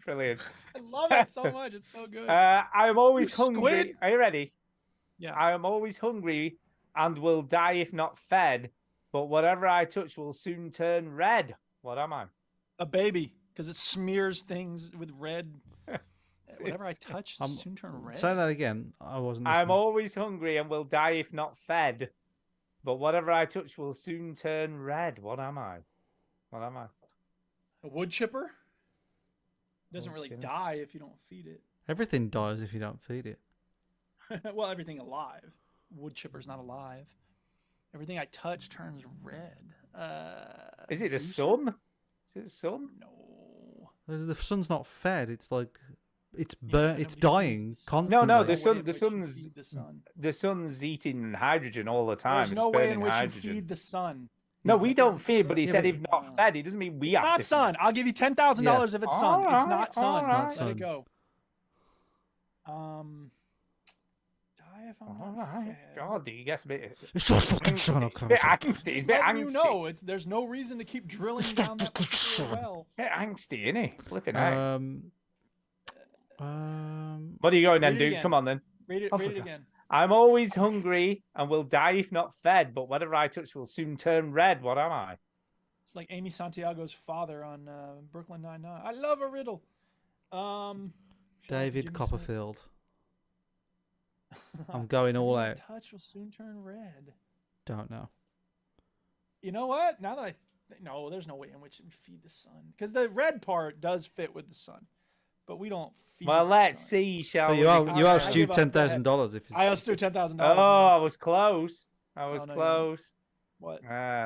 Brilliant. I love it so much. It's so good. I'm always You hungry. squid. Are you ready? Yeah. I am always hungry and will die if not fed, but whatever I touch will soon turn red. What am I? A baby, because it smears things with red. Whatever I touch, I'm- soon turn red. Say that again. I wasn't I'm listening. always hungry and will die if not fed, but whatever I touch will soon turn red. What am I? What am I? A wood chipper. It doesn't Wood really chipper. die if you don't feed it. Everything dies if you don't feed it. Well, everything alive. Wood chipper's not alive. Everything I touch turns red. Is it the juicer? sun? Is it the sun? No. The sun's not fed. It's like it's Yeah, burnt. It's nobody dying feeds the sun. constantly. No, the way sun. in The which you sun's. feed the sun. The sun's eating hydrogen all the time. There's It's no way in burning which hydrogen. you feed the sun. No, we That don't doesn't- feed, but he Yeah, said but- if not fed, it doesn't mean we have Not to. sun. I'll give you $10,000 if it's sun. It's Alright, not sun. alright. Let Sun. it go. Die if I'm All not right. fed. God, he gets a bit. Shut fucking Angsty. up, He's a bit angsty. He's a bit Letting you angsty. know, there's no reason to keep drilling down that particular well. Bit angsty, isn't he? Flipping out. What are you going then, Read it dude? again. Come on then. Read it. I Read it forgot. again. I'm always hungry and will die if not fed, but whatever I touch will soon turn red. What am I? It's like Amy Santiago's father on Brooklyn Nine-Nine. I love a riddle. Shout out to David Jimmy Copperfield. Smits. I'm going all Everything out. I touch will soon turn red. Don't know. You know what? Now that no, there's no way in which it would feed the sun because the red part does fit with the sun, but we don't feed. Well, the let's sun. see, shall But we? you owe Alright, I Stu give up. Go ahead. $10,000 if I owe it's... Stu $10,000. Oh, I was close. I was no, you close. What?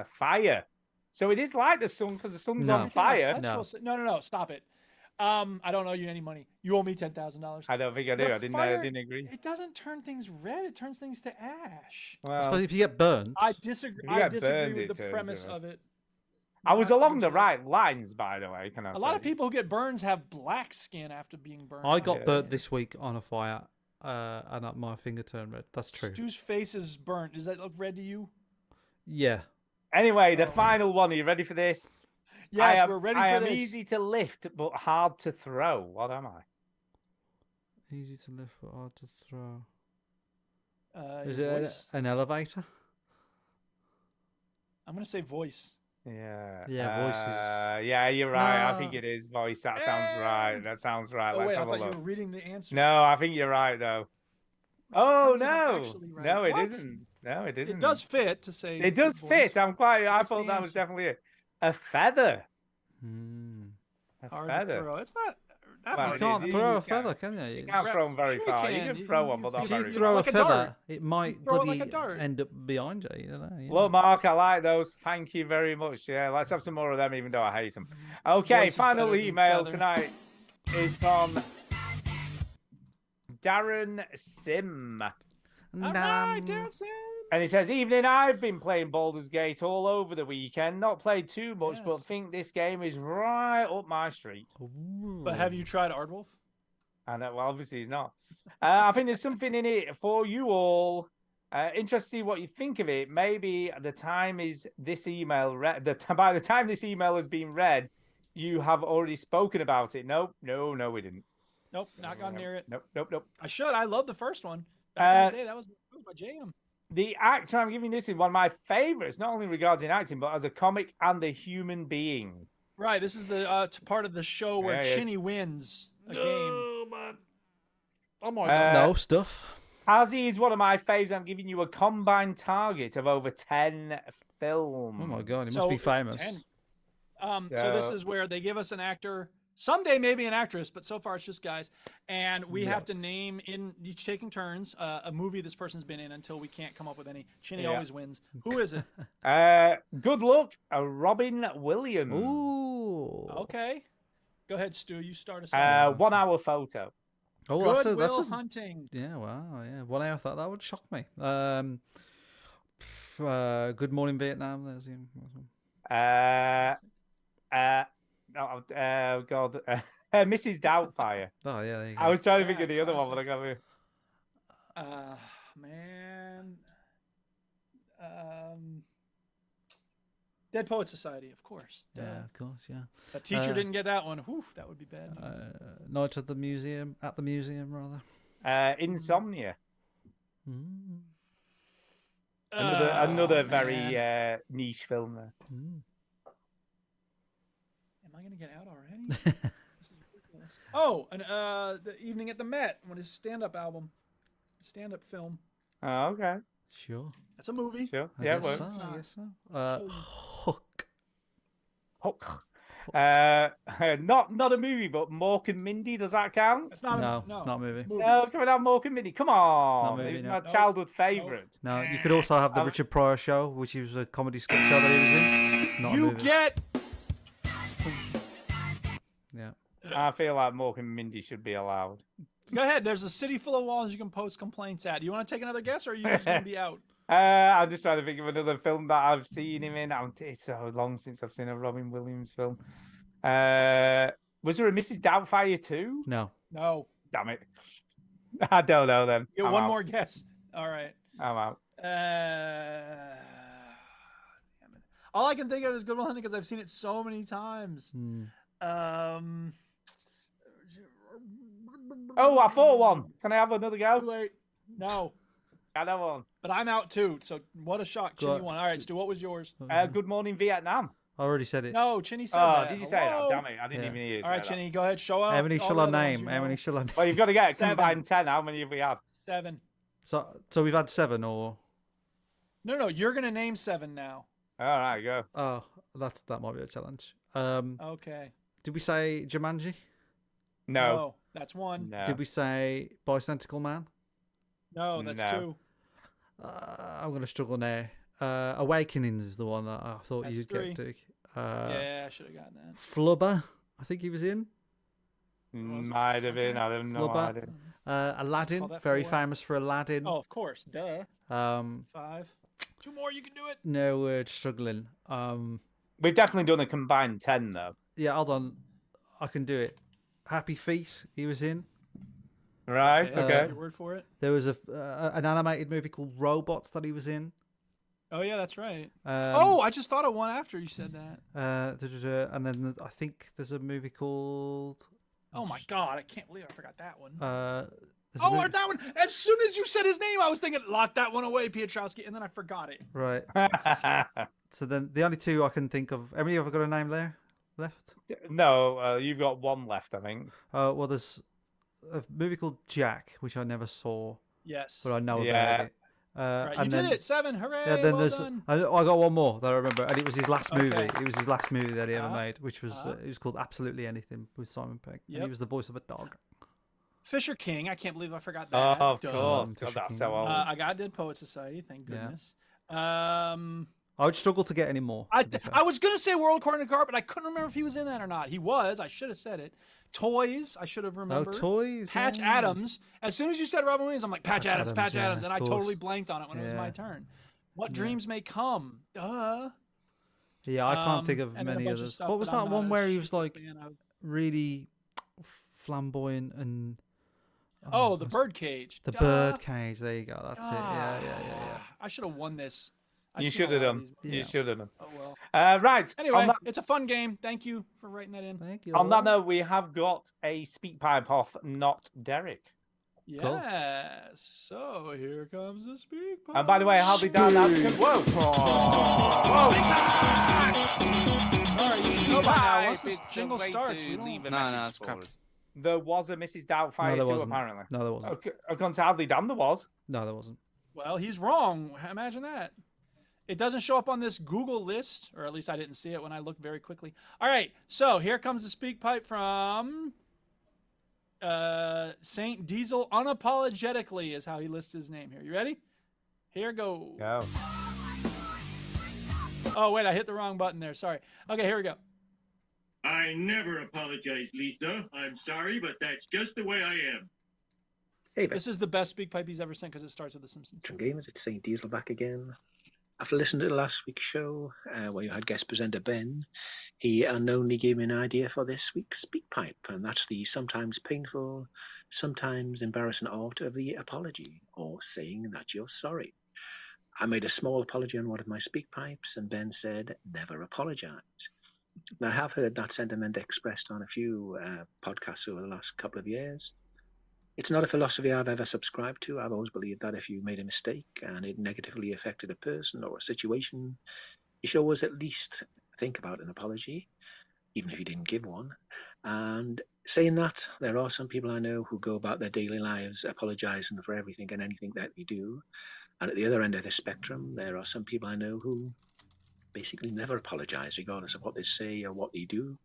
Fire. So it is like the sun because the sun's No. on fire. No, no, stop it. I don't owe you any money. You owe me $10,000. I don't think I do. The I fire- didn't agree. It doesn't turn things red. It turns things to ash. I suppose Well, if you get burnt, I disagree. If you I get disagree burned, with it the turns premise red. of it. I was Not along the legit. right lines, by the way. Can I A say? lot of people who get burns have black skin after being burned. I got Yeah. burnt this week on a fire, and my finger turned red. That's true. Stu's face is burnt. Does that look red to you? Yeah. Anyway, the final one. Are you ready for this? Yes, I am, we're ready I for am this. easy to lift, but hard to throw. What am I? Easy to lift, but hard to throw. Your Is it voice? an elevator? I'm gonna say voice. Yeah. Yeah, voices. Yeah, you're right. I think No. it is voice. That sounds right. That sounds right. Oh Let's wait, I have a thought look. you were reading the answer. No, I think you're right though. Tell Oh me if I'm no, actually right. no, it What? isn't. No, it isn't. It does fit to say. It does voice. fit. I'm quite. I What's thought the that was answer? definitely it. A feather. Hmm. A Hard to feather. throw. It's not. That Well, You hard. can't you throw a can't- feather, can you? You can't throw them very Sure you far. You can. can throw one, but not If very you you far. throw like a a dart. feather, it might throw it like bloody a dart. end up behind you. You don't know. you Well, know. Mark, I like those. Thank you very much. Yeah, let's have some more of them, even though I hate them. Okay, Voice is final better than email feather. tonight is from Darren Sim. All right, Darren Sim. And he says, evening, I've been playing Baldur's Gate all over the weekend. Not played too much, but Yes. think this game is right up my street. But have you tried Aardwolf? And well, obviously he's not. I think there's something in it for you all. Interested to see what you think of it. Maybe the time is this email read. By the time this email has been read, you have already spoken about it. Nope, no, we didn't. Nope, not gone near it. Nope. I should. I love the first one. Back in the day, that was my jam. The actor I'm giving this is one of my favorites, not only regarding acting, but as a comic and a human being. Right, this is the part of the show where Yeah, he is. Chinny wins a game. man. Oh my god. No stuff. Ozzy is one of my faves. I'm giving you a combined target of over 10 films. Oh my god, he must be famous. 10. So this is where they give us an actor, someday maybe an actress, but so far it's just guys, and we have to name, in each taking turns, a movie this person's been in until we can't come up with any. Chinny Yeah. always wins. Who is it? Good luck, Robin Williams. Ooh. Okay, go ahead, Stu. You start us off. 1 hour photo. Oh, Good that's a Will Hunting. yeah. Wow. Yeah. One hour. I thought that would shock me. Good Morning Vietnam. There's him. Oh God, Mrs. Doubtfire. Oh yeah. There you go. I was trying to think Yeah, of the other one, but I classic. got me. Man. Dead Poet Society, of course. Duh. Yeah, of course. Yeah. A teacher didn't get that one. Whew, that would be bad. Night at the museum. At the museum, rather. Insomnia. Mm. Another man. very niche film there. Mm. Am I gonna get out already? This is ridiculous. Oh, and the Evening at the Met, when his stand-up album, stand-up film. Oh, okay. Sure. That's a movie. Sure. I Yeah, it guess works. so, I guess so. Hook. Hook. Not a movie, but Mork and Mindy. Does that count? That's not No, no, not a movie. it's movies. No, come on, Mork and Mindy. Come on, movie, it was no. my Nope. childhood favorite. No, you could also have the Richard Pryor show, which was a comedy sketch show that he was in. Not a You movie. get Yeah. I feel like Mork and Mindy should be allowed. Go ahead. There's a city full of walls you can post complaints at. Do you want to take another guess, or are you just gonna be out? I'm just trying to think of another film that I've seen him in. It's so long since I've seen a Robin Williams film. Was there a Mrs. Doubtfire too? No. No. Damn it. I don't know then. Get I'm one out. more guess. All right. I'm out. Damn it. All I can think of is Good Will Hunting because I've seen it so many times. Oh, I thought one. Can I have another Too go? late. No. Another one. But I'm out too. So what a shock. Go Chinny on. won. All right, Stu, what was yours? Good Morning Vietnam. I already said it. No, Chinny said Oh, that. did you say that? Hello? Damn it. I didn't Yeah. even hear you All right, say that. Chinny, go ahead. Show up. How many all shall the I other ones name? you How know. many shall I name? Well, you've got to get a Seven. combined 10. How many have we had? 7. So we've had 7 or. No, you're gonna name 7 now. All right, go. Oh, that might be a challenge. Okay. Did we say Jumanji? No. That's 1. No. Did we say Bicycle Man? No, that's No. 2. I'm gonna struggle now. Awakenings is the one that I thought That's you'd 3. get to. Yeah, I should have gotten that. Flubber, I think he was in. Might have been. I don't know. Flubber. Aladdin, that very 4. famous for Aladdin. Oh, of course. Duh. 5. 2 more, you can do it. No word struggling. We've definitely done a combined 10 though. Yeah, hold on. I can do it. Happy Feet, he was in. Right. Okay. Your word for it. There was an animated movie called Robots that he was in. Oh yeah, that's right. Um, I just thought of one after you said that. And then I think there's a movie called. Oh my god, I can't believe I forgot that one. There's a Oh, movie- that one! As soon as you said his name, I was thinking, lock that one away, Piotrowski, and then I forgot it. Right. So then the only two I can think of. How many have I got a name there left? No, you've got one left, I think. Well, there's a movie called Jack, which I never saw, Yes. but I know Yeah. about it. Right, you and did then, it. 7. Hooray! Yeah, then well there's done. I got one more that I remember, and it was his last movie. Okay. It was his last movie that he ever Uh-huh. made, which was it was called Absolutely Anything with Simon Pegg, and he Yep. was the voice of a dog. Fisher King. I can't believe I forgot that. Oh, of Duh. course. Fisher God, that's King. so old. I got Dead Poet Society. Thank Yeah. goodness. I would struggle to get any more. I was gonna say World According to Car, but I couldn't remember if he was in that or not. He was. I should have said it. Toys. I should have remembered. Toys, Patch yeah. Adams. As soon as you said Robin Williams, I'm like Patch Adams, Adams, yeah, and of I course. totally blanked on it when it was my Yeah. turn. What Dreams May Come. Duh. Yeah, I can't think of and then a many bunch of others. stuff What was that I'm that not one a where he was super like fan of. really flamboyant and Oh, the Birdcage. the Duh. Birdcage? There you go. That's it. Yeah. I should have won this. I've You seen a should have lot of done. these. You should have done. Oh well. Right. Anyway, on that, it's a fun game. Thank you for writing that in. Thank you. on that note, we have got a speak pipe off Not Derek. Cool. Yes. So here comes the speak pipe. And by the way, I'll be down that. Whoa! Sorry, you should know by now. Once this It's a jingle way starts, to we don't. leave a No, message it's for crap. us. There was a Mrs. Doubtfire No, there too, wasn't. apparently. No, there wasn't. Okay, undoubtedly damn there was. No, there wasn't. Well, he's wrong. Imagine that. It doesn't show up on this Google list, or at least I didn't see it when I looked very quickly. All right, so here comes the speak pipe from Saint Diesel. Unapologetically is how he lists his name here. You ready? Here goes. Go. Oh wait, I hit the wrong button there. Sorry. Okay, here we go. I never apologize, Lisa. I'm sorry, but that's just the way I am. Hey, This is the best speak pipe he's ever sent because it starts with The Simpsons. Gamers, it's St. Diesel back again. After listening to last week's show, where you had guest presenter Ben, he unknowingly gave me an idea for this week's speak pipe, and that's the sometimes painful, sometimes embarrassing art of the apology, or saying that you're sorry. I made a small apology on one of my speak pipes, and Ben said, never apologize. Now, I have heard that sentiment expressed on a few podcasts over the last couple of years. It's not a philosophy I've ever subscribed to. I've always believed that if you made a mistake and it negatively affected a person or a situation, you should always at least think about an apology, even if you didn't give one. And saying that, there are some people I know who go about their daily lives apologizing for everything and anything that they do. And at the other end of the spectrum, there are some people I know who basically never apologize, regardless of what they say or what they do.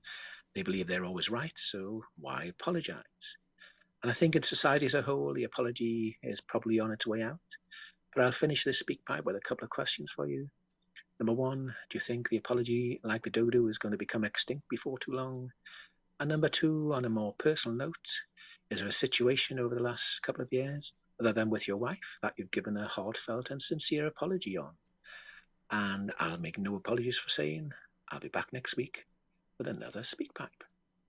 They believe they're always right, so why apologize? And I think in society as a whole, the apology is probably on its way out. But I'll finish this speak pipe with a couple of questions for you. Number one, do you think the apology, like the dodo, is going to become extinct before too long? And number two, on a more personal note, is there a situation over the last couple of years, other than with your wife, that you've given a heartfelt and sincere apology on? And I'll make no apologies for saying I'll be back next week with another speak pipe.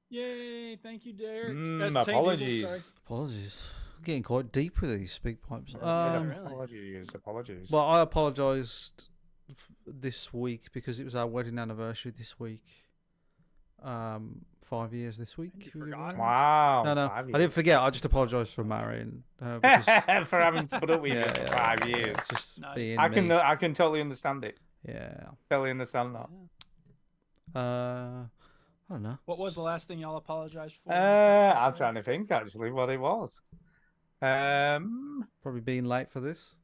Yay! Thank you, Derek. Apologies. Apologies. Getting quite deep with these speak pipes. Apologies. Well, I apologised this week because it was our wedding anniversary this week. 5 years this week. You forgot? Wow. No, I didn't forget. I just apologised for marrying her. Because, for having to put up with you for 5 years. Just Nice. being I can me. I can totally understand it. Yeah. Totally understand that. I don't know. What was the last thing y'all apologized for? I'm trying to think actually what it was. Probably being late for this.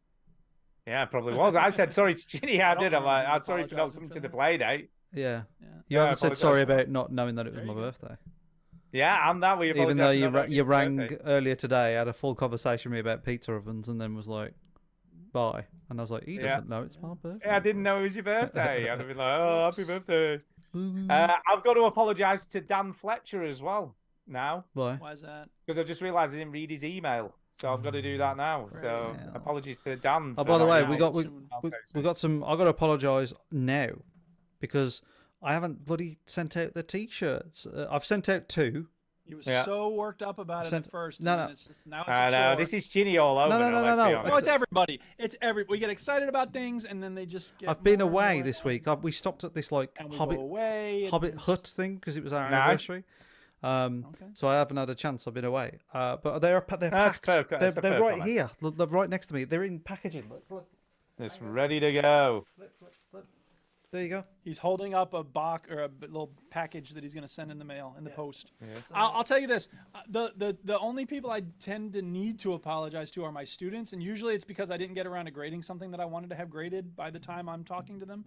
Yeah, it probably was. I said sorry to Ginny. I I don't did. I'm like, remember I'm sorry for not apologising coming for to the that. play date. Yeah. Yeah. You Yeah, haven't said apologise sorry for about not knowing that it was There my you go. birthday. Yeah, and that we Even though apologised you for not knowing you it's rang birthday. earlier today, had a full conversation with me about pizza ovens, and then was like, "Bye," and I was like, "He Yeah. doesn't know it's my birthday." Yeah, I didn't know it was your birthday. I'd have been like, oh, happy birthday. I've got to apologise to Dan Fletcher as well. now. Why? Why is that? Because I just realised I didn't read his email, so I've got to do that now. So apologies to Dan. Oh, for by the not way, reading we it. got some. I got to apologise now because I haven't bloody sent out the T-shirts. I've sent out 2. He was so worked up about it at first. No, and no. It's just, now it's I a know chore. this is Ginny all over. No. No, it's everybody. We get excited about things, and then they just get. I've been more and away more this week. We stopped at this like And we Hobbit go away, and Hobbit it's- hut thing because it was our Nice. anniversary. So I haven't had a chance. I've been away. But they're That's packed. fair- that's a They're fair right comment. here. They're right next to me. They're in packaging. Look. It's ready to go. There you go. He's holding up a box or a little package that he's going to send in the mail in the post. Yes. I'll tell you this: the only people I tend to need to apologize to are my students, and usually it's because I didn't get around to grading something that I wanted to have graded by the time I'm talking to them.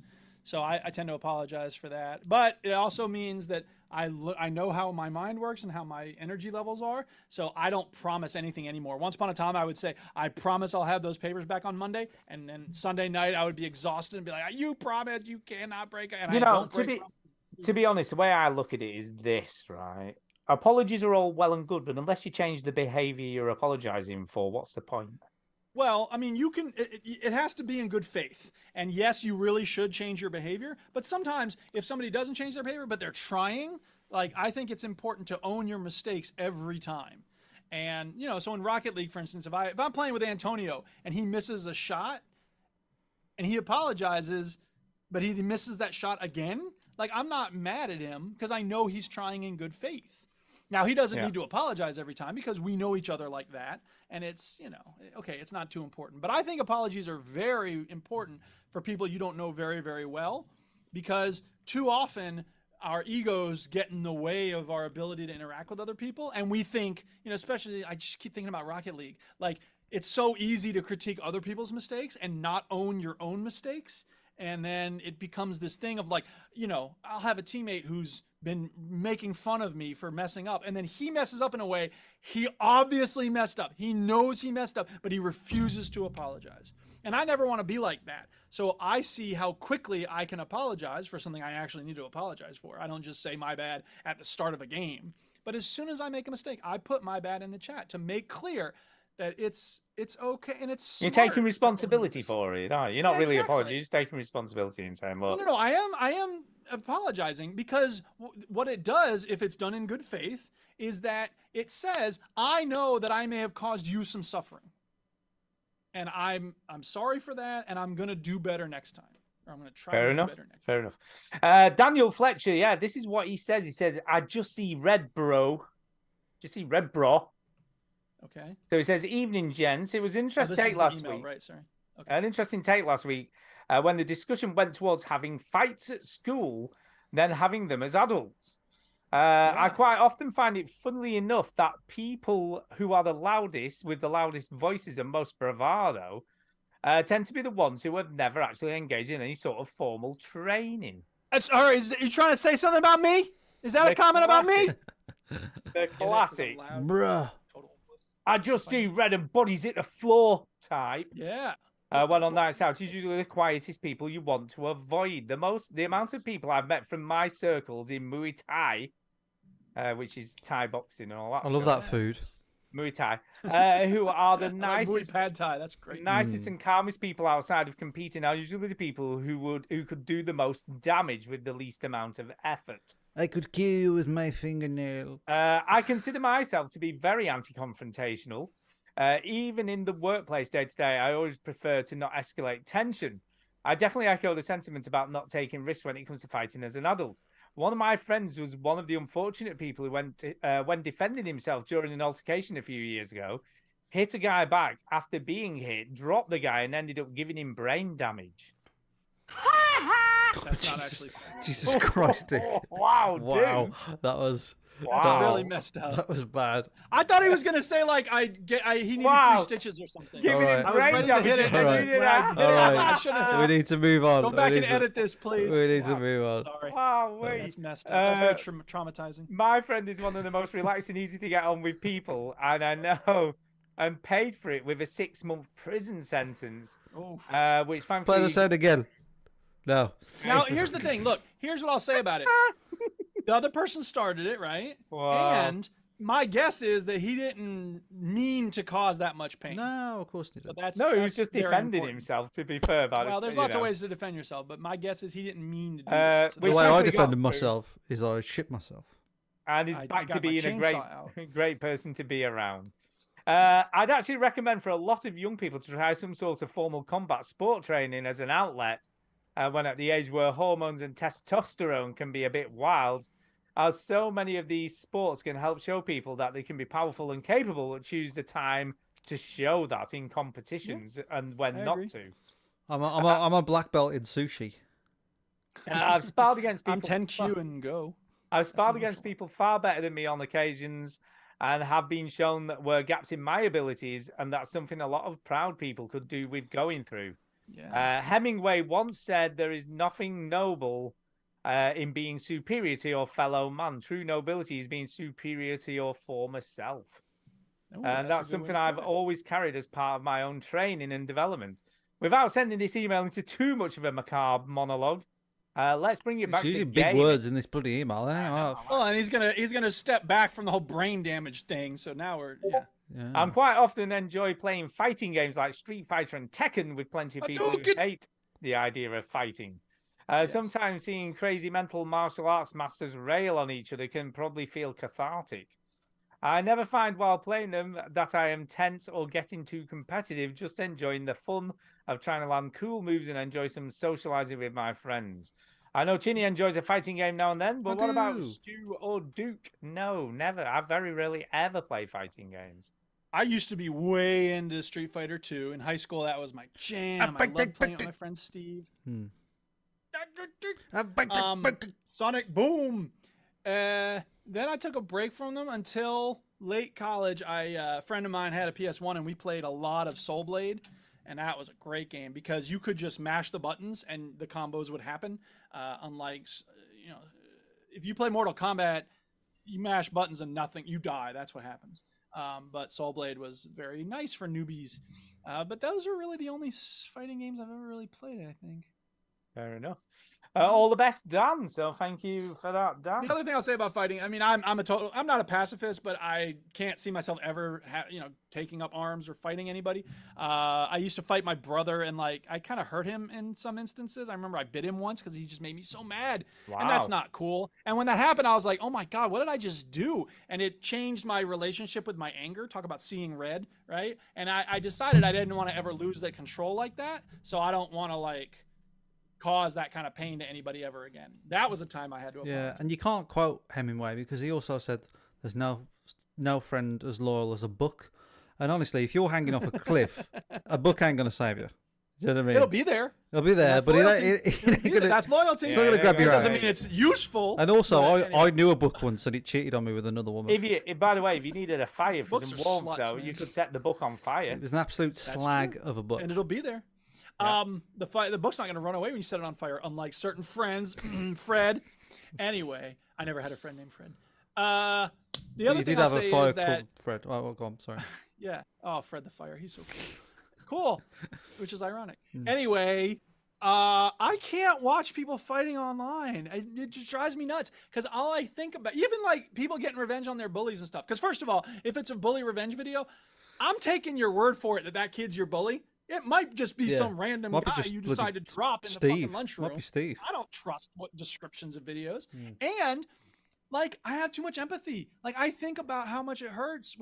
So I tend to apologize for that. But it also means that I know how my mind works and how my energy levels are. So I don't promise anything anymore. Once upon a time, I would say, I promise I'll have those papers back on Monday. And then Sunday night, I would be exhausted and be like, you promise you cannot break it. And You I know, don't break to be honest, the way I look at it is this, right? Apologies are all well and good, but unless you change the behaviour you're apologising for, what's the point? Well, I mean, it has to be in good faith. And yes, you really should change your behavior. But sometimes if somebody doesn't change their behavior, but they're trying, like, I think it's important to own your mistakes every time. And, so in Rocket League, for instance, if I'm playing with Antonio and he misses a shot and he apologizes, but he misses that shot again, like, I'm not mad at him because I know he's trying in good faith. Now, he doesn't need to apologize every time because we know each other like that. And it's, okay, it's not too important. But I think apologies are very important for people you don't know very, very well, because too often our egos get in the way of our ability to interact with other people. And we think, especially, I just keep thinking about Rocket League, like, it's so easy to critique other people's mistakes and not own your own mistakes. And then it becomes this thing of like, I'll have a teammate who's been making fun of me for messing up. And then he messes up in a way, he obviously messed up. He knows he messed up, but he refuses to apologize. And I never want to be like that. So I see how quickly I can apologize for something I actually need to apologize for. I don't just say my bad at the start of a game. But as soon as I make a mistake, I put my bad in the chat to make clear that it's okay and it's You're smart. taking responsibility for it, aren't you? You're not really exactly. apologizing, you're just taking responsibility and saying, well... No, I am apologizing because what it does, if it's done in good faith, is that it says, I know that I may have caused you some suffering. And I'm sorry for that, and I'm going to do better next time. Or I'm going to try to do better next time. Fair enough. Daniel Fletcher, this is what he says. He says, I just see red, bro. Just see red, bro. Okay. So he says, evening, gents. It was an interesting take last week. Right, sorry. Okay. An interesting take last week when the discussion went towards having fights at school, then having them as adults. I quite often find it, funnily enough, that people who are the loudest, with the loudest voices and most bravado, tend to be the ones who have never actually engaged in any sort of formal training. All right, are you trying to say something about me? Is that a comment about me? The classic. Bruh. I just see red and bodies hit the floor type. Yeah. When on nights out, it's usually the quietest people you want to avoid. The amount of people I've met from my circles in Muay Thai, which is Thai boxing and all that. I love that food. Muay Thai, who are the nicest, Muay Pad Thai. That's great. Nicest and calmest people outside of competing are usually the people who could do the most damage with the least amount of effort. I could kill you with my fingernail. I consider myself to be very anti-confrontational. Even in the workplace day to day, I always prefer to not escalate tension. I definitely echo the sentiment about not taking risks when it comes to fighting as an adult. One of my friends was one of the unfortunate people who when defending himself during an altercation a few years ago, hit a guy back after being hit, dropped the guy, and ended up giving him brain damage. That's not actually fair. Jesus Christ, dude. Wow, dude. That was... That's really messed up. That was bad. I thought he was going to say, like, he needed 3 stitches or something. Giving him brain damage. Hit it. All right. We need to move on. Go back and edit this, please. We need to move on. Sorry. Wow, wait. That's messed up. That's very traumatizing. My friend is one of the most relaxed and easy to get on with people, and I know, and paid for it with a 6-month prison sentence, which thankfully... Play the sound again. No. Now, here's the thing. Look, here's what I'll say about it. The other person started it, right? Wow. And my guess is that he didn't mean to cause that much pain. No, of course he But didn't. No, he was that's just very defending important. himself. To be fair, about Well, it, there's you lots of know. ways to defend yourself, but my guess is he didn't mean to do that. So The which way I actually got defended through. myself is I shit myself. And he's I back to got my being a chainsaw out. great person to be around. I'd actually recommend for a lot of young people to try some sort of formal combat sport training as an outlet when at the age where hormones and testosterone can be a bit wild, as so many of these sports can help show people that they can be powerful and capable, but choose the time to show that in competitions and when I not agree. to. I'm a black belt in sushi. I've sparred against people. I'm 10Q and go. I've sparred against people far better than me on occasions and have been shown that were gaps in my abilities, and that's something a lot of proud people could do with going through. Yeah. Hemingway once said, "There is nothing noble in being superior to your fellow man. True nobility is being superior to your former self." Ooh, And a that's good way something to I've put it. always carried as part of my own training and development. Without sending this email into too much of a macabre monologue, let's bring it back She's to using big gaming. words in this bloody email. Well, and he's gonna step back from the whole brain damage thing. So now we're Yeah. I'm quite often enjoy playing fighting games like Street Fighter and Tekken with plenty of people who hate the idea of fighting. Sometimes seeing crazy mental martial arts masters rail on each other can probably feel cathartic. I never find while playing them that I am tense or getting too competitive, just enjoying the fun of trying to land cool moves and enjoy some socializing with my friends. I know Chinny enjoys a fighting game now and then, but what about Stu or Duke? No, never. I very rarely ever play fighting games. I used to be way into Street Fighter 2. In high school, that was my jam. I loved playing it with my friend Steve. Sonic Boom. Then I took a break from them until late college. A friend of mine had a PS1 and we played a lot of Soul Blade, and that was a great game because you could just mash the buttons and the combos would happen. Unlike, if you play Mortal Kombat, you mash buttons and nothing, you die. That's what happens. But Soul Blade was very nice for newbies. But those are really the only fighting games I've ever really played, I think. Fair enough. All the best, Dan. So thank you for that, Dan. The other thing I'll say about fighting, I mean, I'm not a pacifist, but I can't see myself ever, taking up arms or fighting anybody. I used to fight my brother, and I kind of hurt him in some instances. I remember I bit him once because he just made me so mad, and that's not cool. And when that happened, I was like, oh my god, what did I just do? And it changed my relationship with my anger. Talk about seeing red, right? And I decided I didn't want to ever lose that control like that, so I don't want to cause that kind of pain to anybody ever again. That was a time I had to apologize. Yeah, and you can't quote Hemingway because he also said there's no friend as loyal as a book. And honestly, if you're hanging off a cliff, a book ain't gonna save you. Do you know what I mean? It'll be there. It'll be there, but that's loyalty. It's not gonna grab It your doesn't hand. mean it's useful. And also, but I knew a book once, and it cheated on me with another woman. By the way, if you needed a fire for Books some are warmth, sluts, though, man. you could set the book on fire. It was an absolute slag of a book. And it'll be there. The book's not going to run away when you set it on fire, unlike certain friends. Fred. Anyway, I never had a friend named Fred. The other you thing did I'll have a say fire is that called Fred. Oh, well, go on, sorry. yeah. Oh, Fred the Fire. He's so cool. Which is ironic. Anyway, I can't watch people fighting online. It just drives me nuts because all I think about, even people getting revenge on their bullies and stuff. Because first of all, if it's a bully revenge video, I'm taking your word for it that kid's your bully. It might just be some random Might be guy just you bloody decide to drop in the Steve. fucking lunchroom. Might be Steve. I don't trust what descriptions of videos. And I have too much empathy. I think about how much it hurts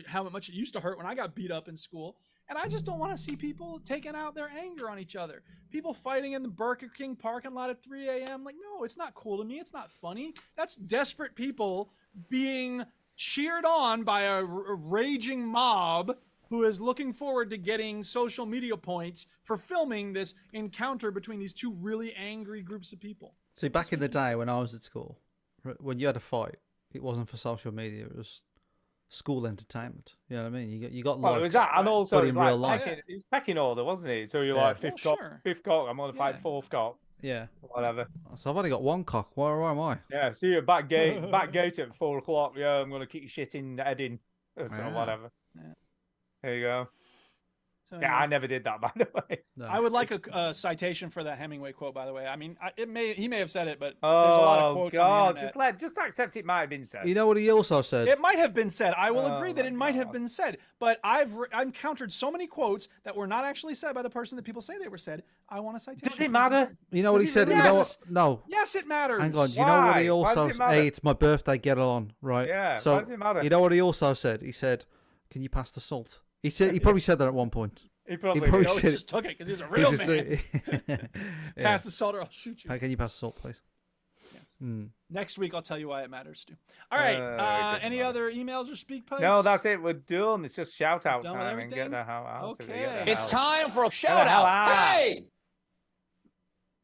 how much it used to hurt when I got beat up in school. And I just don't want to see people taking out their anger on each other. People fighting in the Burger King parking lot at 3 a.m. No, it's not cool to me. It's not funny. That's desperate people being cheered on by a raging mob who is looking forward to getting social media points for filming this encounter between these two really angry groups of people. See, back in the day when I was at school, when you had a fight, it wasn't for social media. It was school entertainment. You know what I mean? You got Well, it was that, and also but it's in real life. it's pecking order, wasn't it? So you're Yeah. like fifth cock, I'm going to fight fourth cock, Yeah. whatever. So I've only got one cock. Where am I? Yeah, see you at back gate at 4 o'clock. Yeah, I'm going to kick your shit in the head in, or Yeah. whatever. There you go. So Yeah, I never did that, by the way. I would like a citation for that Hemingway quote, by the way. I mean, he may have said it, but there's a lot of quotes on the internet. just accept it might have been said. You know what he also said? It might have been said. I will agree that my it might have been said, but I've encountered so many quotes that were not actually said by the person that people say they were said. I want a citation. Does it matter? You know what he said? Really? You know Yes. what? No. Yes, it matters. Hang on. You know what he Why? Why does also it matter? Hey, it's my birthday, get on, right? Yeah, So why does it matter? you know what he also said? He said, "Can you pass the salt?" He said he probably said that at one point. He probably No, said he it. just took it because he's a He real just- man. Yeah. Pass the salt or I'll shoot you. Hey, can you pass the salt, please? Yes. Mm. Next week I'll tell you why it matters, Stu. All right. it doesn't Any matter. other emails or speak pipes? No, that's it. We're done. It's just shout out Done with time and get everything? the hell out of Okay. it. It's time for a hell shout out. out. Hey!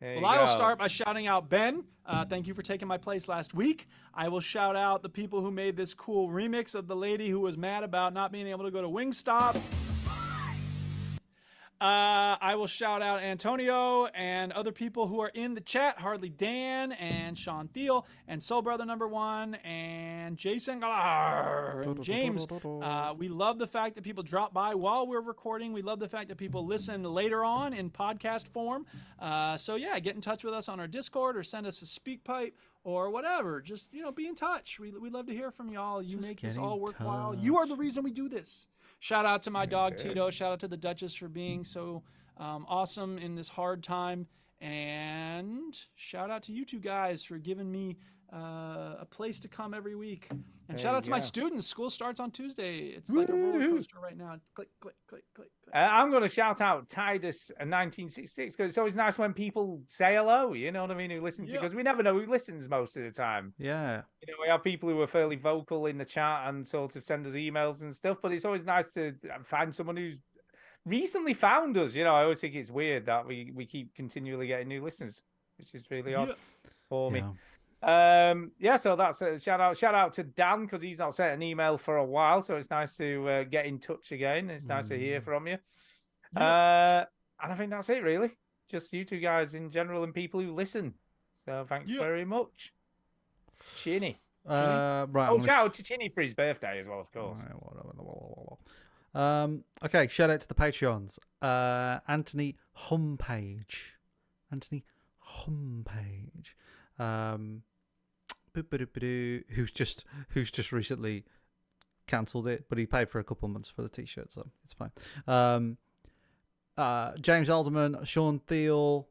There Well, you I will go. start by shouting out Ben. Thank you for taking my place last week. I will shout out the people who made this cool remix of the lady who was mad about not being able to go to Wingstop. I will shout out Antonio and other people who are in the chat. Hardly Dan and Sean Thiel and Soul Brother #1 and Jason Galar and James. We love the fact that people drop by while we're recording. We love the fact that people listen later on in podcast form. So yeah, get in touch with us on our Discord or send us a speak pipe or whatever. Just, be in touch. We love to hear from y'all. You Just make this get all in worthwhile. You are the reason we do this. Shout out to my dog Tito. Shout out to the Duchess for being so awesome in this hard time. And shout out to you two guys for giving me a place to come every week. And shout out to my students. School starts on Tuesday. It's like a roller coaster right now. Click, click, click, click, click. I'm going to shout out Titus 1966 because it's always nice when people say hello. You know what I mean? Who listen to? Because we never know who listens most of the time. Yeah. We have people who are fairly vocal in the chat and sort of send us emails and stuff. But it's always nice to find someone who's recently found us. I always think it's weird that we keep continually getting new listeners, which is really odd for me. So that's a shout out to Dan because he's not sent an email for a while, so it's nice to get in touch again. It's nice to hear from you. And I think that's it really, just you two guys in general and people who listen. So thanks very much, Chinny. Right. Shout out to Chinny for his birthday as well, of course. Okay, shout out to the Patreons. Anthony Humpage. Who's just recently cancelled it, but he paid for a couple of months for the t-shirt, so it's fine. James Alderman, Sean Thiel,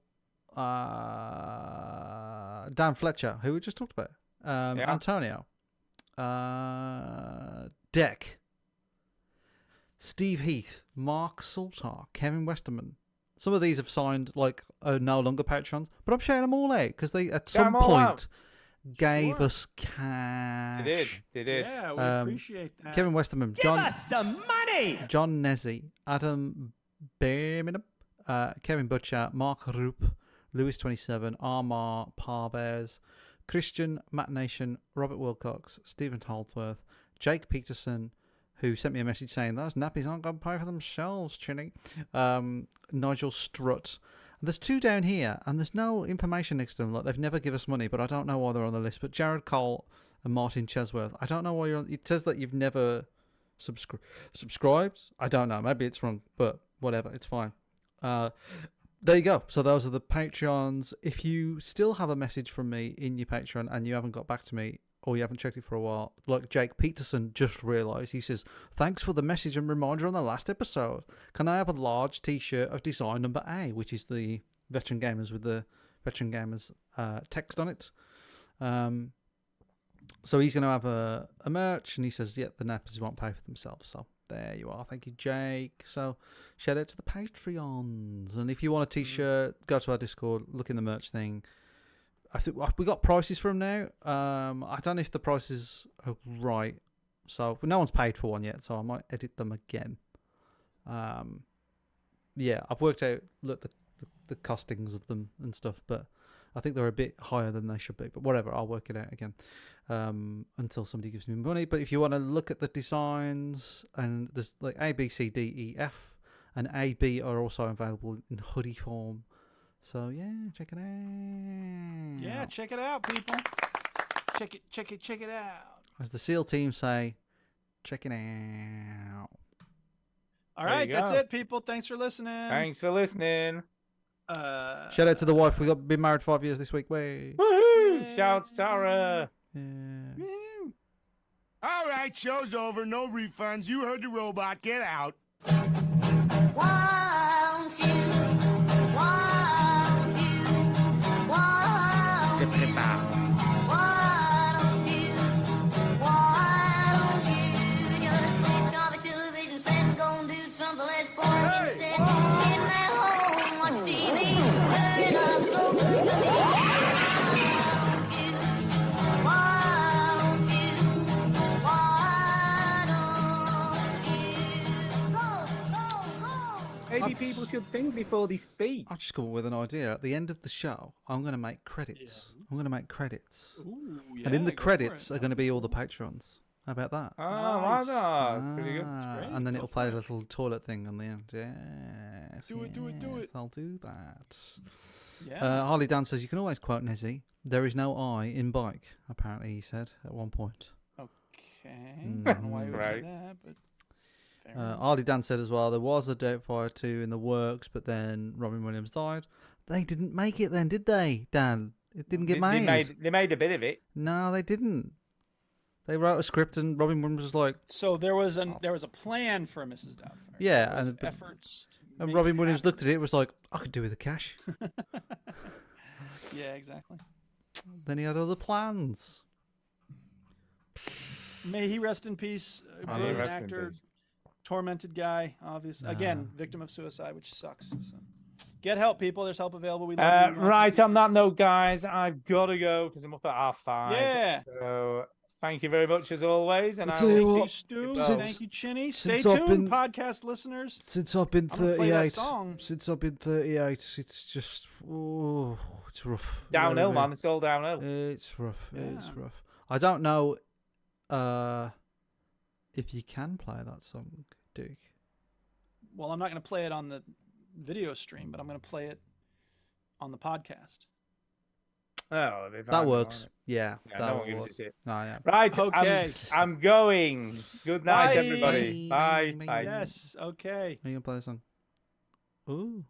Dan Fletcher, who we just talked about, Antonio, Deck, Steve Heath, Mark Saltar, Kevin Westerman. Some of these have signed are no longer patrons, but I'm shouting them all out because they at some point gave us cash. They did. Yeah, we appreciate that. Kevin Westerman, Give us some money! John Nezzi, Adam Birmingham, Kevin Butcher, Mark Roop, Lewis27, Armar Parvez, Christian Matt Nation, Robert Wilcox, Stephen Holdsworth, Jake Peterson, who sent me a message saying those nappies aren't going to pay for themselves, Chinny. Nigel Strutt. There's two down here, and there's no information next to them. They've never given us money, but I don't know why they're on the list. But Jared Cole and Martin Chesworth, I don't know why you're on. It says that you've never subscribed. I don't know. Maybe it's wrong, but whatever. It's fine. There you go. So those are the Patreons. If you still have a message from me in your Patreon and you haven't got back to me, or you haven't checked it for a while, like Jake Peterson just realised, he says, thanks for the message and reminder on the last episode. Can I have a large t-shirt of design number A, which is the Veteran Gamers with the Veteran Gamers text on it. So he's going to have a merch, and he says, the nappers won't pay for themselves. So there you are. Thank you, Jake. So shout out to the Patreons. And if you want a t-shirt, go to our Discord, look in the merch thing. I think we got prices from now. I don't know if the prices are right, so no one's paid for one yet, so I might edit them again. I've worked out the costings of them and stuff, but I think they're a bit higher than they should be. But whatever, I'll work it out again until somebody gives me money. But if you want to look at the designs, and there's like A, B, C, D, E, F, and A, B are also available in hoodie form. So check it out. Yeah, check it out, people. Check it out. As the SEAL team say, check it out. All There right, you that's go. it, people. Thanks for listening. Thanks for listening. Shout out to the wife. We got been married 5 years this week. Way. Woohoo! Shout out to Tara. All right, show's over. No refunds. You heard the robot. Get out. Maybe people should think before they speak. I've just come up with an idea. At the end of the show, I'm going to make credits. I'm going to make credits. Ooh, and in the go for credits it. are going to be all the patrons. How about that? Oh, why not? That's pretty good. And then it'll play a little toilet thing on the end. Yes. Do it, do it, do it. I'll do that. Yeah. Harley Dan says, you can always quote Nezzy. There is no I in bike, apparently he said at one point. Okay. I don't know why you would say Right. that, but fair enough. Harley Dan said as well, there was a Doubtfire 2 in the works, but then Robin Williams died. They didn't make it then, did they, Dan? It didn't get made. They made a bit of it. No, they didn't. They wrote a script and Robin Williams was like... So there was a plan for Mrs. Doubtfire. Yeah, There was and- efforts. To And make Robin it Williams happen. looked at it, was like, I could do with the cash. Yeah, exactly. Then he had other plans. May he rest in peace. May he Brilliant rest in actor, peace. tormented guy, obviously. Again, victim of suicide, which sucks. So. Get help, people. There's help available. We love you. Right, on that note, guys, I've got to go because I'm up at 5:30. Yeah. So thank you very much as always. And I'll I tell you will what, speak to Stu, you both. thank you, Chinny. Stay since I've tuned, been- podcast listeners. Since I've been I'm gonna play that 38, song. it's just, oh, it's rough. Downhill, Really. man. It's all downhill. It's rough. It's Yeah. rough. I don't know if you can play that song, Duke. Well, I'm not going to play it on the video stream, but I'm going to play it on the podcast. Oh, if That I'm works. on it. Yeah. Yeah, that no one gives works. a shit. No, yeah. Right. Okay. I'm going. Good night, Bye. everybody. Bye. Bye. Bye. Yes. Okay. Are you going to play the song? Ooh.